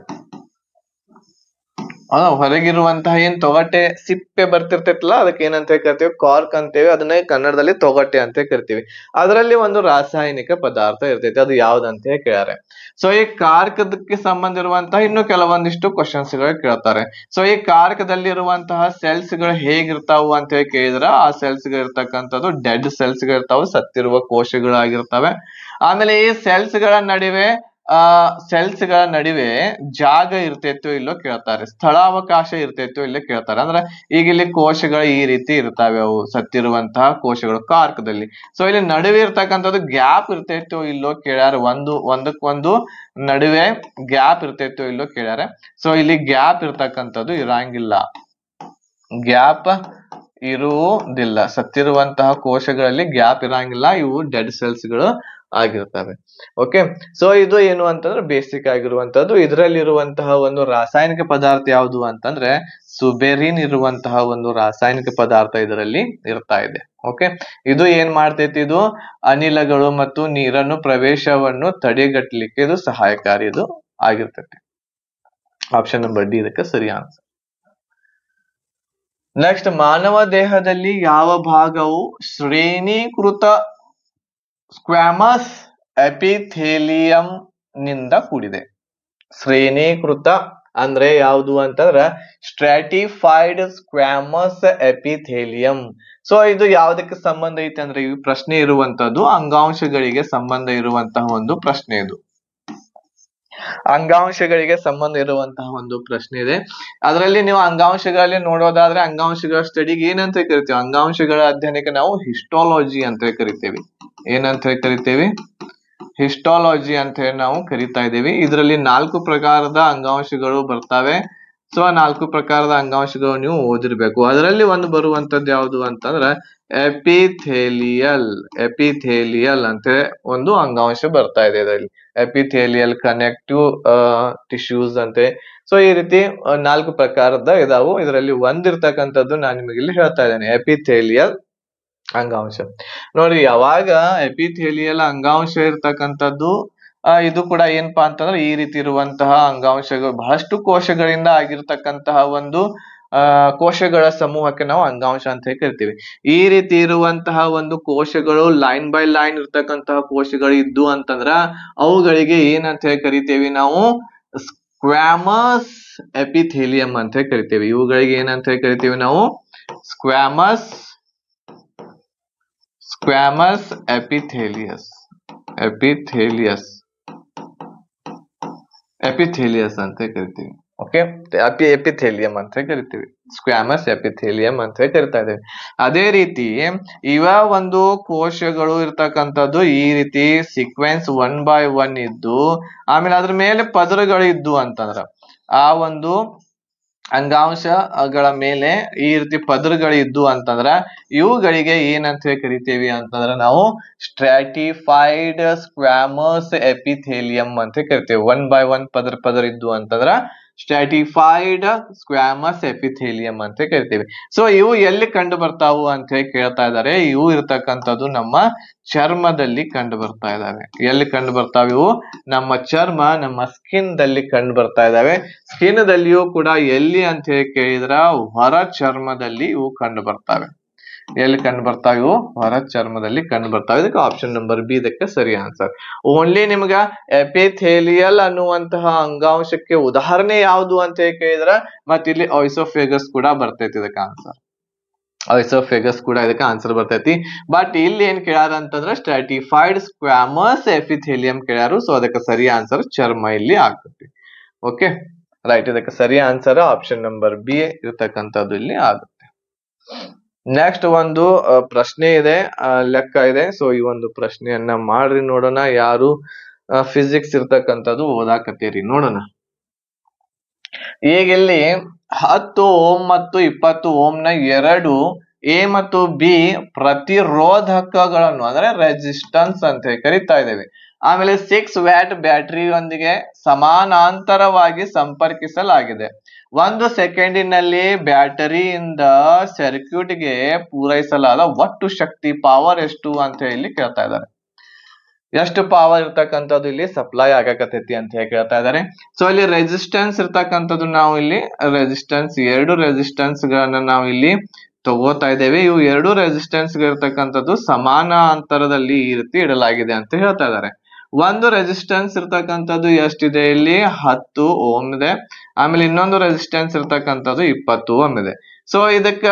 ಹೊರಗಿರುವಂತಹ ಏನ್ ತೊಗಟೆ ಸಿಪ್ಪೆ ಬರ್ತಿರ್ತೈತಲ್ಲ ಅದಕ್ಕೆ ಏನಂತ ಕರಿತೀವಿ? ಕಾರ್ಕ್ ಅಂತೇವಿ. ಅದನ್ನ ಕನ್ನಡದಲ್ಲಿ ತೊಗಟೆ ಅಂತ ಕರಿತೀವಿ. ಅದರಲ್ಲಿ ಒಂದು ರಾಸಾಯನಿಕ ಪದಾರ್ಥ ಇರ್ತೈತಿ, ಅದು ಯಾವ್ದಂತ ಕೇಳ್ಯಾರೆ. ಸೊ ಈ ಕಾರ್ಕದಕ್ಕೆ ಸಂಬಂಧ ಇರುವಂತಹ ಇನ್ನು ಕೆಲವೊಂದಿಷ್ಟು ಕ್ವಶನ್ಸ್ ಗಳು ಕೇಳ್ತಾರೆ. ಸೊ ಈ ಕಾರ್ಕದಲ್ಲಿರುವಂತಹ ಸೆಲ್ಸ್ ಗಳು ಹೇಗಿರ್ತಾವು ಅಂತ ಹೇಳಿ ಕೇಳಿದ್ರ, ಆ ಸೆಲ್ಸ್ ಗಳು ಇರ್ತಕ್ಕಂಥದ್ದು ಡೆಡ್ ಸೆಲ್ಸ್ ಗಳು ಇರ್ತಾವೆ, ಸತ್ತಿರುವ ಕೋಶಗಳಾಗಿರ್ತವೆ. ಆಮೇಲೆ ಈ ಸೆಲ್ಸ್ ಗಳ ನಡುವೆ ಜಾಗ ಇರ್ತೈತೋ ಇಲ್ಲೋ ಕೇಳ್ತಾರೆ, ಸ್ಥಳಾವಕಾಶ ಇರ್ತೈತೋ ಇಲ್ಲೋ ಕೇಳ್ತಾರೆ. ಅಂದ್ರೆ ಈಗ ಇಲ್ಲಿ ಕೋಶಗಳು ಈ ರೀತಿ ಇರ್ತಾವೆ, ಅವು ಸತ್ತಿರುವಂತಹ ಕೋಶಗಳು ಕಾರ್ಕದಲ್ಲಿ. ಸೊ ಇಲ್ಲಿ ನಡುವೆ ಇರ್ತಕ್ಕಂಥದ್ದು ಗ್ಯಾಪ್ ಇರ್ತೈತೋ ಇಲ್ಲೋ ಕೇಳ್ಯಾರ, ಒಂದಕ್ಕೊಂದು ನಡುವೆ ಗ್ಯಾಪ್ ಇರ್ತೈತೋ ಇಲ್ಲೋ ಕೇಳ್ಯಾರ. ಸೊ ಇಲ್ಲಿ ಗ್ಯಾಪ್ ಇರ್ತಕ್ಕಂಥದ್ದು ಇರಂಗಿಲ್ಲ, ಗ್ಯಾಪ್ ಇರುವುದಿಲ್ಲ. ಸತ್ತಿರುವಂತಹ ಕೋಶಗಳಲ್ಲಿ ಗ್ಯಾಪ್ ಇರಂಗಿಲ್ಲ, ಇವು ಡೆಡ್ ಸೆಲ್ಸ್ ಗಳು ಆಗಿರ್ತವೆ. ಓಕೆ, ಸೊ ಇದು ಏನು ಅಂತಂದ್ರೆ ಬೇಸಿಕ್ ಆಗಿರುವಂತದ್ದು. ಇದರಲ್ಲಿರುವಂತಹ ಒಂದು ರಾಸಾಯನಿಕ ಪದಾರ್ಥ ಯಾವುದು ಅಂತಂದ್ರೆ ಸುಬೆರಿನ್ ಇರುವಂತಹ ಒಂದು ರಾಸಾಯನಿಕ ಪದಾರ್ಥ ಇದರಲ್ಲಿ ಇರ್ತಾ ಇದೆ. ಓಕೆ, ಇದು ಏನ್ ಮಾಡ್ತೈತಿ? ಇದು ಅನಿಲಗಳು ಮತ್ತು ನೀರನ್ನು ಪ್ರವೇಶವನ್ನು ತಡೆಗಟ್ಟಲಿಕ್ಕೆ ಇದು ಸಹಾಯಕಾರಿ ಇದು ಆಗಿರ್ತೈತಿ. ಆಪ್ಷನ್ ನಂಬರ್ ಡಿ ಇದಕ್ಕೆ ಸರಿ ಆನ್ಸರ್. ನೆಕ್ಸ್ಟ್, ಮಾನವ ದೇಹದಲ್ಲಿ ಯಾವ ಭಾಗವು ಶ್ರೇಣೀಕೃತ ಸ್ಕ್ವಾಮಸ್ ಎಪಿಥೇಲಿಯಂ ನಿಂದ ಕೂಡಿದೆ? ಶ್ರೇಣೀಕೃತ ಅಂದ್ರೆ ಯಾವುದು ಅಂತಂದ್ರ ಸ್ಟ್ರಾಟಿಫೈಡ್ ಸ್ಕ್ವಾಮಸ್ ಎಪಿಥೇಲಿಯಂ. ಸೊ ಇದು ಯಾವುದಕ್ಕೆ ಸಂಬಂಧ ಐತೆ ಅಂದ್ರೆ, ಈ ಪ್ರಶ್ನೆ ಇರುವಂತದ್ದು ಅಂಗಾಂಶಗಳಿಗೆ ಸಂಬಂಧ ಇರುವಂತಹ ಒಂದು ಪ್ರಶ್ನೆ. ಇದು ಅಂಗಾಂಶಗಳಿಗೆ ಸಂಬಂಧ ಇರುವಂತಹ ಒಂದು ಪ್ರಶ್ನೆ ಇದೆ. ಅದರಲ್ಲಿ ನೀವು ಅಂಗಾಂಶಗಳಲ್ಲಿ ನೋಡೋದಾದ್ರೆ ಅಂಗಾಂಶಗಳ ಸ್ಟಡಿಗೆ ಏನಂತ ಕರಿತೀವಿ? ಅಂಗಾಂಶಗಳ ಅಧ್ಯಯನಕ್ಕೆ ನಾವು ಹಿಸ್ಟಾಲಜಿ ಅಂತ ಕರಿತೇವೆ. ಏನಂತ ಕರಿತೇವಿ? ಹಿಸ್ಟಾಲಜಿ ಅಂತ ಹೇಳಿ ನಾವು ಕರಿತಾ ಇದ್ದೇವೆ. ಇದರಲ್ಲಿ 4 ಪ್ರಕಾರದ ಅಂಗಾಂಶಗಳು ಬರ್ತಾವೆ. ಸೊ 4 ಪ್ರಕಾರದ ಅಂಗಾಂಶಗಳು ನೀವು ಓದಿರ್ಬೇಕು. ಅದರಲ್ಲಿ ಒಂದು ಬರುವಂತದ್ದು ಯಾವುದು ಅಂತಂದ್ರೆ ಎಪಿಥೇಲಿಯಲ್ ಅಂತ ಒಂದು ಅಂಗಾಂಶ ಬರ್ತಾ ಇದೆ. ಇದರಲ್ಲಿ ಎಪಿಥೇಲಿಯಲ್, ಕನೆಕ್ಟಿವ್ ಟಿಶ್ಯೂಸ್ ಅಂತೆ. ಸೊ ಈ ರೀತಿ 4 ಪ್ರಕಾರದ ಇದಾವು. ಇದರಲ್ಲಿ ಒಂದಿರ್ತಕ್ಕಂಥದ್ದು ನಾನು ನಿಮಗೆ ಇಲ್ಲಿ ಹೇಳ್ತಾ ಇದ್ದೇನೆ, ಎಪಿಥೇಲಿಯಲ್ ಅಂಗಾಂಶ. ನೋಡಿ, ಯಾವಾಗ ಎಪಿಥೇಲಿಯಲ್ ಅಂಗಾಂಶ ಇರ್ತಕ್ಕಂಥದ್ದು ಇದು ಕೂಡ ಏನಪ್ಪಾ ಅಂತಂದ್ರೆ ಈ ರೀತಿ ಇರುವಂತಹ ಅಂಗಾಂಶಗಳು, ಬಹಳಷ್ಟು ಕೋಶಗಳಿಂದ ಆಗಿರ್ತಕ್ಕಂತಹ ಒಂದು ಕೋಶಗಳ ಸಮೂಹಕ್ಕೆ ನಾವು ಅಂಗಾಂಶ ಅಂತ ಕರಿತೀವಿ. ಈ ರೀತಿ ಇರುವಂತಹ ಒಂದು ಕೋಶಗಳು ಲೈನ್ ಬೈ ಲೈನ್ ಇರ್ತಕ್ಕಂತಹ ಕೋಶಗಳು ಇದ್ದು ಅಂತಂದ್ರ ಅವುಗಳಿಗೆ ಏನಂತ ಹೇಳಿ ಕರಿತೇವಿ ನಾವು? ಸ್ಕ್ವಾಮಸ್ ಎಪಿಥೇಲಿಯಂ ಅಂತ ಕರಿತೇವೆ. ಇವುಗಳಿಗೆ ಏನಂತ ಹೇಳಿ ಕರಿತೀವಿ ನಾವು? ಸ್ಕ್ವಾಮಸ್ ಎಪಿಥೇಲಿಯಸ್ ಅಂತ ಕರಿತೀವಿ. ಓಕೆ, ಎಪಿಥೇಲಿಯಂ ಅಂತ ಕರಿತೀವಿ, ಸ್ಕ್ವಾಮಸ್ ಎಪಿಥೇಲಿಯಂ ಅಂತ ಕರಿತಾ ಇದ್ದೇವೆ. ಅದೇ ರೀತಿ ಇವ ಒಂದು ಕೋಶಗಳು ಇರ್ತಕ್ಕಂಥದ್ದು ಈ ರೀತಿ ಸೀಕ್ವೆನ್ಸ್ 1 by 1 ಇದ್ದು ಆಮೇಲೆ ಅದ್ರ ಮೇಲೆ ಪದರಗಳು ಇದ್ದು ಅಂತಂದ್ರ ಆ ಒಂದು ಅಂಗಾಂಶಗಳ ಮೇಲೆ ಈ ರೀತಿ ಪದರಗಳು ಇದ್ದು ಅಂತಂದ್ರ ಇವುಗಳಿಗೆ ಏನಂತ ಹೇಳಿ ಕರಿತೇವಿ ಅಂತಂದ್ರ ನಾವು ಸ್ಟ್ರಾಟಿಫೈಡ್ ಸ್ಕ್ವಾಮಸ್ ಎಪಿಥೇಲಿಯಂ ಅಂತ ಕರಿತೇವೆ. 1 by 1 ಪದರ ಇದ್ದು ಅಂತಂದ್ರ ಸ್ಟ್ರಾಟಿಫೈಡ್ ಸ್ಕ್ವಾಮಸ್ ಎಪಿಥೇಲಿಯಂ ಅಂತ ಕರಿತೀವಿ. ಸೊ ಇವು ಎಲ್ಲಿ ಕಂಡು ಬರ್ತಾವು ಅಂತ ಹೇಳಿ ಕೇಳ್ತಾ ಇದ್ದಾರೆ. ಇವು ಇರ್ತಕ್ಕಂಥದ್ದು ನಮ್ಮ ಚರ್ಮದಲ್ಲಿ ಕಂಡು ಬರ್ತಾ ಇದಾವೆ. ಎಲ್ಲಿ ಕಂಡು ಬರ್ತಾವೆ ಇವು? ನಮ್ಮ ಚರ್ಮ, ನಮ್ಮ ಸ್ಕಿನ್ ದಲ್ಲಿ ಕಂಡು ಬರ್ತಾ ಇದಾವೆ. ಸ್ಕಿನ್ ದಲ್ಲಿಯೂ ಕೂಡ ಎಲ್ಲಿ ಅಂತ ಹೇಳಿ ಕೇಳಿದ್ರ ಹೊರ ಚರ್ಮದಲ್ಲಿ ಇವು ಕಂಡು ಬರ್ತಾವೆ. ಎಲ್ಲಿ ಕಂಡು ಬರ್ತಾವೆ ಇವು? ಹೊರ ಚರ್ಮದಲ್ಲಿ ಕಂಡು ಬರ್ತಾವೆ. ಇದಕ್ಕೆ ಆಪ್ಷನ್ ನಂಬರ್ ಬಿ ಇದಕ್ಕೆ ಸರಿ ಆನ್ಸರ್. ಓನ್ಲಿ ನಿಮ್ಗ ಎಪಿಥೇಲಿಯಲ್ ಅನ್ನುವಂತಹ ಅಂಗಾಂಶಕ್ಕೆ ಉದಾಹರಣೆ ಯಾವುದು ಅಂತ ಹೇಳಿ ಕೇಳಿದ್ರ ಮತ್ತೆ ಇಲ್ಲಿ ಆಯ್ಸೋಫೇಗಸ್ ಕೂಡ ಬರ್ತೈತಿ ಇದಕ್ಕೆ ಆನ್ಸರ್. ಆಯ್ಸೋಫೇಗಸ್ ಕೂಡ ಇದಕ್ಕೆ ಆನ್ಸರ್ ಬರ್ತೈತಿ. ಬಟ್ ಇಲ್ಲಿ ಏನ್ ಕೇಳ್ಯಾರ ಅಂತಂದ್ರೆ ಸ್ಟ್ರಾಟಿಫೈಡ್ ಸ್ಕ್ವಾಮಸ್ ಎಪಿಥೇಲಿಯಂ ಕೇಳ್ಯಾರು. ಸೊ ಅದಕ್ಕೆ ಸರಿ ಆನ್ಸರ್ ಚರ್ಮ ಇಲ್ಲಿ ಆಗ್ತೈತಿ. Okay, right. ಇದಕ್ಕೆ ಸರಿ ಆನ್ಸರ್ ಆಪ್ಷನ್ ನಂಬರ್ ಬಿ ಇರ್ತಕ್ಕಂಥದ್ದು ಇಲ್ಲಿ ಆಗುತ್ತೆ. ನೆಕ್ಸ್ಟ್ ಒಂದು ಪ್ರಶ್ನೆ ಇದೆ, ಲೆಕ್ಕ ಇದೆ. ಸೊ ಈ ಒಂದು ಪ್ರಶ್ನೆಯನ್ನ ಮಾಡ್ರಿ ನೋಡೋಣ. ಯಾರು ಫಿಸಿಕ್ಸ್ ಇರ್ತಕ್ಕಂಥದ್ದು ಓದಾಕತ್ತೀರಿ ನೋಡೋಣ. ಈಗ ಇಲ್ಲಿ 10 ಓಮ್ ಮತ್ತು 20 ಓಮ್ನ ಎರಡು ಎ ಮತ್ತು ಬಿ ಪ್ರತಿರೋಧಕಗಳನ್ನು ಅಂದ್ರೆ ರೆಸಿಸ್ಟೆನ್ಸ್ ಅಂತ ಹೇಳಿ ಕರಿತಾ ಇದ್ದೇವೆ. ಆಮೇಲೆ 6 ವ್ಯಾಟ್ ಬ್ಯಾಟರಿಯೊಂದಿಗೆ ಸಮಾನಾಂತರವಾಗಿ ಸಂಪರ್ಕಿಸಲಾಗಿದೆ. 1 ಸೆಕೆಂಡಿನಲ್ಲಿ ಬ್ಯಾಟರಿಯಿಂದ ಸರ್ಕ್ಯೂಟ್ಗೆ ಪೂರೈಸಲಾದ ಒಟ್ಟು ಶಕ್ತಿ ಪವರ್ ಎಷ್ಟು ಅಂತ ಹೇಳಿ ಕೇಳ್ತಾ ಇದ್ದಾರೆ. ಎಷ್ಟು ಪವರ್ ಇರ್ತಕ್ಕಂಥದ್ದು ಇಲ್ಲಿ ಸಪ್ಲೈ ಆಗಕತ್ತೈತಿ ಅಂತ ಹೇಳಿ ಕೇಳ್ತಾ ಇದ್ದಾರೆ. ಸೊ ಇಲ್ಲಿ ರೆಸಿಸ್ಟೆನ್ಸ್ ಇರ್ತಕ್ಕಂಥದ್ದು ನಾವು ಇಲ್ಲಿ ಎರಡು ರೆಸಿಸ್ಟೆನ್ಸ್ ಗಳನ್ನ ನಾವು ಇಲ್ಲಿ ತಗೋತಾ ಇದ್ದೇವೆ. ಇವು ಎರಡು ರೆಸಿಸ್ಟೆನ್ಸ್ ಇರ್ತಕ್ಕಂಥದ್ದು ಸಮಾನ ಅಂತರದಲ್ಲಿ ಈ ರೀತಿ ಇಡಲಾಗಿದೆ ಅಂತ ಹೇಳ್ತಾ ಇದ್ದಾರೆ. ಒಂದು ರೆಸಿಸ್ಟೆನ್ಸ್ ಇರ್ತಕ್ಕಂಥದ್ದು ಎಷ್ಟಿದೆ ಇಲ್ಲಿ 10 ಓಮ್ ಇದೆ. ಆಮೇಲೆ ಇನ್ನೊಂದು ರೆಸಿಸ್ಟೆನ್ಸ್ ಇರ್ತಕ್ಕಂಥದ್ದು 20 ಓಮ್ ಇದೆ. ಸೊ ಇದಕ್ಕ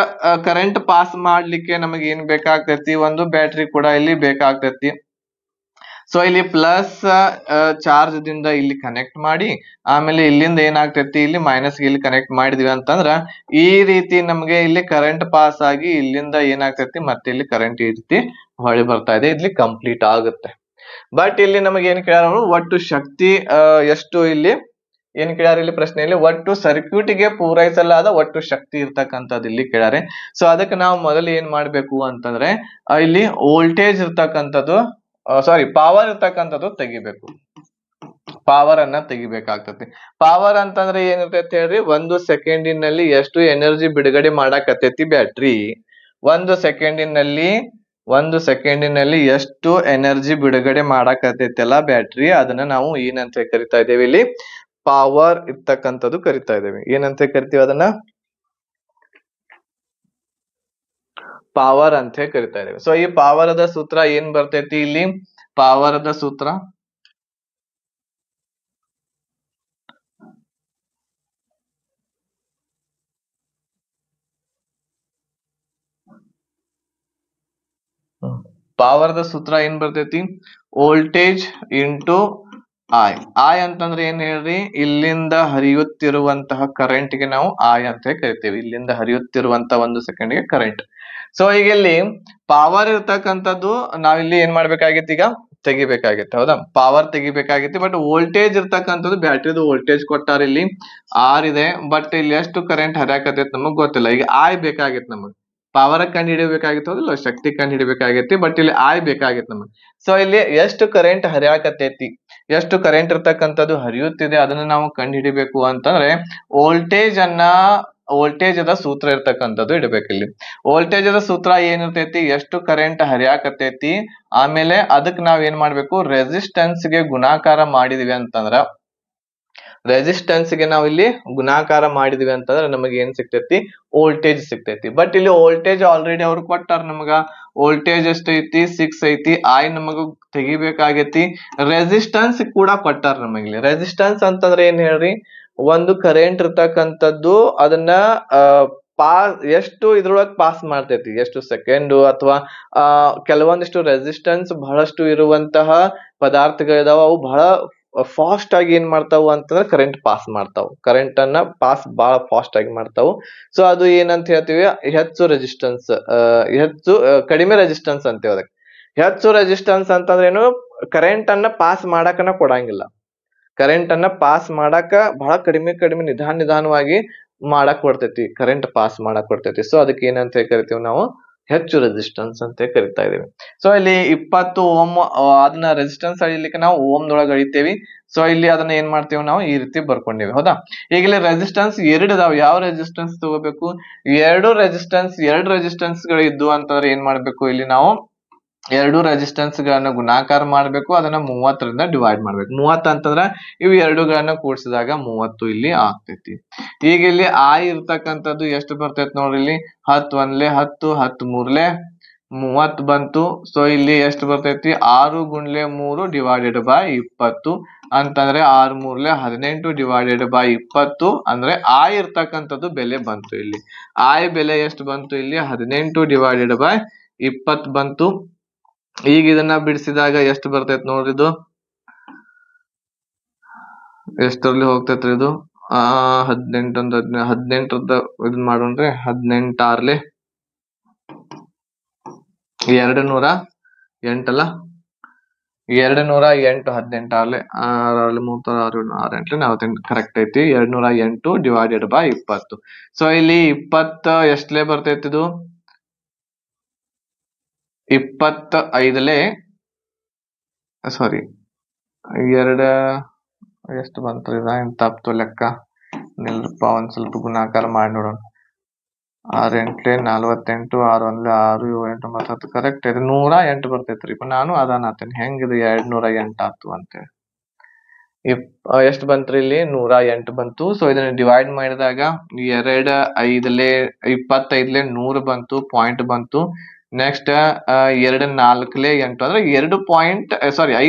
ಕರೆಂಟ್ ಪಾಸ್ ಮಾಡ್ಲಿಕ್ಕೆ ನಮಗೆ ಏನ್ ಬೇಕಾಗ್ತೈತಿ, ಒಂದು ಬ್ಯಾಟ್ರಿ ಕೂಡ ಇಲ್ಲಿ ಬೇಕಾಗ್ತೈತಿ. ಸೊ ಇಲ್ಲಿ ಪ್ಲಸ್ ಚಾರ್ಜ್ ದಿಂದ ಇಲ್ಲಿ ಕನೆಕ್ಟ್ ಮಾಡಿ ಆಮೇಲೆ ಇಲ್ಲಿಂದ ಏನಾಗ್ತೈತಿ ಇಲ್ಲಿ ಮೈನಸ್ ಇಲ್ಲಿ ಕನೆಕ್ಟ್ ಮಾಡಿದ್ವಿ ಅಂತಂದ್ರ ಈ ರೀತಿ ನಮ್ಗೆ ಇಲ್ಲಿ ಕರೆಂಟ್ ಪಾಸ್ ಆಗಿ ಇಲ್ಲಿಂದ ಏನಾಗ್ತೈತಿ ಮತ್ತೆ ಇಲ್ಲಿ ಕರೆಂಟ್ ಈ ರೀತಿ ಹೊಳಿ ಬರ್ತಾ ಇದೆ, ಇಲ್ಲಿ ಕಂಪ್ಲೀಟ್ ಆಗುತ್ತೆ. ಬಟ್ ಇಲ್ಲಿ ನಮಗೆ ಏನ್ ಕೇಳ್ಯಾರ, ಒಟ್ಟು ಶಕ್ತಿ ಎಷ್ಟು ಇಲ್ಲಿ ಏನ್ ಕೇಳ್ಯಾರ ಇಲ್ಲಿ ಪ್ರಶ್ನೆಯಲ್ಲಿ ಒಟ್ಟು ಸರ್ಕ್ಯೂಟ್ ಗೆ ಪೂರೈಸಲಾದ ಒಟ್ಟು ಶಕ್ತಿ ಇರ್ತಕ್ಕಂಥದ್ದು ಇಲ್ಲಿ ಕೇಳ್ಯಾರೆ. ಸೊ ಅದಕ್ಕೆ ನಾವು ಮೊದಲು ಏನ್ ಮಾಡ್ಬೇಕು ಅಂತಂದ್ರೆ ಇಲ್ಲಿ ವೋಲ್ಟೇಜ್ ಇರ್ತಕ್ಕಂಥದ್ದು ಪವರ್ ಇರ್ತಕ್ಕಂಥದ್ದು ತೆಗಿಬೇಕು. ಪವರ್ ಅನ್ನ ತೆಗಿಬೇಕಾಗ್ತತಿ. ಪವರ್ ಅಂತಂದ್ರೆ ಏನಿರ್ತೈತಿ ಹೇಳ್ರಿ, 1 ಸೆಕೆಂಡಿನಲ್ಲಿ ಎಷ್ಟು ಎನರ್ಜಿ ಬಿಡುಗಡೆ ಮಾಡಾಕತ್ತೈತಿ ಬ್ಯಾಟ್ರಿ, 1 ಸೆಕೆಂಡಿನಲ್ಲಿ ಎಷ್ಟು ಎನರ್ಜಿ ಬಿಡುಗಡೆ ಮಾಡಾಕತ್ತೈತಲ್ಲ ಬ್ಯಾಟ್ರಿ, ಅದನ್ನ ನಾವು ಏನಂತ ಕರಿತಾ ಇದ್ದೇವೆ ಇಲ್ಲಿ ಪವರ್ ಇರ್ತಕ್ಕಂಥದ್ದು ಕರಿತಾ ಇದ್ದೇವೆ. ಏನಂತ ಕರಿತೀವಿ ಅದನ್ನ ಪವರ್ ಅಂತ ಕರಿತಾ ಇದ್ದೇವೆ. ಸೊ ಈ ಪವರದ ಸೂತ್ರ ಏನ್ ಬರ್ತೈತಿ ಇಲ್ಲಿ, ಪವರದ ಸೂತ್ರ ಏನ್ ಬರ್ತೈತಿ, ವೋಲ್ಟೇಜ್ ಇಂಟು ಐ ಅಂತಂದ್ರೆ ಏನ್ ಹೇಳ್ರಿ, ಇಲ್ಲಿಂದ ಹರಿಯುತ್ತಿರುವಂತಹ ಕರೆಂಟ್ ಗೆ ನಾವು ಐ ಅಂತ ಕರಿತೀವಿ. ಇಲ್ಲಿಂದ ಹರಿಯುತ್ತಿರುವಂತಹ 1 ಸೆಕೆಂಡ್ಗೆ ಕರೆಂಟ್. ಸೊ ಈಗ ಇಲ್ಲಿ ಪವರ್ ಇರ್ತಕ್ಕಂಥದ್ದು ನಾವಿಲ್ಲಿ ಏನ್ ಮಾಡ್ಬೇಕಾಗಿತ್ತು, ಈಗ ತೆಗಿಬೇಕಾಗಿತ್ತು. ಹೌದಾ, ಪವರ್ ತೆಗಿಬೇಕಾಗಿತ್ತು. ಬಟ್ ವೋಲ್ಟೇಜ್ ಇರ್ತಕ್ಕಂಥದ್ದು ಬ್ಯಾಟ್ರಿದು ವೋಲ್ಟೇಜ್ ಕೊಟ್ಟಾರ ಇಲ್ಲಿ ಆರ್ ಇದೆ. ಬಟ್ ಇಲ್ಲಿ ಎಷ್ಟು ಕರೆಂಟ್ ಹರಿಯಾಕತೈತಿ ನಮಗ್ ಗೊತ್ತಿಲ್ಲ. ಈಗ ಐ ಬೇಕಾಗಿತ್ತು ನಮಗ್, ಪವರ್ ಕಂಡು ಹಿಡಿಬೇಕಾಗಿತ್ತು, ಹೌದಿಲ್ಲ, ಶಕ್ತಿ ಕಂಡು ಹಿಡಿಬೇಕಾಗೈತಿ. ಬಟ್ ಇಲ್ಲಿ ಐ ಬೇಕಾಗಿತ್ತು ನಮಗ್. ಸೊ ಇಲ್ಲಿ ಎಷ್ಟು ಕರೆಂಟ್ ಹರಿಯಾಕತೈತಿ, ಎಷ್ಟು ಕರೆಂಟ್ ಇರ್ತಕ್ಕಂಥದ್ದು ಹರಿಯುತ್ತಿದೆ ಅದನ್ನ ನಾವು ಕಂಡು ಹಿಡಿಬೇಕು ಅಂತಂದ್ರೆ ವೋಲ್ಟೇಜ್ ಅದ ಸೂತ್ರ ಇರ್ತಕ್ಕಂಥದ್ದು ಇಡಬೇಕು. ಇಲ್ಲಿ ವೋಲ್ಟೇಜ್ ಅದ ಸೂತ್ರ ಏನಿರ್ತೈತಿ, ಎಷ್ಟು ಕರೆಂಟ್ ಹರಿಯಾಕತೈತಿ, ಆಮೇಲೆ ಅದಕ್ಕೆ ನಾವ್ ಏನ್ ಮಾಡ್ಬೇಕು, ರೆಸಿಸ್ಟೆನ್ಸ್ ಗೆ ಗುಣಾಕಾರ ಮಾಡಿದ್ವಿ ಅಂತಂದ್ರ ನಮಗೆ ಏನ್ ಸಿಗ್ತೈತಿ, ವೋಲ್ಟೇಜ್ ಸಿಗ್ತೈತಿ. ಬಟ್ ಇಲ್ಲಿ ವೋಲ್ಟೇಜ್ ಆಲ್ರೆಡಿ ಅವ್ರು ಕೊಟ್ಟಾರ ನಮಗ. ವೋಲ್ಟೇಜ್ ಎಷ್ಟೈತಿ, 6 ಐತಿ. ಐ ನಮಗ ತೆಗಿಬೇಕಾಗೈತಿ. ರೆಸಿಸ್ಟೆನ್ಸ್ ಕೂಡ ಕೊಟ್ಟಾರ ನಮಗಿಲ್ಲಿ. ರೆಸಿಸ್ಟೆನ್ಸ್ ಅಂತಂದ್ರೆ ಏನ್ ಹೇಳ್ರಿ, ಒಂದು ಕರೆಂಟ್ ಇರ್ತಕ್ಕಂಥದ್ದು ಅದನ್ನ ಎಷ್ಟು ಇದ್ರೊಳಗೆ ಪಾಸ್ ಮಾಡ್ತೈತಿ, ಎಷ್ಟು ಸೆಕೆಂಡ್ ಅಥವಾ ಕೆಲವೊಂದಿಷ್ಟು ರೆಸಿಸ್ಟೆನ್ಸ್ ಬಹಳಷ್ಟು ಇರುವಂತಹ ಪದಾರ್ಥಗಳಿದಾವ, ಅವು ಬಹಳ ಫಾಸ್ಟ್ ಆಗಿ ಏನ್ ಮಾಡ್ತಾವು ಅಂತಂದ್ರೆ ಕರೆಂಟ್ ಪಾಸ್ ಮಾಡ್ತಾವು, ಕರೆಂಟ್ ಅನ್ನ ಪಾಸ್ ಬಹಳ ಫಾಸ್ಟ್ ಆಗಿ ಮಾಡ್ತಾವು. ಸೊ ಅದು ಏನಂತ ಹೇಳ್ತೀವಿ, ಕಡಿಮೆ ರೆಸಿಸ್ಟೆನ್ಸ್ ಅಂತೀವಿ ಅದಕ್ಕೆ. ಹೆಚ್ಚು ರೆಸಿಸ್ಟೆನ್ಸ್ ಅಂತಂದ್ರೆ ಏನು, ಕರೆಂಟ್ ಅನ್ನ ಪಾಸ್ ಮಾಡಕನ ಕೊಡಂಗಿಲ್ಲ. ಕರೆಂಟ್ ಅನ್ನ ಪಾಸ್ ಮಾಡಾಕ ಬಹಳ ಕಡಿಮೆ ನಿಧಾನವಾಗಿ ಮಾಡಕ್ ಕೊಡ್ತೈತಿ, ಕರೆಂಟ್ ಪಾಸ್ ಮಾಡಕ್ ಕೊಡ್ತೈತಿ. ಸೊ ಅದಕ್ಕೆ ಏನಂತ ಕರಿತೀವಿ ನಾವು, ಹೆಚ್ಚು ರೆಸಿಸ್ಟೆನ್ಸ್ ಅಂತ ಕರಿತಾ ಇದೀವಿ. ಸೊ ಇಲ್ಲಿ 20 ಓಮ್ ಅದನ್ನ ರೆಸಿಸ್ಟೆನ್ಸ್ ಅಳಿಲಿಕ್ಕೆ ನಾವು ಓಮ್ದೊಳಗೆ ಅಳಿತೇವಿ. ಸೊ ಇಲ್ಲಿ ಅದನ್ನ ಏನ್ ಮಾಡ್ತೀವಿ ನಾವು ಈ ರೀತಿ ಬರ್ಕೊಂಡಿವಿ. ಹೌದಾ, ಈಗ ಇಲ್ಲಿ ರೆಸಿಸ್ಟೆನ್ಸ್ 2 ಇದಾವೆ. ಯಾವ ರೆಸಿಸ್ಟೆನ್ಸ್ ತಗೋಬೇಕು, ಎರಡು ರೆಸಿಸ್ಟೆನ್ಸ್ ಗಳು ಇದ್ದು ಅಂತಂದ್ರೆ ಏನ್ ಮಾಡ್ಬೇಕು, ಇಲ್ಲಿ ನಾವು ಎರಡು ರೆಸಿಸ್ಟೆನ್ಸ್ ಗಳನ್ನ ಗುಣಾಕಾರ ಮಾಡ್ಬೇಕು. ಅದನ್ನ 30ರಿಂದ ಡಿವೈಡ್ ಮಾಡ್ಬೇಕು. 30 ಅಂತಂದ್ರ ಇವು ಎರಡುಗಳನ್ನ ಕೂಡಿಸಿದಾಗ 30 ಇಲ್ಲಿ ಆಗ್ತೈತಿ. ಈಗ ಇಲ್ಲಿ ಐ ಇರ್ತಕ್ಕಂಥದ್ದು ಎಷ್ಟು ಬರ್ತೈತಿ ನೋಡ್ರಿ, ಇಲ್ಲಿ 10 1 10 10 3 30 ಬಂತು. ಸೊ ಇಲ್ಲಿ ಎಷ್ಟು ಬರ್ತೈತಿ, 6 × 3 ಡಿವೈಡೆಡ್ ಬೈ 20 ಅಂತಂದ್ರೆ 6 3 18 ಡಿವೈಡೆಡ್ ಬೈ 20 ಅಂದ್ರೆ ಐ ಇರ್ತಕ್ಕಂಥದ್ದು ಬೆಲೆ ಬಂತು. ಇಲ್ಲಿ ಐ ಬೆಲೆ ಎಷ್ಟು ಬಂತು, ಇಲ್ಲಿ 18 ಡಿವೈಡೆಡ್ ಬೈ 20 ಬಂತು. ಈಗ ಇದನ್ನ ಬಿಡಿಸಿದಾಗ ಎಷ್ಟು ಬರ್ತೈತಿ ನೋಡ್ರಿ, ಇದು ಎಷ್ಟರಲ್ಲಿ ಹೋಗ್ತೈತ್ರಿ, ಇದು 18 ಇದನ್ ಮಾಡೋಣ್ರಿ. 18 6 208 ಅಲ್ಲ, 208 18 ಆಗ್ಲಿ 6 ಕರೆಕ್ಟ್ ಐತಿ. 208 ಡಿವೈಡೆಡ್ ಬೈ 20. ಸೊ ಇಲ್ಲಿ 20 ಎಷ್ಟಲೇ ಬರ್ತೈತಿ ಇದು 25ಲೇ ಸಾರಿ 2 ಎಷ್ಟು ಬಂತು ಇದ ತಪ್ತು ಲೆಕ್ಕ ನಿಲ್ರಪ್ಪ ಒಂದ್ ಸ್ವಲ್ಪ ಗುಣಾಕಾರ ಮಾಡಿ ನೋಡೋಣ. 6 8 48 6 1 6 7 8 9 10 ಕರೆಕ್ಟ್ ಇದೆ 108 ಬರ್ತೈತ್ರಿ. ನಾನು ಅದಾನತೇನೆ ಹೆಂಗಿದು 208 ಆತು ಅಂತೇಳಿ. ಎಷ್ಟು ಬಂತ್ರಿ ಇಲ್ಲಿ 108 ಬಂತು. ಸೊ ಇದನ್ನ ಡಿವೈಡ್ ಮಾಡಿದಾಗ 2 5ಲೇ 25ಲೇ 100 ಬಂತು ಪಾಯಿಂಟ್ ಬಂತು. ನೆಕ್ಸ್ಟ್ 2 4ಲೇ 8 ಅಂದ್ರೆ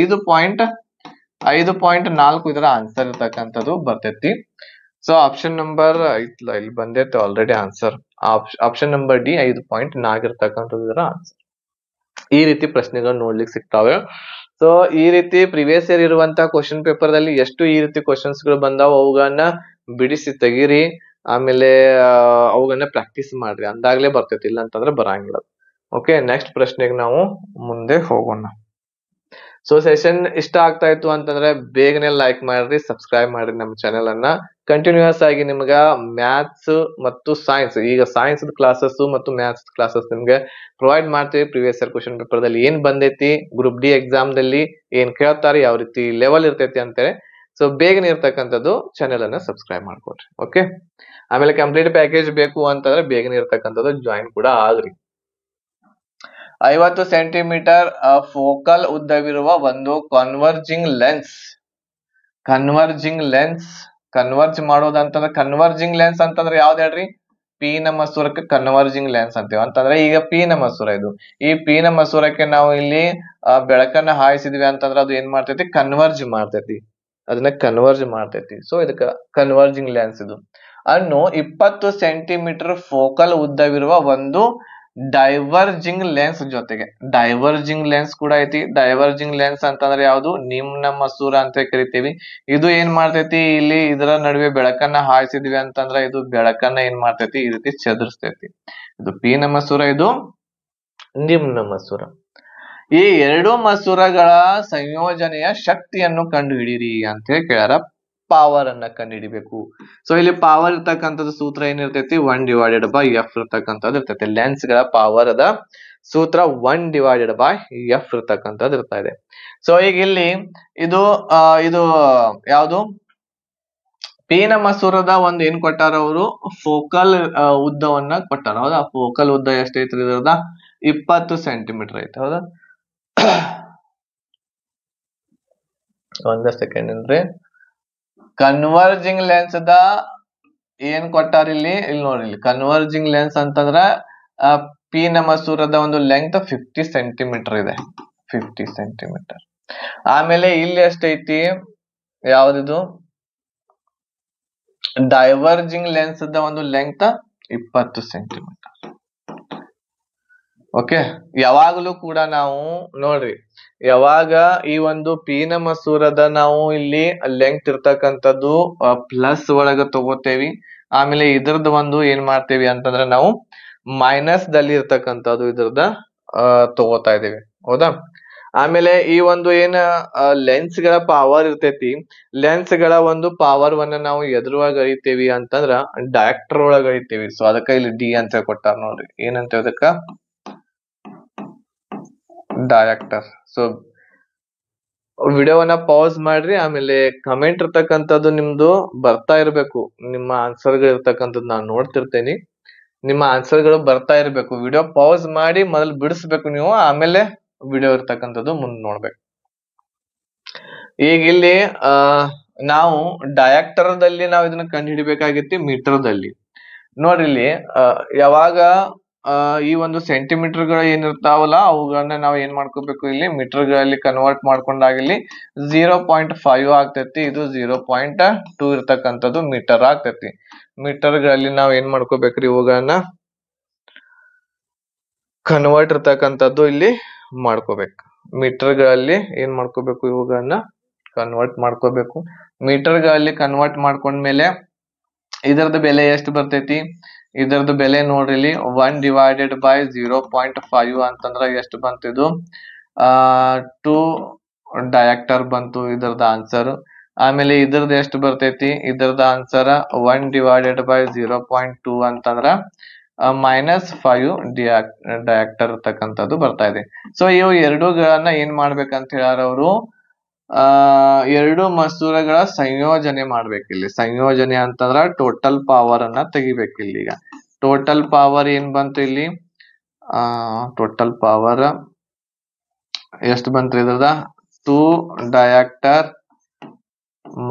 5.4 ಇದರ ಆನ್ಸರ್ ಇರ್ತಕ್ಕಂಥದ್ದು ಬರ್ತೈತಿ. ಸೊ ಆಪ್ಷನ್ ನಂಬರ್ ಇಲ್ಲಿ ಬಂದೈತೆ already answer. Option number D 5.4 ಇರ್ತಕ್ಕಂಥದ್ದು ಇದರ ಆನ್ಸರ್. ಈ ರೀತಿ ಪ್ರಶ್ನೆಗಳು ನೋಡ್ಲಿಕ್ಕೆ ಸಿಗ್ತಾವೆ. ಸೊ ಈ ರೀತಿ ಪ್ರಿವಿಯಸ್ ಇಯರ್ ಇರುವಂತ ಕ್ವಶನ್ ಪೇಪರ್ ದಲ್ಲಿ ಎಷ್ಟು ಈ ರೀತಿ ಕ್ವಶನ್ಸ್ ಗಳು ಬಂದಾವ ಅವುಗಳನ್ನ ಬಿಡಿಸಿ ತೆಗೀರಿ. ಆಮೇಲೆ ಅವುಗಳನ್ನ ಪ್ರಾಕ್ಟೀಸ್ ಮಾಡ್ರಿ, ಅಂದಾಗ್ಲೇ ಬರ್ತೈತಿ, ಇಲ್ಲ ಅಂತಂದ್ರೆ ಬರಂಗಿಲ್ಲ. ಓಕೆ, ನೆಕ್ಸ್ಟ್ ಪ್ರಶ್ನೆಗೆ ನಾವು ಮುಂದೆ ಹೋಗೋಣ. ಸೊ ಸೆಷನ್ ಇಷ್ಟ ಆಗ್ತಾ ಇತ್ತು ಅಂತಂದ್ರೆ ಬೇಗನೆ ಲೈಕ್ ಮಾಡ್ರಿ, ಸಬ್ಸ್ಕ್ರೈಬ್ ಮಾಡ್ರಿ ನಮ್ಮ ಚಾನೆಲ್ ಅನ್ನ. ಕಂಟಿನ್ಯೂಸ್ ಆಗಿ ನಿಮ್ಗ ಮ್ಯಾಥ್ಸ್ ಮತ್ತು ಸೈನ್ಸ್, ಈಗ ಸೈನ್ಸ್ ಕ್ಲಾಸಸ್ ಮತ್ತು ಮ್ಯಾಥ್ಸ್ ಕ್ಲಾಸಸ್ ನಿಮ್ಗೆ ಪ್ರೊವೈಡ್ ಮಾಡ್ತೀವಿ. ಪ್ರಿವಿಯಸ್ ಇಯರ್ ಕ್ವಶನ್ ಪೇಪರ್ ದಲ್ಲಿ ಏನ್ ಬಂದೈತಿ, ಗ್ರೂಪ್ ಡಿ ಎಕ್ಸಾಮ್ ದಲ್ಲಿ ಏನ್ ಕೇಳ್ತಾರೆ, ಯಾವ ರೀತಿ ಲೆವೆಲ್ ಇರ್ತೈತಿ ಅಂತೇಳಿ. ಸೊ ಬೇಗನೆ ಇರ್ತಕ್ಕಂಥದ್ದು ಚಾನೆಲ್ ಅನ್ನ ಸಬ್ಸ್ಕ್ರೈಬ್ ಮಾಡ್ಕೊಡ್ರಿ. ಓಕೆ, ಆಮೇಲೆ ಕಂಪ್ಲೀಟ್ ಪ್ಯಾಕೇಜ್ ಬೇಕು ಅಂತಂದ್ರೆ ಬೇಗನೆ ಇರ್ತಕ್ಕಂಥದ್ದು ಜಾಯಿನ್ ಕೂಡ ಆಗ್ರಿ. 50 ಸೆಂಟಿಮೀಟರ್ ಫೋಕಲ್ ಉದ್ದವಿರುವ ಒಂದು ಕನ್ವರ್ಜಿಂಗ್ ಲೆನ್ಸ್ ಕನ್ವರ್ಜ್ ಮಾಡೋದಂತಂದ್ರೆ ಕನ್ವರ್ಜಿಂಗ್ ಲೆನ್ಸ್ ಅಂತಂದ್ರೆ ಯಾವ್ದು ಹೇಳ್ರಿ, ಪಿ ನ ಮಸೂರಕ್ಕೆ ಕನ್ವರ್ಜಿಂಗ್ ಲೆನ್ಸ್ ಅಂತೀವಿ. ಅಂತಂದ್ರೆ ಈಗ ಪಿ ನ ಮಸೂರ ಇದು, ಈ ಪಿ ನ ಮಸೂರಕ್ಕೆ ನಾವು ಇಲ್ಲಿ ಬೆಳಕನ್ನ ಹಾಯಿಸಿದ್ವಿ ಅಂತಂದ್ರೆ ಅದು ಏನ್ ಮಾಡ್ತೈತಿ, ಕನ್ವರ್ಜ್ ಮಾಡ್ತೈತಿ. ಸೊ ಇದಕ್ಕೆ ಕನ್ವರ್ಜಿಂಗ್ ಲೆನ್ಸ್ ಇದು ಅನ್ನು 20 ಸೆಂಟಿಮೀಟರ್ ಫೋಕಲ್ ಉದ್ದವಿರುವ ಒಂದು ಡೈವರ್ಜಿಂಗ್ ಲೆನ್ಸ್ ಜೊತೆಗೆ ಡೈವರ್ಜಿಂಗ್ ಲೆನ್ಸ್ ಕೂಡ ಐತಿ. ಡೈವರ್ಜಿಂಗ್ ಲೆನ್ಸ್ ಅಂತಂದ್ರೆ ಯಾವುದು, ನಿಮ್ನ ಮಸೂರ ಅಂತ ಕರಿತೀವಿ. ಇದು ಏನ್ ಮಾಡ್ತೈತಿ, ಇಲ್ಲಿ ಇದರ ನಡುವೆ ಬೆಳಕನ್ನ ಹಾಯಿಸಿದ್ವಿ ಅಂತಂದ್ರೆ ಇದು ಬೆಳಕನ್ನ ಏನ್ ಮಾಡ್ತೈತಿ, ಈ ರೀತಿ ಚದುರಿಸ್ತೈತಿ. ಇದು ಪಿ ನ ಮಸೂರ, ಇದು ನಿಮ್ನ ಮಸೂರ. ಈ ಎರಡು ಮಸೂರಗಳ ಸಂಯೋಜನೆಯ ಶಕ್ತಿಯನ್ನು ಕಂಡು ಹಿಡೀರಿ ಅಂತ ಹೇಳಿ ಕೇಳ್ಯಾರ. ಪವರ್ ಅನ್ನ ಕಂಡು ಹಿಡಿಬೇಕು. ಸೊ ಇಲ್ಲಿ ಪವರ್ ಇರ್ತಕ್ಕಂಥದ್ದು ಸೂತ್ರ ಏನಿರ್ತೈತಿ, 1/f ಇರ್ತಕ್ಕಂಥದ್ದು ಇರ್ತೈತಿ. ಲೆನ್ಸ್ ಗಳ ಪವರ್ ಅದ ಸೂತ್ರ 1/f ಇರ್ತಕ್ಕಂಥದ್ದು ಇರ್ತಾ ಇದೆ. ಸೊ ಈಗ ಇಲ್ಲಿ ಇದು ಯಾವುದು, ಪಿ ನ ಮಸೂರದ ಒಂದು ಏನ್ ಕೊಟ್ಟಾರ ಅವರು, ಫೋಕಲ್ ಉದ್ದವನ್ನ ಕೊಟ್ಟಾರ. ಹೌದಾ, ಫೋಕಲ್ ಉದ್ದ ಎಷ್ಟೈತ್ರಿ ಇದ್ರದ 20 ಸೆಂಟಿಮೀಟರ್ ಐತೆ. ಹೌದಾ, ಒಂದ ಸೆಕೆಂಡ್ ಅಂದ್ರೆ ಕನ್ವರ್ಜಿಂಗ್ ಲೆನ್ಸ್ ದ ಏನ್ ಕೊಟ್ಟಾರ ಇಲ್ಲಿ ನೋಡ್ರಿ. ಇಲ್ಲಿ ಕನ್ವರ್ಜಿಂಗ್ ಲೆನ್ಸ್ ಅಂತಂದ್ರ ಪಿ ನ ಮಸೂರದ ಒಂದು ಲೆಂತ್ 50 ಸೆಂಟಿಮೀಟರ್ ಇದೆ, 50 ಸೆಂಟಿಮೀಟರ್. ಆಮೇಲೆ ಇಲ್ಲಿ ಎಷ್ಟೈತಿ, ಯಾವ್ದಿದು ಡೈವರ್ಜಿಂಗ್ ಲೆನ್ಸ್ ದ ಒಂದು ಲೆಂತ್ 20 ಸೆಂಟಿಮೀಟರ್. ಓಕೆ, ಯಾವಾಗಲೂ ಕೂಡ ನಾವು ನೋಡ್ರಿ, ಯಾವಾಗ ಈ ಒಂದು ಪಿ ನ ಮಸೂರದ ನಾವು ಇಲ್ಲಿ ಲೆಂತ್ ಇರ್ತಕ್ಕಂಥದ್ದು ಪ್ಲಸ್ ಒಳಗ ತಗೋತೇವಿ, ಆಮೇಲೆ ಇದ್ರದ್ದು ಒಂದು ಏನ್ ಮಾಡ್ತೇವಿ ಅಂತಂದ್ರೆ ನಾವು ಮೈನಸ್ ದಲ್ಲಿ ಇರ್ತಕ್ಕಂಥದ್ದು ಇದ್ರದ ತಗೋತಾ ಇದೀವಿ. ಹೌದಾ, ಆಮೇಲೆ ಈ ಒಂದು ಏನ ಲೆನ್ಸ್ ಗಳ ಪವರ್ ಇರ್ತೈತಿ, ಲೆನ್ಸ್ ಗಳ ಒಂದು ಪವರ್ ವನ್ನ ನಾವು ಎದ್ರೊಳಗ ಅಳಿತೇವಿ ಅಂತಂದ್ರ ಡೈರೆಕ್ಟರ್ ಒಳಗ ಅಳಿತೇವಿ. ಸೊ ಅದಕ್ಕ ಇಲ್ಲಿ ಡಿ ಅಂತ ಕೊಟ್ಟಾರ ನೋಡ್ರಿ. ಏನಂತ ಅದಕ್ಕ ಡೈರೆಕ್ಟರ್. ಸೊ ವಿಡಿಯೋವನ್ನ ಪಾಸ್ ಮಾಡ್ರಿ, ಆಮೇಲೆ ಕಮೆಂಟ್ ಇರ್ತಕ್ಕಂಥದ್ದು ನಿಮ್ದು ಬರ್ತಾ ಇರ್ಬೇಕು. ನಿಮ್ಮ ಆನ್ಸರ್ಗಳು ಇರ್ತಕ್ಕಂಥದ್ದು ನಾನು ನೋಡ್ತಿರ್ತೇನೆ, ನಿಮ್ಮ ಆನ್ಸರ್ಗಳು ಬರ್ತಾ ಇರ್ಬೇಕು. ವಿಡಿಯೋ ಪಾಸ್ ಮಾಡಿ ಮೊದಲು ಬಿಡಿಸ್ಬೇಕು ನೀವು, ಆಮೇಲೆ ವಿಡಿಯೋ ಇರ್ತಕ್ಕಂಥದ್ದು ಮುಂದೆ ನೋಡ್ಬೇಕು. ಈಗ ಇಲ್ಲಿ ನಾವು ಡೈರೆಕ್ಟರ್ ದಲ್ಲಿ ನಾವು ಇದನ್ನ ಕಂಡು ಹಿಡಿಬೇಕಾಗಿತ್ತು ಮೀಟರ್ ದಲ್ಲಿ. ನೋಡ್ರಿ ಇಲ್ಲಿ ಯಾವಾಗ ಈ ಒಂದು ಸೆಂಟಿಮೀಟರ್ ಗಳು ಏನಿರ್ತಾವಲ್ಲ ಅವುಗಳನ್ನ ನಾವು ಏನ್ ಮಾಡ್ಕೋಬೇಕು, ಇಲ್ಲಿ ಮೀಟರ್ ಗಳಲ್ಲಿ ಕನ್ವರ್ಟ್ ಮಾಡ್ಕೊಂಡಾಗ ಇಲ್ಲಿ 0.5 ಆಗ್ತೈತಿ. ಇದು 0.2 ಇರ್ತಕ್ಕಂಥದ್ದು ಮೀಟರ್ ಆಗ್ತೈತಿ. ಮೀಟರ್ ಗಳಲ್ಲಿ ನಾವು ಏನ್ ಮಾಡ್ಕೋಬೇಕ್ರಿ, ಇವುಗಳನ್ನ ಕನ್ವರ್ಟ್ ಇರ್ತಕ್ಕಂಥದ್ದು ಇಲ್ಲಿ ಮಾಡ್ಕೋಬೇಕು. ಮೀಟರ್ ಗಳಲ್ಲಿ ಏನ್ ಮಾಡ್ಕೋಬೇಕು, ಇವುಗಳನ್ನ ಕನ್ವರ್ಟ್ ಮಾಡ್ಕೋಬೇಕು. ಮೀಟರ್ ಗಳಲ್ಲಿ ಕನ್ವರ್ಟ್ ಮಾಡ್ಕೊಂಡ್ಮೇಲೆ ಇದರದ ಬೆಲೆ ಎಷ್ಟು ಬರ್ತೈತಿ, ಇದರದ್ದು ಬೆಲೆ ನೋಡ್ರಿ ಇಲ್ಲಿ 1/0.5 ಅಂತಂದ್ರ ಎಷ್ಟು ಬಂತಿದು 2 ಡಯಾಕ್ಟರ್ ಬಂತು ಇದರದ ಆನ್ಸರ್. ಆಮೇಲೆ ಇದ್ರದ್ದು ಎಷ್ಟು ಬರ್ತೈತಿ, ಇದ್ರದ ಆನ್ಸರ್ 1/0.2 ಅಂತಂದ್ರ -5 ಡಯಾಕ್ಟರ್ ಇರ್ತಕ್ಕಂಥದ್ದು ಬರ್ತಾ ಇದೆ. ಸೊ ಇವು ಎರಡೂಗಳನ್ನ ಏನ್ ಮಾಡ್ಬೇಕಂತ ಹೇಳ್ಯಾರ ಅವರು, ಎರಡು ಮಸೂರಗಳ ಸಂಯೋಜನೆ ಮಾಡ್ಬೇಕು. ಇಲ್ಲಿ ಸಂಯೋಜನೆ ಅಂತಂದ್ರ ಟೋಟಲ್ ಪವರ್ ಅನ್ನ ತೆಗಿಬೇಕಿಲ್ಲಿ. ಈಗ ಟೋಟಲ್ ಪವರ್ ಏನ್ ಬಂತು ಇಲ್ಲಿ, ಟೋಟಲ್ ಪವರ್ ಎಷ್ಟು ಬಂತು ಇದ್ರದ 2 ಡಯಾಕ್ಟರ್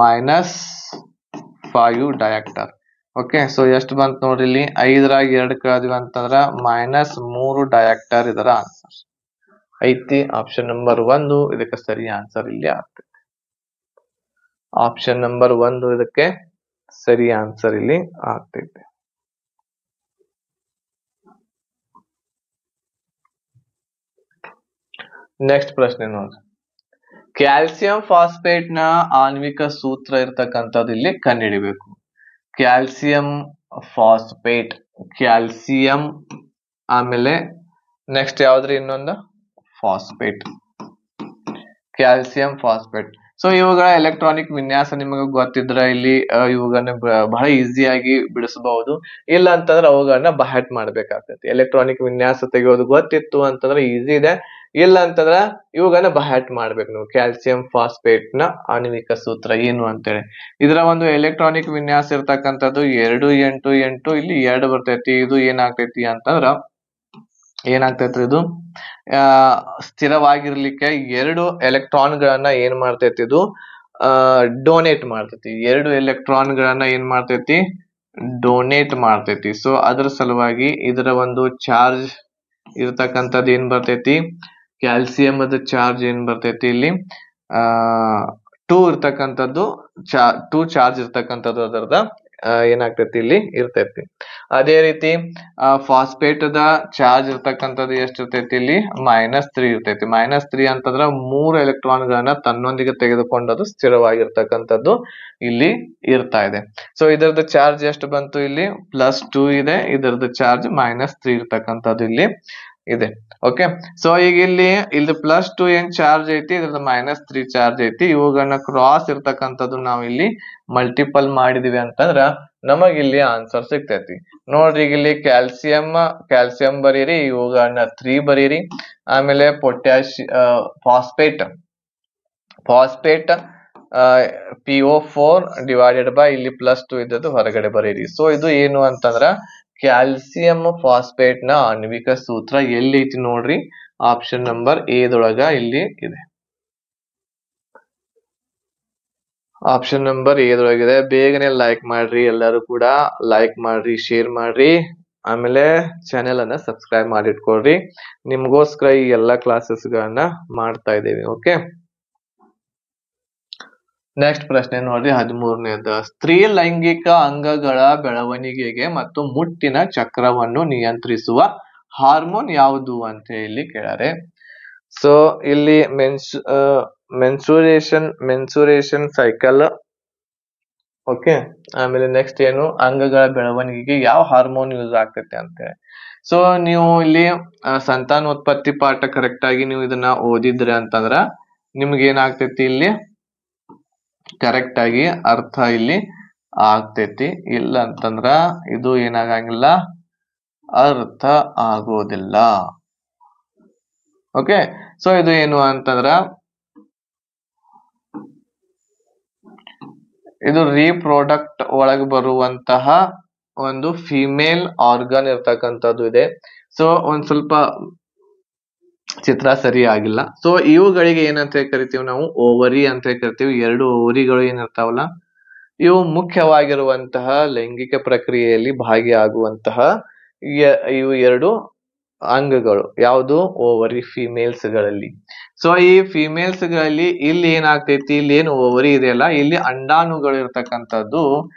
-5 ಡಯಾಕ್ಟರ್. ಓಕೆ, ಸೊ ಎಷ್ಟು ಬಂತು ನೋಡ್ರಿ ಇಲ್ಲಿ, 5ರಾಗ 2 ಕಳೆದ್ವಿ ಅಂತಂದ್ರ -3 ಡಯಾಕ್ಟರ್ ಇದರ ಆನ್ಸರ್ ಐತಿ. ಆಪ್ಷನ್ ನಂಬರ್ 1 ಇದಕ್ಕೆ ಸರಿ ಆನ್ಸರ್ ಇಲ್ಲಿ ಆಗ್ತದೆ. ಆಪ್ಷನ್ ನಂಬರ್ 1 ಇದಕ್ಕೆ ಸರಿ ಆನ್ಸರ್ ಇಲ್ಲಿ ಆಗ್ತೈತೆ. ನೆಕ್ಸ್ಟ್ ಪ್ರಶ್ನೆ ನೋಡ್ರಿ, ಕ್ಯಾಲ್ಸಿಯಂ ಫಾಸ್ಫೇಟ್ ನ ಆಣ್ವಿಕ ಸೂತ್ರ ಇರ್ತಕ್ಕಂಥದ್ದು ಇಲ್ಲಿ ಕಂಡುಹಿಡಿಬೇಕು. ಕ್ಯಾಲ್ಸಿಯಂ ಫಾಸ್ಫೇಟ್, ಕ್ಯಾಲ್ಸಿಯಂ ಆಮೇಲೆ ನೆಕ್ಸ್ಟ್ ಯಾವ್ದ್ರಿ ಇನ್ನೊಂದು ಫಾಸ್ಫೇಟ್, ಕ್ಯಾಲ್ಸಿಯಂ ಫಾಸ್ಫೇಟ್. ಸೊ ಇವುಗಳ ಎಲೆಕ್ಟ್ರಾನಿಕ್ ವಿನ್ಯಾಸ ನಿಮಗೆ ಗೊತ್ತಿದ್ರೆ ಇಲ್ಲಿ ಇವುಗಳನ್ನ ಬಹಳ ಈಸಿಯಾಗಿ ಬಿಡಿಸಬಹುದು. ಇಲ್ಲ ಅಂತಂದ್ರೆ ಅವುಗಳನ್ನ ಬಹಟ್ ಮಾಡ್ಬೇಕಾಗ್ತೈತಿ. ಎಲೆಕ್ಟ್ರಾನಿಕ್ ವಿನ್ಯಾಸ ತೆಗೆಯೋದು ಗೊತ್ತಿತ್ತು ಅಂತಂದ್ರೆ ಈಸಿ ಇದೆ, ಇಲ್ಲ ಅಂತಂದ್ರ ಇವುಗಳನ್ನ ಬಹಟ್ ಮಾಡ್ಬೇಕು ನೀವು. ಕ್ಯಾಲ್ಸಿಯಂ ಫಾಸ್ಫೇಟ್ ನ ಆಣ್ವಿಕ ಸೂತ್ರ ಏನು ಅಂತೇಳಿ, ಇದರ ಒಂದು ಎಲೆಕ್ಟ್ರಾನಿಕ್ ವಿನ್ಯಾಸ ಇರ್ತಕ್ಕಂಥದ್ದು 2 8 8 ಇಲ್ಲಿ 2 ಬರ್ತೈತಿ. ಇದು ಏನಾಗ್ತೈತಿ ಅಂತಂದ್ರ ಏನಾಗ್ತೈತ್ರಿ, ಇದು ಸ್ಥಿರವಾಗಿರ್ಲಿಕ್ಕೆ 2 ಎಲೆಕ್ಟ್ರಾನ್ ಗಳನ್ನ ಏನ್ ಮಾಡ್ತೈತಿ, ಇದು ಡೊನೇಟ್ ಮಾಡ್ತೈತಿ. 2 ಎಲೆಕ್ಟ್ರಾನ್ ಗಳನ್ನ ಏನ್ ಮಾಡ್ತೈತಿ, ಡೊನೇಟ್ ಮಾಡ್ತೈತಿ. ಸೊ ಅದ್ರ ಸಲುವಾಗಿ ಇದರ ಒಂದು ಚಾರ್ಜ್ ಇರ್ತಕ್ಕಂಥದ್ದು ಏನ್ ಬರ್ತೈತಿ, ಕ್ಯಾಲ್ಸಿಯಂ ಅದ ಚಾರ್ಜ್ ಏನ್ ಬರ್ತೈತಿ ಇಲ್ಲಿ 2 ಇರ್ತಕ್ಕಂಥದ್ದು, 2 ಚಾರ್ಜ್ ಇರ್ತಕ್ಕಂಥದ್ದು ಅದರದ ಏನಾಗ್ತೈತಿ ಇಲ್ಲಿ ಇರ್ತೈತಿ. ಅದೇ ರೀತಿ ಫಾಸ್ಫೇಟ್ ದ ಚಾರ್ಜ್ ಇರ್ತಕ್ಕಂಥದ್ದು ಎಷ್ಟಿರ್ತೈತಿ ಇಲ್ಲಿ -3 ಇರ್ತೈತಿ. -3 ಅಂತಂದ್ರ 3 ಎಲೆಕ್ಟ್ರಾನ್ ಗಳನ್ನ ತನ್ನೊಂದಿಗೆ ತೆಗೆದುಕೊಂಡದು ಸ್ಥಿರವಾಗಿರ್ತಕ್ಕಂಥದ್ದು ಇಲ್ಲಿ ಇರ್ತಾ ಇದೆ. ಸೊ ಇದರದ ಚಾರ್ಜ್ ಎಷ್ಟು ಬಂತು ಇಲ್ಲಿ +2 ಇದೆ, ಇದರದ ಚಾರ್ಜ್ -3 ಇರ್ತಕ್ಕಂಥದ್ದು ಇಲ್ಲಿ ಇದೆ. ಓಕೆ, ಸೊ ಈಗ ಇಲ್ಲಿ +2 ಏನ್ ಚಾರ್ಜ್ ಐತಿ, ಇದ್ರದ್ದು -3 ಚಾರ್ಜ್ ಐತಿ. ಇವುಗಳನ್ನ ಕ್ರಾಸ್ ಇರ್ತಕ್ಕಂಥದ್ದು ನಾವು ಇಲ್ಲಿ ಮಲ್ಟಿಪಲ್ ಮಾಡಿದಿವಿ ಅಂತಂದ್ರ ನಮಗಿಲ್ಲಿ ಆನ್ಸರ್ ಸಿಗ್ತೈತಿ. ನೋಡ್ರಿ, ಈಗ ಇಲ್ಲಿ ಕ್ಯಾಲ್ಸಿಯಂ ಬರೀರಿ, ಇವುಗಳನ್ನ 3 ಬರೀರಿ. ಆಮೇಲೆ ಫಾಸ್ಫೇಟ್ PO4 ಡಿವೈಡೆಡ್ ಬೈ ಇಲ್ಲಿ +2 ಇದ್ದದ್ದು ಹೊರಗಡೆ ಬರೀರಿ. ಸೊ ಇದು ಏನು ಅಂತಂದ್ರ ಕ್ಯಾಲ್ಸಿಯಂ ಫಾಸ್ಫೇಟ್ ನ ಆಣ್ವಿಕ ಸೂತ್ರ ಎಲ್ಲಿ ಐತಿ ನೋಡ್ರಿ, ಆಪ್ಷನ್ ನಂಬರ್ ಎ ದೊಳಗ ಇಲ್ಲಿ ಇದೆ. ಆಪ್ಷನ್ ನಂಬರ್ ಎ ದೊಳಗಿದೆ. ಬೇಗನೆ ಲೈಕ್ ಮಾಡ್ರಿ, ಎಲ್ಲರೂ ಕೂಡ ಲೈಕ್ ಮಾಡ್ರಿ, ಶೇರ್ ಮಾಡ್ರಿ, ಆಮೇಲೆ ಚಾನೆಲ್ ಅನ್ನ ಸಬ್ಸ್ಕ್ರೈಬ್ ಮಾಡಿಟ್ಕೊಳ್ರಿ. ನಿಮ್ಗೋಸ್ಕರ ಈ ಎಲ್ಲಾ ಕ್ಲಾಸಸ್ ಗಳನ್ನ ಮಾಡ್ತಾ ಇದ್ದೇವೆ. ಓಕೆ, ನೆಕ್ಸ್ಟ್ ಪ್ರಶ್ನೆ ನೋಡ್ರಿ, 13ನೇದು. ಸ್ತ್ರೀ ಲೈಂಗಿಕ ಅಂಗಗಳ ಬೆಳವಣಿಗೆಗೆ ಮತ್ತು ಮುಟ್ಟಿನ ಚಕ್ರವನ್ನು ನಿಯಂತ್ರಿಸುವ ಹಾರ್ಮೋನ್ ಯಾವುದು ಅಂತ ಇಲ್ಲಿ ಕೇಳಾರೆ. ಸೊ ಇಲ್ಲಿ ಮೆನ್ಸುರೇಷನ್ ಸೈಕಲ್. ಓಕೆ, ಆಮೇಲೆ ನೆಕ್ಸ್ಟ್ ಏನು, ಅಂಗಗಳ ಬೆಳವಣಿಗೆಗೆ ಯಾವ ಹಾರ್ಮೋನ್ ಯೂಸ್ ಆಗ್ತೈತೆ ಅಂತೇಳಿ. ಸೊ ನೀವು ಇಲ್ಲಿ ಸಂತಾನೋತ್ಪತ್ತಿ ಪಾಠ ಕರೆಕ್ಟ್ ಆಗಿ ನೀವು ಇದನ್ನ ಓದಿದ್ರಿ ಅಂತಂದ್ರ ನಿಮ್ಗೆ ಏನಾಗ್ತೈತಿ, ಇಲ್ಲಿ ಕರೆಕ್ಟ್ ಆಗಿ ಅರ್ಥ ಇಲ್ಲಿ ಆಗ್ತೈತಿ. ಇಲ್ಲ ಅಂತಂದ್ರ ಇದು ಏನಾಗಂಗಿಲ್ಲ, ಅರ್ಥ ಆಗೋದಿಲ್ಲ. ಓಕೆ, ಸೊ ಇದು ಏನು ಅಂತಂದ್ರ ಇದು ರೀಪ್ರೊಡಕ್ಟ್ ಒಳಗೆ ಬರುವಂತಹ ಒಂದು ಫಿಮೇಲ್ ಆರ್ಗನ್ ಇರ್ತಕ್ಕಂಥದ್ದು ಇದೆ. ಸೊ ಒಂದ್ ಸ್ವಲ್ಪ ಚಿತ್ರ ಸರಿ ಆಗಿಲ್ಲ. ಸೊ ಇವುಗಳಿಗೆ ಏನಂತ ಕರಿತೀವಿ ನಾವು, ಓವರಿ ಅಂತ ಕರಿತೀವಿ. 2 ಓವರಿಗಳು ಏನಿರ್ತಾವಲ್ಲ, ಇವು ಮುಖ್ಯವಾಗಿರುವಂತಹ ಲೈಂಗಿಕ ಪ್ರಕ್ರಿಯೆಯಲ್ಲಿ ಭಾಗಿಯಾಗುವಂತಹ ಇವು 2 ಅಂಗಗಳು. ಯಾವುದು, ಓವರಿ ಫಿಮೇಲ್ಸ್ ಗಳಲ್ಲಿ. ಸೊ ಈ ಫಿಮೇಲ್ಸ್ ಗಳಲ್ಲಿ ಇಲ್ಲಿ ಏನಾಗ್ತೈತಿ, ಇಲ್ಲಿ ಏನು ಓವರಿ ಇದೆಯಲ್ಲ, ಇಲ್ಲಿ ಅಂಡಾಣುಗಳು ಇರ್ತಕ್ಕಂಥದ್ದು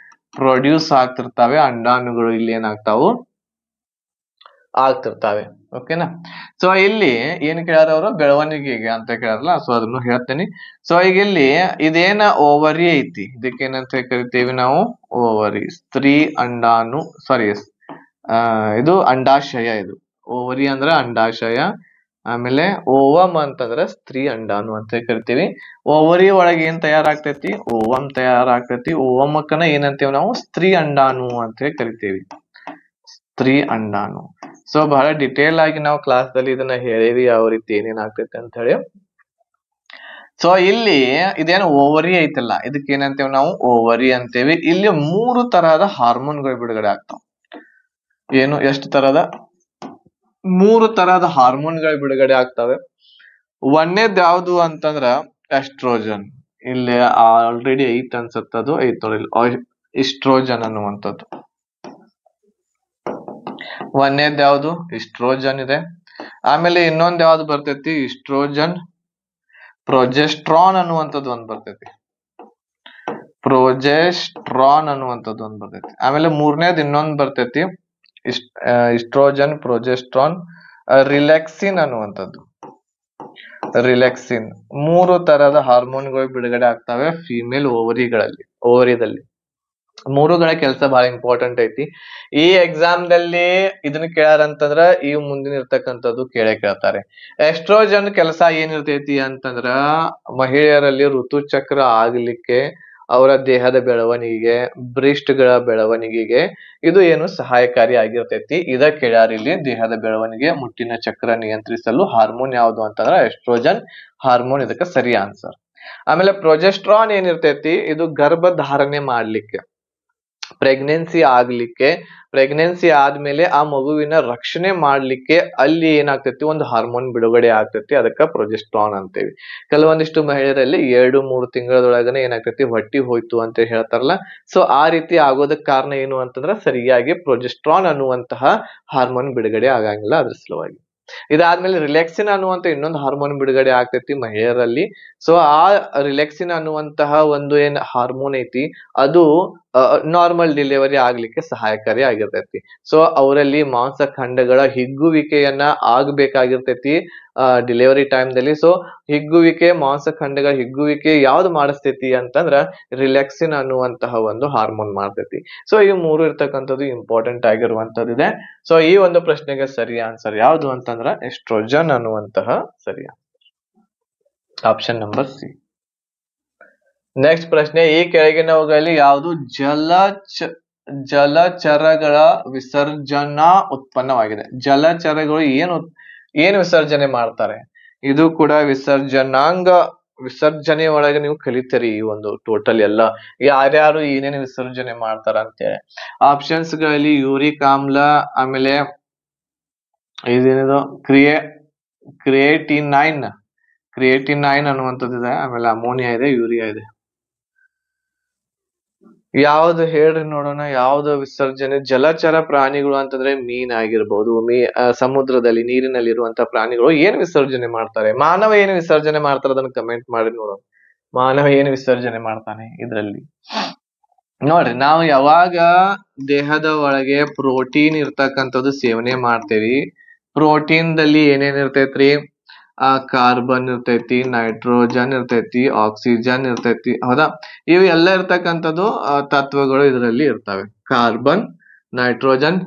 ಪ್ರೊಡ್ಯೂಸ್ ಆಗ್ತಿರ್ತಾವೆ. ಅಂಡಾಣುಗಳು ಇಲ್ಲಿ ಏನಾಗ್ತಾವು, ಆಗ್ತಿರ್ತಾವೆ. ಓಕೆನಾ. ಸೊ ಇಲ್ಲಿ ಏನ್ ಕೇಳಾರ ಅವರು, ಬೆಳವಣಿಗೆಗೆ ಅಂತ ಕೇಳಾರಲ್ಲ, ಸೊ ಅದನ್ನು ಹೇಳ್ತೇನೆ. ಸೊ ಈಗ ಇಲ್ಲಿ ಇದೇನ ಓವರಿ ಐತಿ, ಇದಕ್ಕೇನಂತ ಕರಿತೀವಿ ನಾವು, ಓವರಿ. ಸ್ತ್ರೀ ಅಂಡಾಣು, ಸಾರಿ ಇದು ಅಂಡಾಶಯ. ಇದು ಓವರಿ ಅಂದ್ರ ಅಂಡಾಶಯ. ಆಮೇಲೆ ಓವಮ್ ಅಂತಂದ್ರ ಸ್ತ್ರೀ ಅಂಡಾಣು ಅಂತ ಕರಿತೀವಿ. ಓವರಿ ಒಳಗೆ ಏನ್ ತಯಾರಾಗ್ತೈತಿ? ಓವಮ್ ತಯಾರಾಗ್ತೈತಿ. ಓವಮಕ್ಕನ ಏನಂತೇವಿ ನಾವು? ಸ್ತ್ರೀ ಅಂಡಾಣು ಅಂತ ಕರಿತೀವಿ. ಸ್ತ್ರೀ ಅಂಡಾಣು. ಸೊ ಬಹಳ ಡಿಟೇಲ್ ಆಗಿ ನಾವು ಕ್ಲಾಸ್ ದಲ್ಲಿ ಇದನ್ನ ಹೇಳಿವಿ ಯಾವ ರೀತಿ ಏನೇನ್ ಆಗ್ತೈತಿ ಅಂತ ಹೇಳಿ. ಸೊ ಇಲ್ಲಿ ಇದೇನು ಓವರಿ ಐತಲ್ಲ, ಇದಕ್ಕೆ ಏನಂತೇವಿ ನಾವು? ಓವರಿ ಅಂತೇವಿ. ಇಲ್ಲಿ 3 ತರಹದ ಹಾರ್ಮೋನ್ಗಳು ಬಿಡುಗಡೆ ಆಗ್ತಾವ. ಏನು? ಎಷ್ಟು ತರಹದ? 3 ತರಹದ ಹಾರ್ಮೋನ್ಗಳು ಬಿಡುಗಡೆ ಆಗ್ತವೆ. ಒಂದೇದ್ ಯಾವ್ದು ಅಂತಂದ್ರ ಎಸ್ಟ್ರೋಜನ್. ಇಲ್ಲಿ ಆಲ್ರೆಡಿ ಐತ್ ಅನ್ಸತ್ತದು. ಐತ್ ನೋಡಿ, ಇಸ್ಟ್ರೋಜನ್ ಅನ್ನುವಂಥದ್ದು. ಒಂದೇದ್ ಯಾವ್ದು? ಇಸ್ಟ್ರೋಜನ್ ಇದೆ. ಆಮೇಲೆ ಇನ್ನೊಂದ್ ಯಾವ್ದು ಬರ್ತೈತಿ? ಇಸ್ಟ್ರೋಜನ್ ಪ್ರೊಜೆಸ್ಟ್ರಾನ್ ಅನ್ನುವಂಥದ್ದು ಒಂದ್ ಬರ್ತೈತಿ. ಪ್ರೊಜೆಸ್ಟ್ರಾನ್ ಅನ್ನುವಂಥದ್ದು ಒಂದ್ ಬರ್ತೈತಿ. ಆಮೇಲೆ ಮೂರನೇದ್ ಇನ್ನೊಂದ್ ಬರ್ತೈತಿ, ಇಸ್ಟ್ರೋಜನ್ ಪ್ರೊಜೆಸ್ಟ್ರಾನ್ ರಿಲ್ಯಾಕ್ಸಿನ್ ಅನ್ನುವಂಥದ್ದು. ರಿಲ್ಯಾಕ್ಸಿನ್. 3 ತರಹದ ಹಾರ್ಮೋನ್ಗಳು ಬಿಡುಗಡೆ ಆಗ್ತವೆ ಫಿಮೇಲ್ ಓವರಿದಲ್ಲಿ. 3ಗಳ ಕೆಲಸ ಬಹಳ ಇಂಪಾರ್ಟೆಂಟ್ ಐತಿ. ಈ ಎಕ್ಸಾಮ್ ದಲ್ಲಿ ಇದನ್ನ ಕೇಳಾರಂತಂದ್ರ ಈ ಮುಂದಿನ ಇರ್ತಕ್ಕಂಥದ್ದು ಕೇಳ್ತಾರೆ. ಎಸ್ಟ್ರೋಜನ್ ಕೆಲಸ ಏನಿರ್ತೈತಿ ಅಂತಂದ್ರ ಮಹಿಳೆಯರಲ್ಲಿ ಋತುಚಕ್ರ ಆಗ್ಲಿಕ್ಕೆ, ಅವರ ದೇಹದ ಬೆಳವಣಿಗೆಗೆ, ಬ್ರೆಸ್ಟ್ ಗಳ ಬೆಳವಣಿಗೆಗೆ ಇದು ಏನು ಸಹಾಯಕಾರಿ ಆಗಿರ್ತೈತಿ. ಇದ ಕೇಳ್ಯಾರ ಇಲ್ಲಿ. ದೇಹದ ಬೆಳವಣಿಗೆ, ಮುಟ್ಟಿನ ಚಕ್ರ ನಿಯಂತ್ರಿಸಲು ಹಾರ್ಮೋನ್ ಯಾವುದು ಅಂತಂದ್ರ ಎಸ್ಟ್ರೋಜನ್ ಹಾರ್ಮೋನ್ ಇದಕ್ಕೆ ಸರಿ ಆನ್ಸರ್. ಆಮೇಲೆ ಪ್ರೊಜೆಸ್ಟ್ರಾನ್ ಏನಿರ್ತೈತಿ, ಇದು ಗರ್ಭ ಧಾರಣೆ ಮಾಡ್ಲಿಕ್ಕೆ, ಪ್ರೆಗ್ನೆನ್ಸಿ ಆಗ್ಲಿಕ್ಕೆ, ಪ್ರೆಗ್ನೆನ್ಸಿ ಆದ್ಮೇಲೆ ಆ ಮಗುವಿನ ರಕ್ಷಣೆ ಮಾಡ್ಲಿಕ್ಕೆ ಅಲ್ಲಿ ಏನಾಗ್ತೈತಿ? ಒಂದು ಹಾರ್ಮೋನ್ ಬಿಡುಗಡೆ ಆಗ್ತೈತಿ. ಅದಕ್ಕ ಪ್ರೊಜೆಸ್ಟ್ರಾನ್ ಅಂತೇವಿ. ಕೆಲವೊಂದಿಷ್ಟು ಮಹಿಳೆಯರಲ್ಲಿ 2-3 ತಿಂಗಳದೊಳಗನೆ ಏನಾಗ್ತೈತಿ? ಹೊಟ್ಟಿ ಹೋಯ್ತು ಅಂತ ಹೇಳ್ತಾರಲ್ಲ. ಸೊ ಆ ರೀತಿ ಆಗೋದಕ್ ಕಾರಣ ಏನು ಅಂತಂದ್ರ ಸರಿಯಾಗಿ ಪ್ರೊಜೆಸ್ಟ್ರಾನ್ ಅನ್ನುವಂತಹ ಹಾರ್ಮೋನ್ ಬಿಡುಗಡೆ ಆಗಂಗಿಲ್ಲ, ಅದ್ರ ಸಲುವಾಗಿ. ಇದಾದ್ಮೇಲೆ ರಿಲ್ಯಾಕ್ಸಿನ್ ಅನ್ನುವಂತ ಇನ್ನೊಂದು ಹಾರ್ಮೋನ್ ಬಿಡುಗಡೆ ಆಗ್ತೈತಿ ಮಹಿಳೆಯರಲ್ಲಿ. ಸೊ ಆ ರಿಲ್ಯಾಕ್ಸಿನ್ ಅನ್ನುವಂತಹ ಒಂದು ಏನ್ ಹಾರ್ಮೋನ್ ಐತಿ, ಅದು ನಾರ್ಮಲ್ ಡೆಲಿವರಿ ಆಗ್ಲಿಕ್ಕೆ ಸಹಾಯಕಾರಿ ಆಗಿರ್ತೈತಿ. ಸೊ ಅವರಲ್ಲಿ ಮಾಂಸಖಂಡಗಳ ಹಿಗ್ಗುವಿಕೆಯನ್ನ ಆಗ್ಬೇಕಾಗಿರ್ತೈತಿ ಡೆಲಿವರಿ ಟೈಮ್ದಲ್ಲಿ. ಸೊ ಮಾಂಸಖಂಡಗಳ ಹಿಗ್ಗುವಿಕೆ ಯಾವ್ದು ಮಾಡಿಸ್ತೈತಿ ಅಂತಂದ್ರ ರಿಲ್ಯಾಕ್ಸಿನ್ ಅನ್ನುವಂತಹ ಒಂದು ಹಾರ್ಮೋನ್ ಮಾಡ್ತೈತಿ. ಸೊ ಈ 3 ಇರ್ತಕ್ಕಂಥದ್ದು ಇಂಪಾರ್ಟೆಂಟ್ ಆಗಿರುವಂತದ್ದು ಇದೆ. ಸೊ ಈ ಒಂದು ಪ್ರಶ್ನೆಗೆ ಸರಿ ಆನ್ಸರ್ ಯಾವ್ದು ಅಂತಂದ್ರ ಎಸ್ಟ್ರೋಜನ್ ಅನ್ನುವಂತಹ ಸರಿ ಆಪ್ಷನ್ ನಂಬರ್ ಸಿ. ನೆಕ್ಸ್ಟ್ ಪ್ರಶ್ನೆ, ಈ ಕೆಳಗಿನವುಗಳಲ್ಲಿ ಯಾವುದು ಜಲಚರಗಳ ವಿಸರ್ಜನಾ ಉತ್ಪನ್ನವಾಗಿದೆ? ಜಲಚರಗಳು ಏನು ವಿಸರ್ಜನೆ ಮಾಡ್ತಾರೆ? ಇದು ಕೂಡ ವಿಸರ್ಜನೆ ಒಳಗೆ ನೀವು ಕಲಿತೀರಿ. ಈ ಒಂದು ಟೋಟಲ್ ಎಲ್ಲ ಯಾರ್ಯಾರು ಏನೇನು ವಿಸರ್ಜನೆ ಮಾಡ್ತಾರ ಅಂತೇಳಿ. ಆಪ್ಷನ್ಸ್ ಗಳಲ್ಲಿ ಯೂರಿಕ್ ಆಮ್ಲ, ಆಮೇಲೆ ಇದೇನಿದು ಕ್ರಿಯೇಟಿನೈನ್ ಅನ್ನುವಂಥದ್ದು ಇದೆ. ಆಮೇಲೆ ಅಮೋನಿಯಾ ಇದೆ, ಯೂರಿಯಾ ಇದೆ. ಯಾವ್ದು ಹೇಳ್ರಿ ನೋಡೋಣ. ಯಾವ್ದು ವಿಸರ್ಜನೆ? ಜಲಚರ ಪ್ರಾಣಿಗಳು ಅಂತಂದ್ರೆ ಮೀನ್ ಆಗಿರ್ಬೋದು, ಸಮುದ್ರದಲ್ಲಿ ನೀರಿನಲ್ಲಿ ಇರುವಂತಹ ಪ್ರಾಣಿಗಳು ಏನ್ ವಿಸರ್ಜನೆ ಮಾಡ್ತಾರೆ? ಮಾನವ ಏನು ವಿಸರ್ಜನೆ ಮಾಡ್ತಾರೆ ಅದನ್ನ ಕಮೆಂಟ್ ಮಾಡಿ ನೋಡೋಣ. ಮಾನವ ಏನು ವಿಸರ್ಜನೆ ಮಾಡ್ತಾನೆ ಇದ್ರಲ್ಲಿ? ನೋಡ್ರಿ, ನಾವು ಯಾವಾಗ ದೇಹದ ಒಳಗೆ ಪ್ರೋಟೀನ್ ಇರ್ತಕ್ಕಂಥದ್ದು ಸೇವನೆ ಮಾಡ್ತೇವಿ, ಪ್ರೋಟೀನ್ ದಲ್ಲಿ ಏನೇನ್ ಇರ್ತೈತ್ರಿ? ಕಾರ್ಬನ್ ಇರ್ತೈತಿ, ನೈಟ್ರೋಜನ್ ಇರ್ತೈತಿ, ಆಕ್ಸಿಜನ್ ಇರ್ತೈತಿ, ಹೌದಾ? ಇವು ಎಲ್ಲ ಇರ್ತಕ್ಕಂಥದ್ದು ತತ್ವಗಳು ಇದರಲ್ಲಿ ಇರ್ತವೆ. ಕಾರ್ಬನ್, ನೈಟ್ರೋಜನ್,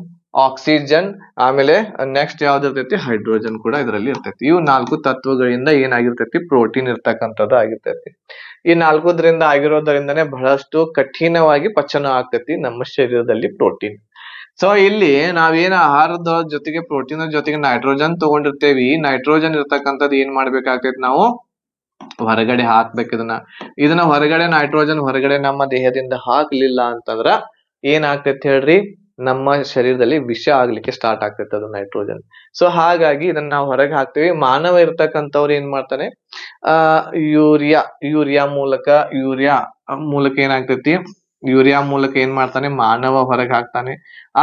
ಆಕ್ಸಿಜನ್, ಆಮೇಲೆ ನೆಕ್ಸ್ಟ್ ಯಾವ್ದು ಇರ್ತೈತಿ? ಹೈಡ್ರೋಜನ್ ಕೂಡ ಇದರಲ್ಲಿ ಇರ್ತೈತಿ. ಇವು 4 ತತ್ವಗಳಿಂದ ಏನಾಗಿರ್ತೈತಿ? ಪ್ರೋಟೀನ್ ಇರ್ತಕ್ಕಂಥದ್ದು ಆಗಿರ್ತೈತಿ. ಈ 4ರಿಂದ ಆಗಿರೋದ್ರಿಂದನೇ ಬಹಳಷ್ಟು ಕಠಿಣವಾಗಿ ಪಚನ ಆಗ್ತೈತಿ ನಮ್ಮ ಶರೀರದಲ್ಲಿ ಪ್ರೋಟೀನ್. ಸೊ ಇಲ್ಲಿ ನಾವೇನ ಆಹಾರದ ಜೊತೆಗೆ ಪ್ರೋಟೀನ್ ಜೊತೆಗೆ ನೈಟ್ರೋಜನ್ ತಗೊಂಡಿರ್ತೇವಿ. ನೈಟ್ರೋಜನ್ ಇರ್ತಕ್ಕಂಥದ್ದು ಏನ್ ಮಾಡ್ಬೇಕಾಗ್ತೈತಿ? ನಾವು ಹೊರಗಡೆ ಹಾಕ್ಬೇಕು. ಇದನ್ನ ಹೊರಗಡೆ ನೈಟ್ರೋಜನ್ ಹೊರಗಡೆ ನಮ್ಮ ದೇಹದಿಂದ ಹಾಕ್ಲಿಲ್ಲ ಅಂತಂದ್ರ ಏನಾಗ್ತೈತಿ ಹೇಳ್ರಿ? ನಮ್ಮ ಶರೀರದಲ್ಲಿ ವಿಷ ಆಗ್ಲಿಕ್ಕೆ ಸ್ಟಾರ್ಟ್ ಆಗ್ತೈತೆ ಅದು ನೈಟ್ರೋಜನ್. ಸೊ ಹಾಗಾಗಿ ಇದನ್ನ ನಾವು ಹೊರಗೆ ಹಾಕ್ತಿವಿ. ಮಾನವ ಇರ್ತಕ್ಕಂಥವ್ರು ಏನ್ ಮಾಡ್ತಾನೆ? ಯೂರಿಯಾ ಮೂಲಕ ಏನಾಗ್ತೈತಿ? ಯೂರಿಯಾ ಮೂಲಕ ಏನ್ ಮಾಡ್ತಾನೆ? ಮಾನವ ಹೊರಗೆ ಹಾಕ್ತಾನೆ.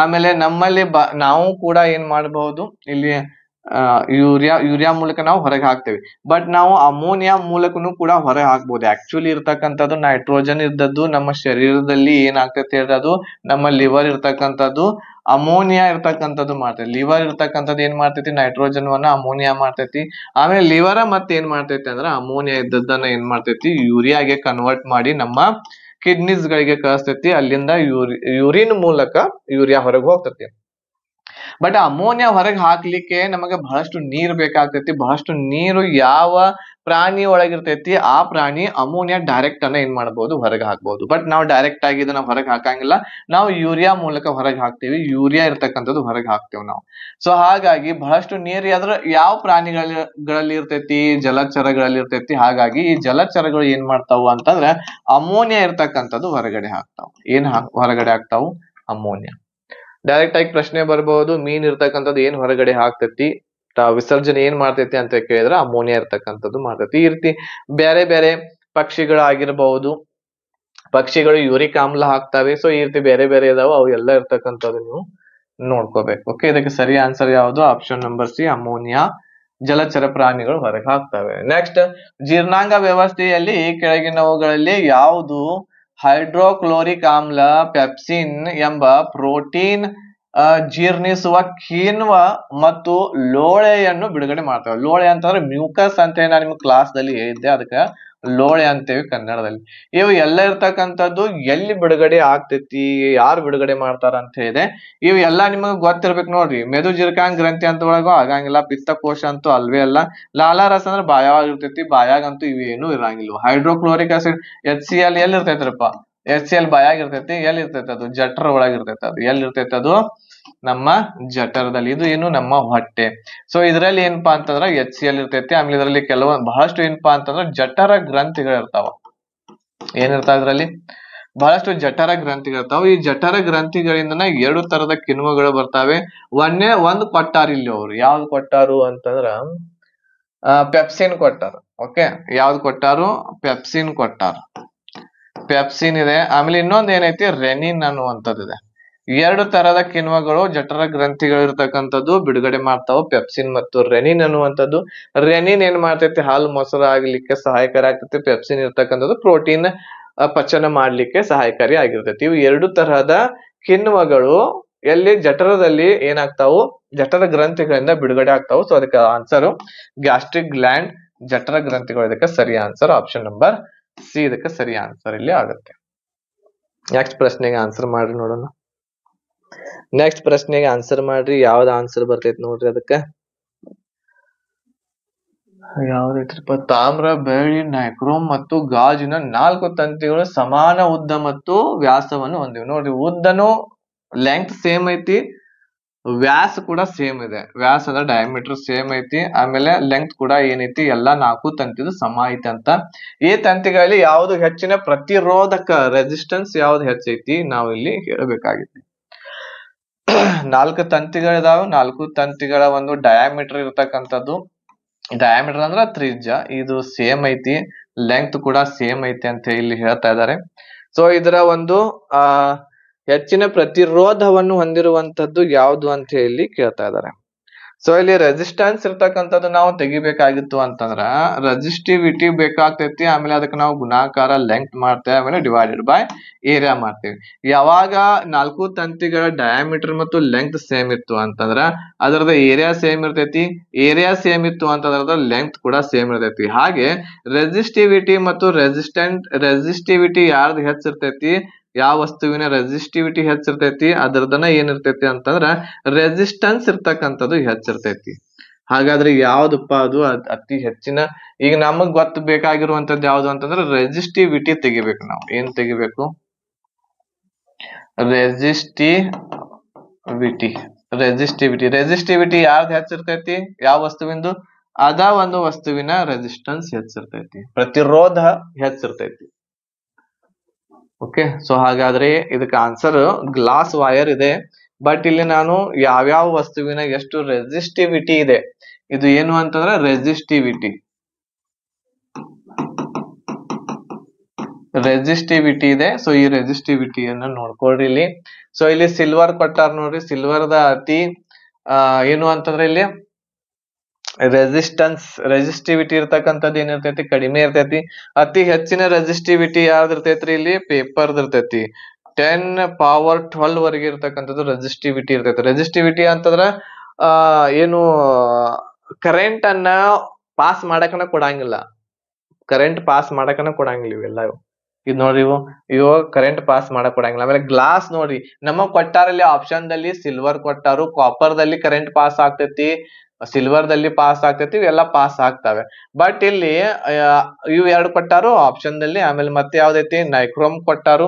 ಆಮೇಲೆ ನಮ್ಮಲ್ಲಿ ನಾವು ಕೂಡ ಏನ್ ಮಾಡಬಹುದು? ಇಲ್ಲಿ ಯೂರಿಯಾ ಮೂಲಕ ನಾವು ಹೊರಗೆ ಹಾಕ್ತೇವೆ. ಬಟ್ ನಾವು ಅಮೋನಿಯಾ ಮೂಲಕನು ಕೂಡ ಹೊರಗೆ ಹಾಕ್ಬಹುದು. ಆಕ್ಚುಲಿ ಇರ್ತಕ್ಕಂಥದ್ದು ನೈಟ್ರೋಜನ್ ಇದ್ದದ್ದು ನಮ್ಮ ಶರೀರದಲ್ಲಿ ಏನಾಗ್ತೈತಿ ಹೇಳ್ರಿ? ಅದು ನಮ್ಮ ಲಿವರ್ ಇರ್ತಕ್ಕಂಥದ್ದು ಅಮೋನಿಯಾ ಇರ್ತಕ್ಕಂಥದ್ದು ಮಾಡ್ತೈತಿ. ಲಿವರ್ ಇರ್ತಕ್ಕಂಥದ್ದು ಏನ್ ಮಾಡ್ತೈತಿ? ನೈಟ್ರೋಜನ್ ವನ್ನ ಅಮೋನಿಯಾ ಮಾಡ್ತೈತಿ. ಆಮೇಲೆ ಲಿವರ್ ಮತ್ತೆ ಏನ್ ಮಾಡ್ತೈತಿ ಅಂದ್ರ ಅಮೋನಿಯಾ ಇದ್ದದ್ದನ್ನ ಏನ್ ಮಾಡ್ತೈತಿ? ಯೂರಿಯಾಗೆ ಕನ್ವರ್ಟ್ ಮಾಡಿ ನಮ್ಮ ಕಿಡ್ನೀಸ್ ಗಳಿಗೆ ಕಳಿಸ್ತೈತಿ. ಅಲ್ಲಿಂದ ಯೂರಿನ್ ಮೂಲಕ ಯೂರಿಯಾ ಹೊರಗೆ ಹೋಗ್ತೈತಿ. ಬಟ್ ಅಮೋನಿಯಾ ಹೊರಗೆ ಹಾಕ್ಲಿಕ್ಕೆ ನಮಗೆ ಬಹಳಷ್ಟು ನೀರು ಬೇಕಾಗ್ತೈತಿ. ಬಹಳಷ್ಟು ನೀರು ಯಾವ ಪ್ರಾಣಿ ಒಳಗಿರ್ತೈತಿ ಆ ಪ್ರಾಣಿ ಅಮೋನಿಯಾ ಡೈರೆಕ್ಟ್ ಅನ್ನ ಏನ್ ಮಾಡ್ಬೋದು, ಹೊರಗೆ ಹಾಕ್ಬಹುದು. ಬಟ್ ನಾವು ಡೈರೆಕ್ಟ್ ಆಗಿ ಇದನ್ನ ಹೊರಗೆ ಹಾಕಂಗಿಲ್ಲ, ನಾವು ಯೂರಿಯಾ ಮೂಲಕ ಹೊರಗೆ ಹಾಕ್ತೀವಿ. ಯೂರಿಯಾ ಇರ್ತಕ್ಕಂಥದ್ದು ಹೊರಗೆ ಹಾಕ್ತೇವೆ ನಾವು. ಸೊ ಹಾಗಾಗಿ ಬಹಳಷ್ಟು ನೀರು ಯಾವ್ದ್ರ ಯಾವ ಪ್ರಾಣಿಗಳಲ್ಲಿ ಇರ್ತೈತಿ, ಜಲಚರಗಳಲ್ಲಿ ಇರ್ತೈತಿ. ಹಾಗಾಗಿ ಈ ಜಲಚರಗಳು ಏನ್ ಮಾಡ್ತಾವು ಅಂತಂದ್ರೆ ಅಮೋನಿಯಾ ಇರ್ತಕ್ಕಂಥದ್ದು ಹೊರಗಡೆ ಹಾಕ್ತಾವ. ಹೊರಗಡೆ ಹಾಕ್ತಾವು ಅಮೋನಿಯಾ. ಡೈರೆಕ್ಟ್ ಆಗಿ ಪ್ರಶ್ನೆ ಬರ್ಬಹುದು, ಮೀನ್ ಇರ್ತಕ್ಕಂಥದ್ದು ಏನ್ ಹೊರಗಡೆ ಹಾಕ್ತೈತಿ, ವಿಸರ್ಜನೆ ಏನ್ ಮಾಡ್ತೈತಿ ಅಂತ ಕೇಳಿದ್ರೆ ಅಮೋನಿಯಾ ಇರ್ತಕ್ಕಂಥದ್ದು ಮಾಡ್ತೈತಿ. ಈ ರೀತಿ ಬೇರೆ ಬೇರೆ ಪಕ್ಷಿಗಳಾಗಿರ್ಬಹುದು, ಪಕ್ಷಿಗಳು ಯೂರಿಕ್ ಆಮ್ಲ ಹಾಕ್ತಾವೆ. ಸೊ ಈ ರೀತಿ ಬೇರೆ ಬೇರೆ ಇದಾವ, ಅವು ಎಲ್ಲ ಇರ್ತಕ್ಕಂಥದ್ದು ನೀವು ನೋಡ್ಕೋಬೇಕು. ಓಕೆ, ಇದಕ್ಕೆ ಸರಿ ಆನ್ಸರ್ ಯಾವುದು? ಆಪ್ಷನ್ ನಂಬರ್ ಸಿ, ಅಮೋನಿಯಾ ಜಲಚರ ಪ್ರಾಣಿಗಳು ಹೊರಗೆ ಹಾಕ್ತವೆ. ನೆಕ್ಸ್ಟ್, ಜೀರ್ಣಾಂಗ ವ್ಯವಸ್ಥೆಯಲ್ಲಿ ಕೆಳಗಿನವುಗಳಲ್ಲಿ ಯಾವುದು ಹೈಡ್ರೋಕ್ಲೋರಿಕ್ ಆಮ್ಲ ಪೆಪ್ಸಿನ್ ಎಂಬ ಪ್ರೋಟೀನ್ ಜೀರ್ಣಿಸುವ ಕಿಣ್ವ ಮತ್ತು ಲೋಳೆಯನ್ನು ಬಿಡುಗಡೆ ಮಾಡ್ತವೆ? ಲೋಳೆ ಅಂತಂದ್ರೆ ಮ್ಯೂಕಸ್ ಅಂತ ನಾನು ನಿಮ್ಗೆ ಕ್ಲಾಸ್ ದಲ್ಲಿ ಹೇಳಿದ್ದೆ, ಅದಕ್ಕೆ ಲೋಳೆ ಅಂತೇವಿ ಕನ್ನಡದಲ್ಲಿ. ಇವು ಎಲ್ಲ ಇರ್ತಕ್ಕಂಥದ್ದು ಎಲ್ಲಿ ಬಿಡುಗಡೆ ಆಗ್ತೈತಿ, ಯಾರು ಬಿಡುಗಡೆ ಮಾಡ್ತಾರ ಅಂತ ಹೇಳಿದೆ. ಇವು ಎಲ್ಲ ನಿಮಗೆ ಗೊತ್ತಿರ್ಬೇಕು ನೋಡ್ರಿ. ಮೆದು ಜೀರ್ಕಾಂಗ ಗ್ರಂಥಿ ಅಂತ ಒಳಗೂ ಆಗಂಗಿಲ್ಲ, ಪಿತ್ತಕೋಶ ಅಂತೂ ಅಲ್ವೇ ಅಲ್ಲ. ಲಾಲಾರಸ ಅಂದ್ರೆ ಬಾಯಾಗ ಇರ್ತೈತಿ, ಬಾಯಾಗಂತೂ ಇವೇನು ಇರಂಗಿಲ್ಲ. ಹೈಡ್ರೋಕ್ಲೋರಿಕ್ ಆಸಿಡ್ HCl ಎಲ್ಲಿ ಇರ್ತೈತ್ರಪ್ಪ? HCl ಬಾಯಾಗ ಇರ್ತೈತಿ. ಎಲ್ಲಿ ಇರ್ತೈತಿ ಅದು? ಜಠರ ಒಳಗ ಇರ್ತೈತಿ. ಅದು ಎಲ್ಲಿ ಇರ್ತೈತಿ? ಅದು ನಮ್ಮ ಜಠರದಲ್ಲಿ. ಇದು ಏನು? ನಮ್ಮ ಹೊಟ್ಟೆ. ಸೊ ಇದ್ರಲ್ಲಿ ಏನಪ್ಪಾ ಅಂತಂದ್ರ HCl ಇರ್ತೈತಿ. ಆಮೇಲೆ ಇದರಲ್ಲಿ ಕೆಲವೊಂದು ಬಹಳಷ್ಟು ಏನಪ್ಪಾ ಅಂತಂದ್ರ ಜಠರ ಗ್ರಂಥಿಗಳು ಇರ್ತಾವ. ಏನಿರ್ತಾವ ಇದ್ರಲ್ಲಿ? ಬಹಳಷ್ಟು ಜಠರ ಗ್ರಂಥಿಗಳಿರ್ತಾವ. ಈ ಜಠರ ಗ್ರಂಥಿಗಳಿಂದ 2 ತರದ ಕಿಣ್ವಗಳು ಬರ್ತಾವೆ. ಒಂದು ಕೊಟ್ಟಾರ ಇಲ್ಲಿ ಅವ್ರು. ಯಾವ್ದು ಕೊಟ್ಟಾರು ಅಂತಂದ್ರ ಪೆಪ್ಸಿನ್ ಕೊಟ್ಟಾರ. ಓಕೆ, ಯಾವ್ದು ಕೊಟ್ಟಾರು? ಪೆಪ್ಸಿನ್ ಕೊಟ್ಟಾರ. ಪೆಪ್ಸಿನ್ ಇದೆ. ಆಮೇಲೆ ಇನ್ನೊಂದ್ ಏನೈತಿ? ರೆನಿನ್ ಅನ್ನುವಂಥದ್ದಿದೆ. 2 ತರದ ಕಿಣ್ವಗಳು ಜಠರ ಗ್ರಂಥಿಗಳು ಇರ್ತಕ್ಕಂಥದ್ದು ಬಿಡುಗಡೆ ಮಾಡ್ತಾವ, ಪೆಪ್ಸಿನ್ ಮತ್ತು ರೆನಿನ್ ಅನ್ನುವಂಥದ್ದು. ರೆನಿನ್ ಏನ್ ಮಾಡ್ತೈತಿ? ಹಾಲು ಮೊಸರು ಆಗ್ಲಿಕ್ಕೆ ಸಹಾಯಕಾರಿ ಆಗ್ತೈತಿ. ಪೆಪ್ಸಿನ್ ಇರ್ತಕ್ಕಂಥದ್ದು ಪ್ರೋಟೀನ್ ಪಚನ ಮಾಡ್ಲಿಕ್ಕೆ ಸಹಾಯಕಾರಿ ಆಗಿರ್ತೈತಿ. ಇವು 2 ತರಹದ ಕಿಣ್ವಗಳು ಎಲ್ಲಿ ಜಠರದಲ್ಲಿ ಏನಾಗ್ತಾವು? ಜಠರ ಗ್ರಂಥಿಗಳಿಂದ ಬಿಡುಗಡೆ ಆಗ್ತಾವು. ಸೊ ಅದಕ್ಕೆ ಆನ್ಸರ್ ಗ್ಯಾಸ್ಟ್ರಿಕ್ ಗ್ಲ್ಯಾಂಡ್, ಜಠರ ಗ್ರಂಥಿಗಳು. ಇದಕ್ಕೆ ಸರಿ ಆನ್ಸರ್ ಆಪ್ಷನ್ ನಂಬರ್ ಸಿ. ಇದಕ್ಕೆ ಸರಿ ಆನ್ಸರ್ ಇಲ್ಲಿ ಆಗುತ್ತೆ. ನೆಕ್ಸ್ಟ್ ಪ್ರಶ್ನೆಗೆ ಆನ್ಸರ್ ಮಾಡ್ರಿ ನೋಡೋಣ. ನೆಕ್ಸ್ಟ್ ಪ್ರಶ್ನೆಗೆ ಆನ್ಸರ್ ಮಾಡ್ರಿ. ಯಾವ್ದು ಆನ್ಸರ್ ಬರ್ತೈತಿ ನೋಡ್ರಿ. ಅದಕ್ಕೆ ಯಾವ್ದೈತ್ರಿಪ್ಪ? ತಾಮ್ರ, ಬೆಳ್ಳಿ, ನೈಕ್ರೋಮ್ ಮತ್ತು ಗಾಜಿನ 4 ತಂತಿಗಳು ಸಮಾನ ಉದ್ದ ಮತ್ತು ವ್ಯಾಸವನ್ನು ಹೊಂದಿವೆ. ನೋಡ್ರಿ, ಉದ್ದನು ಲೆಂತ್ ಸೇಮ್ ಐತಿ, ವ್ಯಾಸ ಕೂಡ ಸೇಮ್ ಇದೆ. ವ್ಯಾಸ ಅದ ಡಯಾಮೀಟರ್ ಸೇಮ್ ಐತಿ. ಆಮೇಲೆ ಲೆಂತ್ ಕೂಡ ಏನೈತಿ? ಎಲ್ಲಾ 4 ತಂತಿದು ಸಮ ಐತಿ ಅಂತ. ಈ ತಂತಿಗಳಲ್ಲಿ ಯಾವ್ದು ಹೆಚ್ಚಿನ ಪ್ರತಿರೋಧಕ ರೆಸಿಸ್ಟೆನ್ಸ್ ಯಾವ್ದು ಹೆಚ್ಚೈತಿ ನಾವು ಇಲ್ಲಿ ಹೇಳಬೇಕಾಗಿತ್ತು. 4 ತಂತಿಗಳಿದಾವೆ. 4 ತಂತಿಗಳ ಒಂದು ಡಯಾಮೀಟರ್ ಇರ್ತಕ್ಕಂಥದ್ದು, ಡಯಾಮೀಟರ್ ಅಂದ್ರ ತ್ರಿಜ್ಯ, ಇದು ಸೇಮ್ ಐತಿ. ಲೆಂತ್ ಕೂಡ ಸೇಮ್ ಐತಿ ಅಂತ ಇಲ್ಲಿ ಹೇಳ್ತಾ ಇದ್ದಾರೆ. ಸೊ ಇದರ ಒಂದು ಹೆಚ್ಚಿನ ಪ್ರತಿರೋಧವನ್ನು ಹೊಂದಿರುವಂತದ್ದು ಯಾವುದು ಅಂತ ಹೇಳಿ ಕೇಳ್ತಾ ಇದ್ದಾರೆ. ಸೊ ಇಲ್ಲಿ ರೆಸಿಸ್ಟೆನ್ಸ್ ಇರ್ತಕ್ಕಂಥದ್ದು ನಾವು ತೆಗಿಬೇಕಾಗಿತ್ತು ಅಂತಂದ್ರ ರೆಸಿಸ್ಟಿವಿಟಿ ಬೇಕಾಗ್ತೈತಿ. ಆಮೇಲೆ ಅದಕ್ಕೆ ನಾವು ಗುಣಾಕಾರ ಲೆಂತ್ ಮಾಡ್ತೇವೆ, ಆಮೇಲೆ ಡಿವೈಡೆಡ್ ಬೈ ಏರಿಯಾ ಮಾಡ್ತೇವೆ. ಯಾವಾಗ 4 ತಂತಿಗಳ ಡಯಾಮೀಟರ್ ಮತ್ತು ಲೆಂತ್ ಸೇಮ್ ಇತ್ತು ಅಂತಂದ್ರ ಅದರದ ಏರಿಯಾ ಸೇಮ್ ಇರ್ತೈತಿ. ಏರಿಯಾ ಸೇಮ್ ಇತ್ತು ಅಂತಂದ್ರ ಲೆಂತ್ ಕೂಡ ಸೇಮ್ ಇರ್ತೈತಿ. ಹಾಗೆ ರೆಸಿಸ್ಟಿವಿಟಿ ಮತ್ತು ರೆಸಿಸ್ಟಿವಿಟಿ ಯಾರ್ದು ಹೆಚ್ಚಿರ್ತೈತಿ, ಯಾವ ವಸ್ತುವಿನ ರೆಸಿಸ್ಟಿವಿಟಿ ಹೆಚ್ಚಿರ್ತೈತಿ ಅದರದನ್ನ ಏನಿರ್ತೈತಿ ಅಂತಂದ್ರ ರೆಸಿಸ್ಟೆನ್ಸ್ ಇರ್ತಕ್ಕಂಥದ್ದು ಹೆಚ್ಚಿರ್ತೈತಿ. ಹಾಗಾದ್ರೆ ಯಾವ್ದಪ್ಪ ಅದು ಅತಿ ಹೆಚ್ಚಿನ? ಈಗ ನಮಗ್ ಗೊತ್ತ ಬೇಕಾಗಿರುವಂತದ್ದು ಯಾವ್ದು ಅಂತಂದ್ರೆ ರೆಸಿಸ್ಟಿವಿಟಿ ತೆಗಿಬೇಕು. ನಾವು ಏನ್ ತೆಗಿಬೇಕು? ರೆಸಿಸ್ಟಿವಿಟಿ ಯಾವ್ದು ಹೆಚ್ಚಿರ್ತೈತಿ? ಯಾವ ವಸ್ತುವಿಂದು? ಅದ ಒಂದು ವಸ್ತುವಿನ ರೆಸಿಸ್ಟೆನ್ಸ್ ಹೆಚ್ಚಿರ್ತೈತಿ, ಪ್ರತಿರೋಧ ಹೆಚ್ಚಿರ್ತೈತಿ. ಓಕೆ, ಸೊ ಹಾಗಾದ್ರೆ ಇದಕ್ಕೆ ಆನ್ಸರ್ ಗ್ಲಾಸ್ ವೈರ್ ಇದೆ. ಬಟ್ ಇಲ್ಲಿ ನಾನು ಯಾವ್ಯಾವ ವಸ್ತುವಿನ ಎಷ್ಟು ರೆಸಿಸ್ಟಿವಿಟಿ ಇದೆ, ಇದು ಏನು ಅಂತಂದ್ರೆ ರೆಸಿಸ್ಟಿವಿಟಿ ಇದೆ. ಸೊ ಈ ರೆಸಿಸ್ಟಿವಿಟಿಯನ್ನ ನೋಡ್ಕೊಳ್ರಿ ಇಲ್ಲಿ. ಸೊ ಇಲ್ಲಿ ಸಿಲ್ವರ್ ಕೊಟ್ಟಾರ ನೋಡ್ರಿ. ಸಿಲ್ವರ್ದ ಅತಿ ಏನು ಅಂತಂದ್ರೆ ಇಲ್ಲಿ ರೆಸಿಸ್ಟಿವಿಟಿ ಇರ್ತಕ್ಕಂಥದ್ದು ಏನಿರ್ತೈತಿ? ಕಡಿಮೆ ಇರ್ತೈತಿ. ಅತಿ ಹೆಚ್ಚಿನ ರೆಸಿಸ್ಟಿವಿಟಿ ಯಾವ್ದು ಇರ್ತೈತ್ರಿ? ಇಲ್ಲಿ ಪೇಪರ್ದ ಇರ್ತೈತಿ. 10⁻12 ವರೆಗೆ ಇರ್ತಕ್ಕಂಥದ್ದು ರೆಸಿಸ್ಟಿವಿಟಿ ಇರ್ತೈತಿ. ರೆಸಿಸ್ಟಿವಿಟಿ ಅಂತಂದ್ರ ಏನು ಕರೆಂಟ್ ಅನ್ನ ಪಾಸ್ ಮಾಡಕನ ಕೊಡಂಗಿಲ್ಲ. ಇವೆಲ್ಲ ಇದ್ ನೋಡ್ರಿ ಇವು ಕರೆಂಟ್ ಪಾಸ್ ಮಾಡಕ್ ಕೊಡಂಗಿಲ್ಲ. ಆಮೇಲೆ ಗ್ಲಾಸ್ ನೋಡ್ರಿ, ನಮಗ್ ಕೊಟ್ಟಾರಲ್ಲಿ ಆಪ್ಷನ್ ದಲ್ಲಿ ಸಿಲ್ವರ್ ಕೊಟ್ಟಾರು, ಕಾಪರ್ ದಲ್ಲಿ ಕರೆಂಟ್ ಪಾಸ್ ಆಗ್ತೈತಿ, ಸಿಲ್ವರ್ ದಲ್ಲಿ ಪಾಸ್ ಆಗ್ತೈತಿ, ಇವೆಲ್ಲ ಪಾಸ್ ಆಗ್ತವೆ. ಬಟ್ ಇಲ್ಲಿ ಇವು ಎರಡು ಕೊಟ್ಟಾರು ಆಪ್ಷನ್ ದಲ್ಲಿ. ಆಮೇಲೆ ಮತ್ತೆ ಯಾವ್ದೈತಿ ನೈಕ್ರೋಮ್ ಕೊಟ್ಟಾರು,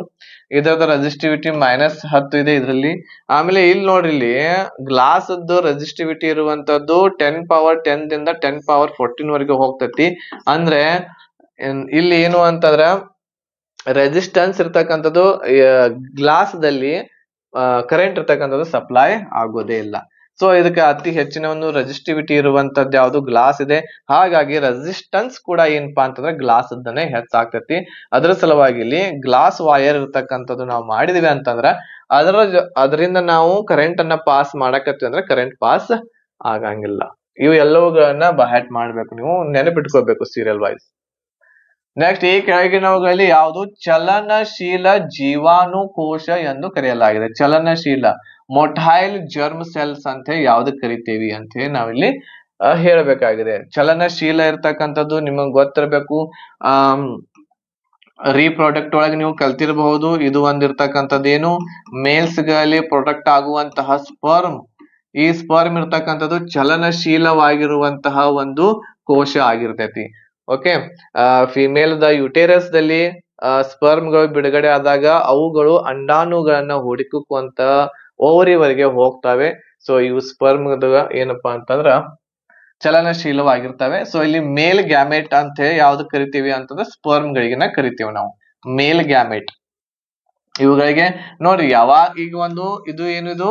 ಇದ್ರದ ರೆಸಿಸ್ಟಿವಿಟಿ -10 ಇದೆ ಇದ್ರಲ್ಲಿ. ಆಮೇಲೆ ಇಲ್ಲಿ ನೋಡ್ರಿ, ಇಲ್ಲಿ ಗ್ಲಾಸ್ ರೆಸಿಸ್ಟಿವಿಟಿ ಇರುವಂತದ್ದು 10⁻10 ದಿಂದ 10⁻14 ವರೆಗೆ ಹೋಗ್ತೈತಿ. ಅಂದ್ರೆ ಇಲ್ಲಿ ಏನು ಅಂತಂದ್ರ ರೆಸಿಸ್ಟೆನ್ಸ್ ಇರ್ತಕ್ಕಂಥದ್ದು ಗ್ಲಾಸ್ ದಲ್ಲಿ ಕರೆಂಟ್ ಇರ್ತಕ್ಕಂಥದ್ದು ಸಪ್ಲೈ ಆಗೋದೇ ಇಲ್ಲ. ಸೊ ಇದಕ್ಕೆ ಅತಿ ಹೆಚ್ಚಿನ ಒಂದು ರೆಸಿಸ್ಟಿವಿಟಿ ಇರುವಂತದ್ದು ಯಾವುದು ಗ್ಲಾಸ್ ಇದೆ. ಹಾಗಾಗಿ ರೆಸಿಸ್ಟೆನ್ಸ್ ಕೂಡ ಏನಪ್ಪಾ ಅಂತಂದ್ರೆ ಗ್ಲಾಸ್ ಅದ್ದನೆ ಹೆಚ್ಚಾಗ್ತೈತಿ. ಅದರ ಸಲುವಾಗಿ ಇಲ್ಲಿ ಗ್ಲಾಸ್ ವಾಯರ್ ಇರ್ತಕ್ಕಂಥದ್ದು ನಾವು ಮಾಡಿದ್ವಿ ಅಂತಂದ್ರ ಅದರಿಂದ ನಾವು ಕರೆಂಟ್ ಅನ್ನ ಪಾಸ್ ಮಾಡಕತ್ತೀವಿ ಅಂದ್ರೆ ಕರೆಂಟ್ ಪಾಸ್ ಆಗಂಗಿಲ್ಲ. ಇವು ಎಲ್ಲವುಗಳನ್ನ ಬಹ್ಯಾಟ್ ಮಾಡ್ಬೇಕು, ನೀವು ನೆನಪಿಟ್ಕೋಬೇಕು ಸೀರಿಯಲ್ ವೈಸ್. ನೆಕ್ಸ್ಟ್, ಈ ಕೆಳಗಿನವುಗಳಲ್ಲಿ ಯಾವುದು ಚಲನಶೀಲ ಜೀವಾಣುಕೋಶ ಎಂದು ಕರೆಯಲಾಗಿದೆ? ಚಲನಶೀಲ ಮೊಟೈಲ್ ಜರ್ಮ್ ಸೆಲ್ಸ್ ಅಂತ ಯಾವ್ದು ಕರಿತೀವಿ ಅಂತ ಹೇಳಿ ನಾವಿಲ್ಲಿ ಹೇಳಬೇಕಾಗಿದೆ. ಚಲನಶೀಲ ಇರ್ತಕ್ಕಂಥದ್ದು ನಿಮಗ್ ಗೊತ್ತಿರಬೇಕು. ರೀಪ್ರೊಡಕ್ಟ್ ಒಳಗೆ ನೀವು ಕಲ್ತಿರಬಹುದು. ಇದು ಒಂದಿರ್ತಕ್ಕಂಥದ್ದು ಏನು, ಮೇಲ್ಸ್ ಗಳಲ್ಲಿ ಪ್ರೊಡಕ್ಟ್ ಆಗುವಂತಹ ಸ್ಪರ್ಮ್. ಈ ಸ್ಪರ್ಮ್ ಇರ್ತಕ್ಕಂಥದ್ದು ಚಲನಶೀಲವಾಗಿರುವಂತಹ ಒಂದು ಕೋಶ ಆಗಿರ್ತೈತಿ. ಓಕೆ, ಫಿಮೇಲ್ ಯುಟೇರಸ್ ದಲ್ಲಿ ಸ್ಪರ್ಮ್ಗಳು ಬಿಡುಗಡೆ ಆದಾಗ ಅವುಗಳು ಅಂಡಾಣುಗಳನ್ನ ಹುಡುಕುವಂತ ಓವರಿವರೆಗೆ ಹೋಗ್ತವೆ. ಸೊ ಇವು ಸ್ಪರ್ಮ್ ಏನಪ್ಪಾ ಅಂತಂದ್ರ ಚಲನಶೀಲವಾಗಿರ್ತವೆ. ಸೊ ಇಲ್ಲಿ ಮೇಲ್ ಗ್ಯಾಮೆಟ್ ಅಂತ ಹೇಳಿ ಯಾವ್ದು ಕರಿತೀವಿ ಅಂತಂದ್ರೆ ಸ್ಪರ್ಮ್ ಗಳಿಗೆನ ಕರಿತೀವಿ ನಾವು ಮೇಲ್ ಗ್ಯಾಮೆಟ್. ಇವುಗಳಿಗೆ ನೋಡ್ರಿ, ಯಾವಾಗ ಈಗ ಇದು ಏನಿದು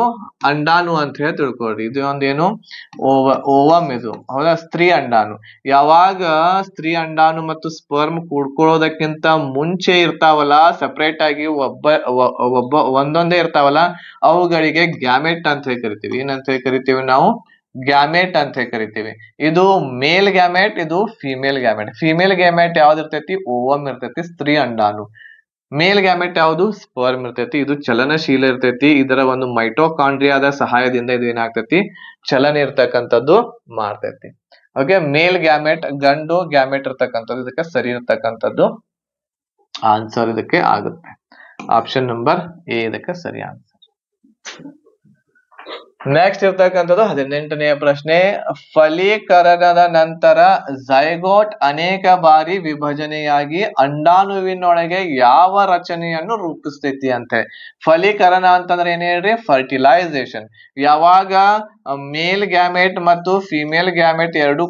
ಅಂಡಾಣು ಅಂತ ಹೇಳಿ ತಿಳ್ಕೊಳ್ರಿ. ಇದು ಒಂದೇನು ಓವಮ್, ಇದು ಹೌದಾ, ಸ್ತ್ರೀ ಅಂಡಾಣು. ಯಾವಾಗ ಸ್ತ್ರೀ ಅಂಡಾಣು ಮತ್ತು ಸ್ಪರ್ಮ್ ಕೂಡ್ಕೊಳ್ಳೋದಕ್ಕಿಂತ ಮುಂಚೆ ಇರ್ತಾವಲ್ಲ, ಸೆಪರೇಟ್ ಆಗಿ ಒಂದೊಂದೇ ಇರ್ತಾವಲ್ಲ, ಅವುಗಳಿಗೆ ಗ್ಯಾಮೆಟ್ ಅಂತ ಹೇಳಿ ಕರಿತೀವಿ. ಏನಂತ ಹೇಳಿ ಕರಿತೀವಿ ನಾವು? ಗ್ಯಾಮೆಟ್ ಅಂತ ಹೇಳಿ ಕರಿತೀವಿ. ಇದು ಮೇಲ್ ಗ್ಯಾಮೆಟ್, ಇದು ಫಿಮೇಲ್ ಗ್ಯಾಮೆಟ್. ಫಿಮೇಲ್ ಗ್ಯಾಮೆಟ್ ಯಾವ್ದು ಇರ್ತೈತಿ? ಓವಮ್ ಇರ್ತೈತಿ, ಸ್ತ್ರೀ ಅಂಡಾಣು. ಮೇಲ್ ಗ್ಯಾಮೆಟ್ ಯಾವುದು? ಸ್ಪರ್ಮ್ ಇರ್ತೈತಿ. ಇದು ಚಲನಶೀಲ ಇರ್ತೈತಿ. ಇದರ ಒಂದು ಮೈಟೋಕಾಂಡ್ರಿಯಾದ ಸಹಾಯದಿಂದ ಇದು ಏನಾಗ್ತೈತಿ? ಚಲನೆ ಇರ್ತಕ್ಕಂಥದ್ದು ಮಾಡ್ತೈತಿ. ಓಕೆ, ಮೇಲ್ ಗ್ಯಾಮೆಟ್ ಗಂಡು ಗ್ಯಾಮೆಟ್ ಇರ್ತಕ್ಕಂಥದ್ದು ಇದಕ್ಕೆ ಸರಿ ಇರ್ತಕ್ಕಂಥದ್ದು ಆನ್ಸರ್ ಇದಕ್ಕೆ ಆಗುತ್ತೆ. ಆಪ್ಷನ್ ನಂಬರ್ ಎ ಇದಕ್ಕೆ ಸರಿ ಆನ್ಸರ್. ನೆಕ್ಸ್ಟ್ ಇರ್ತಕ್ಕಂಥದ್ದು 18ನೇ ಪ್ರಶ್ನೆ. ಫಲೀಕರಣದ ನಂತರ ಝೈಗೋಟ್ ಅನೇಕ ಬಾರಿ ವಿಭಜನೆಯಾಗಿ ಅಂಡಾಣುವಿನೊಳಗೆ ಯಾವ ರಚನೆಯನ್ನು ರೂಪಿಸ್ತೈತಿ ಅಂತ. ಫಲೀಕರಣ ಅಂತಂದ್ರೆ ಏನ್ ಹೇಳ್ರಿ? ಫರ್ಟಿಲೈಸೇಷನ್. ಯಾವಾಗ ಮೇಲ್ ಗ್ಯಾಮೆಟ್ ಮತ್ತು ಫಿಮೇಲ್ ಗ್ಯಾಮೆಟ್ ಎರಡು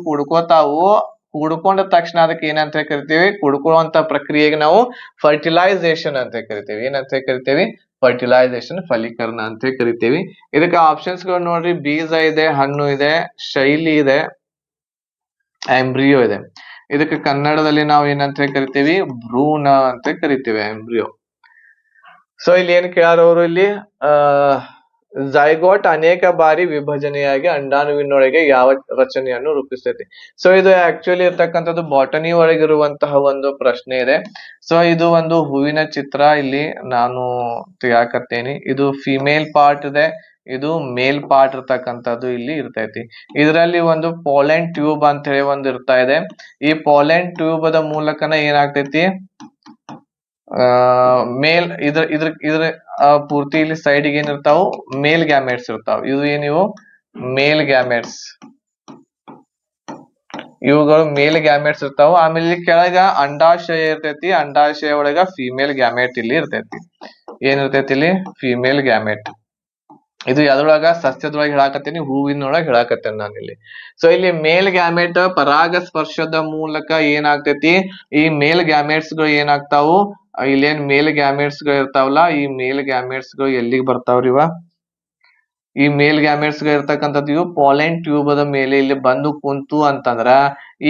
ಕೂಡ್ಕೊಂಡ ತಕ್ಷಣ ಅದಕ್ಕೆ ಏನಂತ ಕರಿತೀವಿ? ಕೂಡ್ಕೊಳ್ಳುವಂತ ಪ್ರಕ್ರಿಯೆಗೆ ನಾವು ಫರ್ಟಿಲೈಸೇಷನ್ ಅಂತ ಕರಿತೀವಿ. ಏನಂತ ಕರಿತೀವಿ? ಫರ್ಟಿಲೈಸೇಷನ್, ಫಲೀಕರಣ ಅಂತ ಕರಿತೀವಿ. ಇದಕ್ಕೆ ಆಪ್ಷನ್ಸ್ ಗಳು ನೋಡ್ರಿ, ಬೀಜ ಇದೆ, ಹಣ್ಣು ಇದೆ, ಶೈಲಿ ಇದೆ, ಎಂಬ್ರಿಯೋ ಇದೆ. ಇದಕ್ಕೆ ಕನ್ನಡದಲ್ಲಿ ನಾವು ಏನಂತ ಕರಿತೀವಿ? ಭ್ರೂಣ ಅಂತ ಕರಿತೀವಿ, ಎಂಬ್ರಿಯೋ. ಸೊ ಇಲ್ಲಿ ಏನ್ ಕೇಳಾರವರು, ಇಲ್ಲಿ ಝೈಗೋಟ್ ಅನೇಕ ಬಾರಿ ವಿಭಜನೆಯಾಗಿ ಅಂಡಾಣುವಿನೊಳಗೆ ಯಾವ ರಚನೆಯನ್ನು ರೂಪಿಸ್ತೈತಿ. ಸೊ ಇದು ಆಕ್ಚುಲಿ ಇರ್ತಕ್ಕಂಥದ್ದು ಬಾಟನಿ ಒಳಗಿರುವಂತಹ ಒಂದು ಪ್ರಶ್ನೆ ಇದೆ. ಸೊ ಇದು ಒಂದು ಹೂವಿನ ಚಿತ್ರ ಇಲ್ಲಿ ನಾನು ತೆಗಿಯಾಕತ್ತೇನಿ. ಇದು ಫಿಮೇಲ್ ಪಾರ್ಟ್ ಇದೆ, ಇದು ಮೇಲ್ ಪಾರ್ಟ್ ಇರ್ತಕ್ಕಂಥದ್ದು ಇಲ್ಲಿ ಇರ್ತೈತಿ. ಇದರಲ್ಲಿ ಒಂದು ಪಾಲೆನ್ ಟ್ಯೂಬ್ ಅಂತ ಹೇಳಿ ಒಂದು ಇರ್ತಾ ಇದೆ. ಈ ಪಾಲೆನ್ ಟ್ಯೂಬ್ ದ ಮೂಲಕನ ಏನಾಗ್ತೈತಿ? ಮೇಲ್ ಇದ್ರ ಪೂರ್ತಿ ಇಲ್ಲಿ ಸೈಡ್ ಗೆ ಏನಿರ್ತಾವು? ಮೇಲ್ ಗ್ಯಾಮೆಟ್ಸ್ ಇರ್ತಾವ. ಇದು ಏನಿವು? ಮೇಲ್ ಗ್ಯಾಮೆಟ್ಸ್. ಇವುಗಳು ಮೇಲ್ ಗ್ಯಾಮೆಟ್ಸ್ ಇರ್ತಾವ. ಆಮೇಲೆ ಇಲ್ಲಿ ಕೆಳಗ ಅಂಡಾಶಯ ಇರ್ತೈತಿ. ಅಂಡಾಶಯ ಒಳಗ ಫಿಮೇಲ್ ಗ್ಯಾಮೆಟ್ ಇಲ್ಲಿ ಇರ್ತೈತಿ. ಏನಿರ್ತೈತಿ ಇಲ್ಲಿ? Female gamete. ಇದು ಯಾವ್ದ್ರೊಳಗ? ಸಸ್ಯದೊಳಗೆ ಹೇಳಾಕತ್ತೇನಿ, ಹೂವಿನೊಳಗೆ ಹೇಳಾಕತ್ತೇನೆ ನಾನು ಇಲ್ಲಿ. ಸೊ ಇಲ್ಲಿ ಮೇಲ್ ಗ್ಯಾಮೆಟ್ ಪರಾಗ ಸ್ಪರ್ಶದ ಮೂಲಕ ಏನಾಗ್ತೈತಿ? ಈ ಮೇಲ್ ಗ್ಯಾಮೆಟ್ಸ್ ಗಳು ಏನಾಗ್ತಾವು? ಇಲ್ಲೇನ್ ಮೇಲ್ ಗ್ಯಾಮೆಟ್ಸ್ ಗಳು ಇರ್ತಾವಲ್ಲ, ಈ ಮೇಲ್ ಗ್ಯಾಮೆಟ್ಸ್ ಗಳು ಎಲ್ಲಿಗೆ ಬರ್ತಾವ್ರಿವ? ಈ ಮೇಲ್ ಗ್ಯಾಮೆಟ್ಸ್ ಗಳು ಇರ್ತಕ್ಕಂಥದ್ದು ಇವು ಪಾಲೆನ್ ಟ್ಯೂಬ್ ದ ಮೇಲೆ ಇಲ್ಲಿ ಬಂದು ಕುಂತು ಅಂತಂದ್ರ,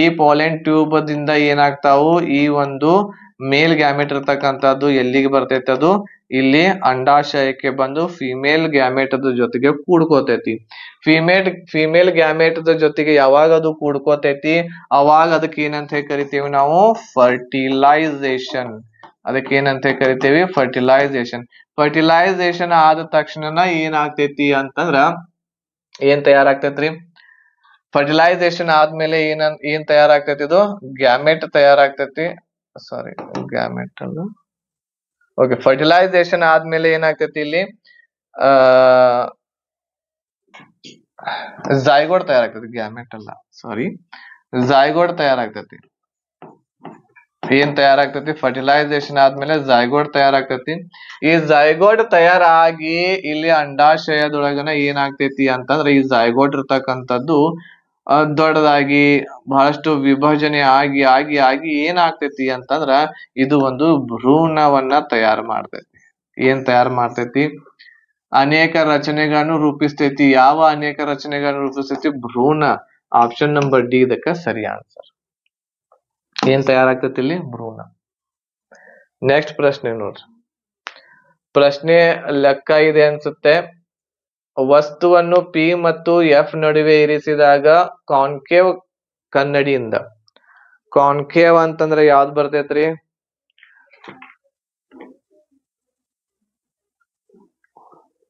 ಈ ಪಾಲೆನ್ ಟ್ಯೂಬ್ ದಿಂದ ಏನಾಗ್ತಾವು? ಈ ಒಂದು ಮೇಲ್ ಗ್ಯಾಮೆಟ್ ಇರ್ತಕ್ಕಂಥದ್ದು ಎಲ್ಲಿಗೆ ಬರ್ತೈತಿ? ಅದು ಇಲ್ಲಿ ಅಂಡಾಶಯಕ್ಕೆ ಬಂದು ಫಿಮೇಲ್ ಗ್ಯಾಮೆಟ್ ಅದ ಜೊತೆಗೆ ಕೂಡ್ಕೋತೈತಿ. ಫಿಮೇಲ್ ಗ್ಯಾಮೆಟ್ ದ ಜೊತೆಗೆ ಯಾವಾಗ ಅದು ಕೂಡ್ಕೋತೈತಿ ಅವಾಗ ಅದಕ್ಕೆ ಏನಂತ ಕರಿತೀವಿ ನಾವು? ಫರ್ಟಿಲೈಸೇಷನ್. ಅದಕ್ಕೆ ಏನಂತ ಕರಿತೀವಿ? ಫರ್ಟಿಲೈಸೇಷನ್. ಫರ್ಟಿಲೈಸೇಷನ್ ಆದ ತಕ್ಷಣ ಏನಾಗ್ತೈತಿ ಅಂತಂದ್ರ ಏನ್ ತಯಾರಾಗ್ತೈತ್ರಿ? ಫರ್ಟಿಲೈಸೇಷನ್ ಆದ್ಮೇಲೆ ಏನ್ ತಯಾರಾಗ್ತೈತಿ? ಇದು ಗ್ಯಾಮೆಟ್ ತಯಾರಾಗ್ತೈತಿ. ಸಾರಿ, ಗ್ಯಾಮೆಟ್ ಅಲ್ಲ, ಓಕೆ, ಫರ್ಟಿಲೈಸೇಷನ್ ಆದ್ಮೇಲೆ ಏನಾಗ್ತೈತಿ ಇಲ್ಲಿ ಝೈಗೋಟ್ ತಯಾರಾಗ್ತೈತಿ, ಗ್ಯಾಮೆಟ್ ಅಲ್ಲ ಸಾರಿ, ಝೈಗೋಟ್ ತಯಾರಾಗ್ತೈತಿ. ಏನ್ ತಯಾರಾಗ್ತೈತಿ? ಫರ್ಟಿಲೈಸೇಷನ್ ಆದ್ಮೇಲೆ ಝೈಗೋಟ್ ತಯಾರಾಗ್ತೈತಿ. ಈ ಝೈಗೋಟ್ ತಯಾರಾಗಿ ಇಲ್ಲಿ ಅಂಡಾಶಯದೊಳಗನ ಏನಾಗ್ತೈತಿ ಅಂತಂದ್ರೆ ಈ ಝೈಗೋಟ್ ಇರ್ತಕ್ಕಂಥದ್ದು ದೊಡ್ಡದಾಗಿ ಬಹಳಷ್ಟು ವಿಭಜನೆ ಆಗಿ ಆಗಿ ಆಗಿ ಏನಾಗ್ತೈತಿ ಅಂತಂದ್ರ ಇದು ಒಂದು ಭ್ರೂಣವನ್ನ ತಯಾರು ಮಾಡ್ತೈತಿ. ಏನ್ ತಯಾರು ಮಾಡ್ತೈತಿ? ಅನೇಕ ರಚನೆಗಳನ್ನು ರೂಪಿಸ್ತೈತಿ. ಯಾವ ಅನೇಕ ರಚನೆಗಳನ್ನು ರೂಪಿಸ್ತೈತಿ? ಭ್ರೂಣ. ಆಪ್ಷನ್ ನಂಬರ್ ಡಿ ಇದಕ್ಕ ಸರಿ ಆನ್ಸರ್. ಏನ್ ತಯಾರಾಗ್ತೈತಿ ಇಲ್ಲಿ? ಭ್ರೂಣ. ನೆಕ್ಸ್ಟ್ ಪ್ರಶ್ನೆ ನೋಡ್ರಿ. ಪ್ರಶ್ನೆ ಲೆಕ್ಕ ಇದೆ ಅನ್ಸುತ್ತೆ. ವಸ್ತುವನ್ನು ಪಿ ಮತ್ತು ಎಫ್ ನಡುವೆ ಇರಿಸಿದಾಗ ಕಾನ್ಕೇವ್ ಕನ್ನಡಿಯಿಂದ, ಕಾನ್ಕೇವ್ ಅಂತಂದ್ರೆ ಯಾವ್ದು ಬರ್ತೈತ್ರಿ?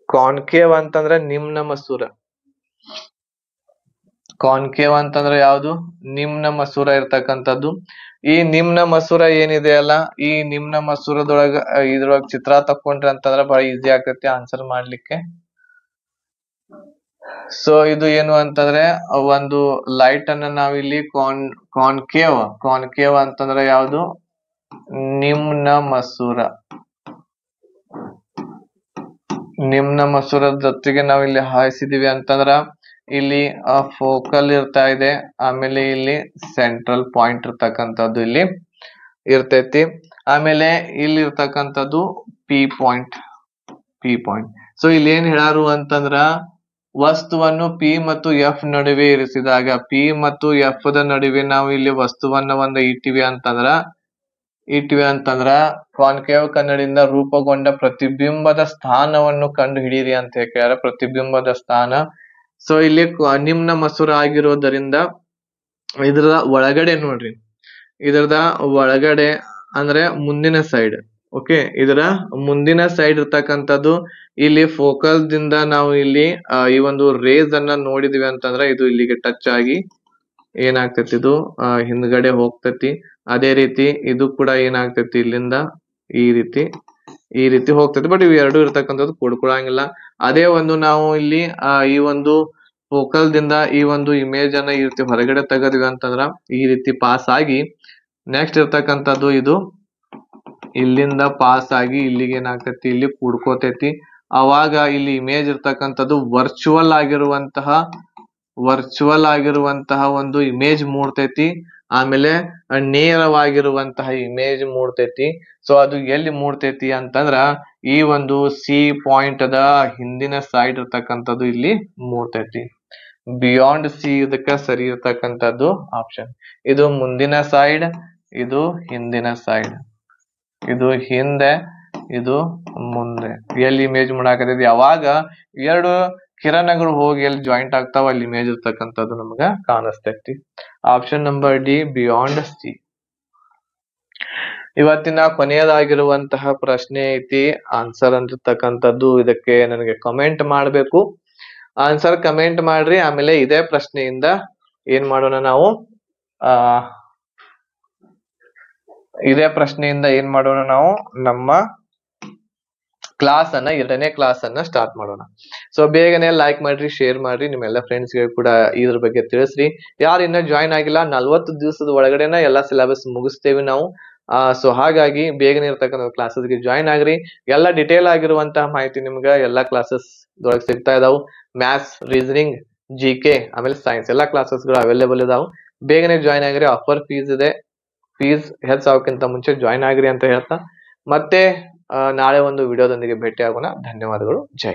ಕಾನ್ಕೇವ್ ಅಂತಂದ್ರೆ ನಿಮ್ನ ಮಸೂರ. ಕಾನ್ಕೇವ್ ಅಂತಂದ್ರೆ ಯಾವ್ದು? ನಿಮ್ನ ಮಸೂರ ಇರ್ತಕ್ಕಂಥದ್ದು. ಈ ನಿಮ್ನ ಮಸೂರ ಏನಿದೆ ಅಲ್ಲ, ಈ ನಿಮ್ನ ಮಸೂರದೊಳಗ ಇದ್ರೊಳಗ ಚಿತ್ರ ತಕೊಂಡ್ರಿ ಅಂತಂದ್ರೆ ಬಹಳ ಈಸಿ ಆಗ್ತೈತಿ ಆನ್ಸರ್ ಮಾಡ್ಲಿಕ್ಕೆ. ಸೊ ಇದು ಏನು ಅಂತಂದ್ರೆ ಒಂದು ಲೈಟ್ ಅನ್ನ ನಾವಿಲ್ಲಿ ಕಾನ್ಕೇವ್ ಅಂತಂದ್ರೆ ಯಾವ್ದು? ನಿಮ್ನ ಮಸೂರ. ನಿಮ್ನ ಮಸೂರದ ಜೊತೆಗೆ ನಾವ್ ಇಲ್ಲಿ ಹಾಯಿಸಿದೀವಿ ಅಂತಂದ್ರ ಇಲ್ಲಿ ಫೋಕಲ್ ಇರ್ತಾ ಇದೆ, ಆಮೇಲೆ ಇಲ್ಲಿ ಸೆಂಟ್ರಲ್ ಪಾಯಿಂಟ್ ಇರ್ತಕ್ಕಂಥದ್ದು ಇಲ್ಲಿ ಇರ್ತೈತಿ, ಆಮೇಲೆ ಇಲ್ಲಿ ಇರ್ತಕ್ಕಂಥದ್ದು ಪಿ ಪಾಯಿಂಟ್. ಸೊ ಇಲ್ಲಿ ಏನ್ ಹೇಳಾರು ಅಂತಂದ್ರ ವಸ್ತುವನ್ನು ಪಿ ಮತ್ತು ಎಫ್ ನಡುವೆ ಇರಿಸಿದಾಗ, ಪಿ ಮತ್ತು ಎಫ್ ದ ನಡುವೆ ನಾವು ಇಲ್ಲಿ ವಸ್ತುವನ್ನ ಇಟ್ಟಿವಿ ಅಂತಂದ್ರ ಕಾನ್ಕೇವ್ ಕನ್ನಡಿಯಿಂದ ರೂಪುಗೊಂಡ ಪ್ರತಿಬಿಂಬದ ಸ್ಥಾನವನ್ನು ಕಂಡು ಹಿಡೀರಿ ಅಂತ ಹೇಳ್ಯಾರ. ಪ್ರತಿಬಿಂಬದ ಸ್ಥಾನ. ಸೊ ಇಲ್ಲಿ ನಿಮ್ನ ಮಸೂರ ಆಗಿರೋದರಿಂದ ಇದ್ರ ಒಳಗಡೆ ನೋಡ್ರಿ, ಇದರದ ಒಳಗಡೆ ಅಂದ್ರೆ ಮುಂದಿನ ಸೈಡ್. ಓಕೆ, ಇದರ ಮುಂದಿನ ಸೈಡ್ ಇರ್ತಕ್ಕಂಥದ್ದು ಇಲ್ಲಿ ಫೋಕಲ್ ದಿಂದ ನಾವು ಇಲ್ಲಿ ಈ ಒಂದು ರೇಸ್ ಅನ್ನ ನೋಡಿದ್ವಿ ಅಂತಂದ್ರೆ ಇದು ಇಲ್ಲಿಗೆ ಟಚ್ ಆಗಿ ಏನಾಗ್ತೈತಿ? ಇದು ಹಿಂದ್ಗಡೆ ಹೋಗ್ತೈತಿ. ಅದೇ ರೀತಿ ಇದು ಕೂಡ ಏನಾಗ್ತೈತಿ? ಇಲ್ಲಿಂದ ಈ ರೀತಿ ಹೋಗ್ತೈತಿ. ಬಟ್ ಇವು ಎರಡು ಇರ್ತಕ್ಕಂಥದ್ದು ಕೂಡ್ಕೊಳಂಗಿಲ್ಲ. ಅದೇ ಒಂದು ನಾವು ಇಲ್ಲಿ ಈ ಒಂದು ಫೋಕಲ್ ದಿಂದ ಈ ಒಂದು ಇಮೇಜ್ ಅನ್ನ ಈ ರೀತಿ ಹೊರಗಡೆ ತೆಗದ್ವಿ ಅಂತಂದ್ರ ಈ ರೀತಿ ಪಾಸ್ ಆಗಿ ನೆಕ್ಸ್ಟ್ ಇರ್ತಕ್ಕಂಥದ್ದು ಇದು ಇಲ್ಲಿಂದ ಪಾಸ್ ಆಗಿ ಇಲ್ಲಿಗೆ ಏನಾಗ್ತೈತಿ? ಇಲ್ಲಿ ಕೂಡ್ಕೋತೈತಿ. ಅವಾಗ ಇಲ್ಲಿ ಇಮೇಜ್ ಇರ್ತಕ್ಕಂಥದ್ದು ವರ್ಚುವಲ್ ಆಗಿರುವಂತಹ ಒಂದು ಇಮೇಜ್ ಮೂಡ್ತೈತಿ. ಆಮೇಲೆ ನೇರವಾಗಿರುವಂತಹ ಇಮೇಜ್ ಮೂಡ್ತೈತಿ. ಸೊ ಅದು ಎಲ್ಲಿ ಮೂಡ್ತೈತಿ ಅಂತಂದ್ರ ಈ ಒಂದು ಸಿ ಪಾಯಿಂಟ್ ಅದ ಹಿಂದಿನ ಸೈಡ್ ಇರ್ತಕ್ಕಂಥದ್ದು ಇಲ್ಲಿ ಮೂಡ್ತೈತಿ. ಬಿಯಾಂಡ್ ಸಿ ಇದಕ್ಕ ಸರಿ ಇರ್ತಕ್ಕಂಥದ್ದು ಆಪ್ಷನ್. ಇದು ಮುಂದಿನ ಸೈಡ್, ಇದು ಹಿಂದಿನ ಸೈಡ್, ಇದು ಹಿಂದೆ, ಇದು ಮುಂದೆ. ಎಲ್ಲಿ ಇಮೇಜ್ ಮಾಡಾಕತೈತಿ? ಯಾವಾಗ ಎರಡು ಕಿರಣಗಳು ಹೋಗಿ ಎಲ್ಲಿ ಜಾಯಿಂಟ್ ಆಗ್ತಾವ ಅಲ್ಲಿ ಇಮೇಜ್ ಇರ್ತಕ್ಕಂಥದ್ದು ನಮ್ಗ ಕಾಣಿಸ್ತೈತಿ. Option number D, beyond C. ಇವತ್ತಿನ ಕೊನೆಯದಾಗಿರುವಂತಹ ಪ್ರಶ್ನೆ ಐತಿ. ಆನ್ಸರ್ ಅಂದಿರ್ತಕ್ಕಂಥದ್ದು ಇದಕ್ಕೆ ನನಗೆ ಕಮೆಂಟ್ ಮಾಡ್ಬೇಕು. ಆನ್ಸರ್ ಕಮೆಂಟ್ ಮಾಡ್ರಿ. ಆಮೇಲೆ ಇದೇ ಪ್ರಶ್ನೆಯಿಂದ ಏನ್ ಮಾಡೋಣ ನಾವು? ನಮ್ಮ ಕ್ಲಾಸ್ ಅನ್ನ 2ನೇ ಕ್ಲಾಸ್ ಅನ್ನ ಸ್ಟಾರ್ಟ್ ಮಾಡೋಣ. ಸೊ ಬೇಗನೆ ಲೈಕ್ ಮಾಡ್ರಿ, ಶೇರ್ ಮಾಡ್ರಿ, ನಿಮ್ಮೆಲ್ಲ ಫ್ರೆಂಡ್ಸ್ ಗೆ ಕೂಡ ಇದ್ರ ಬಗ್ಗೆ ತಿಳಿಸ್ರಿ. ಯಾರು ಇನ್ನ ಜಾಯಿನ್ ಆಗಿಲ್ಲ, 40 ದಿವಸದ ಒಳಗಡೆನ ಎಲ್ಲಾ ಸಿಲೆಬಸ್ ಮುಗಿಸ್ತೇವೆ ನಾವು. ಸೊ ಹಾಗಾಗಿ ಬೇಗನೆ ಇರ್ತಕ್ಕಂಥ ಕ್ಲಾಸಸ್ಗೆ ಜಾಯಿನ್ ಆಗ್ರಿ. ಎಲ್ಲ ಡಿಟೇಲ್ ಆಗಿರುವಂತಹ ಮಾಹಿತಿ ನಿಮ್ಗೆ ಎಲ್ಲಾ ಕ್ಲಾಸಸ್ ದೊಳಗೆ ಸಿಗ್ತಾ ಇದಾವು. ಮ್ಯಾಥ್ಸ್, ರೀಸನಿಂಗ್, GK ಆಮೇಲೆ ಸೈನ್ಸ್ ಎಲ್ಲಾ ಕ್ಲಾಸಸ್ಗಳು ಅವೈಲೇಬಲ್ ಇದಾವು. ಬೇಗನೆ ಜಾಯಿನ್ ಆಗ್ರಿ. ಆಫರ್ ಫೀಸ್ ಇದೆ. ಫೀಸ್ ಹೆಚ್ಚಾಗೋಕ್ಕಿಂತ ಮುಂಚೆ ಜಾಯಿನ್ ಆಗ್ರಿ ಅಂತ ಹೇಳ್ತಾ ಮತ್ತೆ ನಾಳೆ ಒಂದು ವಿಡಿಯೋದೊಂದಿಗೆ ಭೇಟಿ ಆಗೋಣ. ಧನ್ಯವಾದಗಳು. ಜೈ.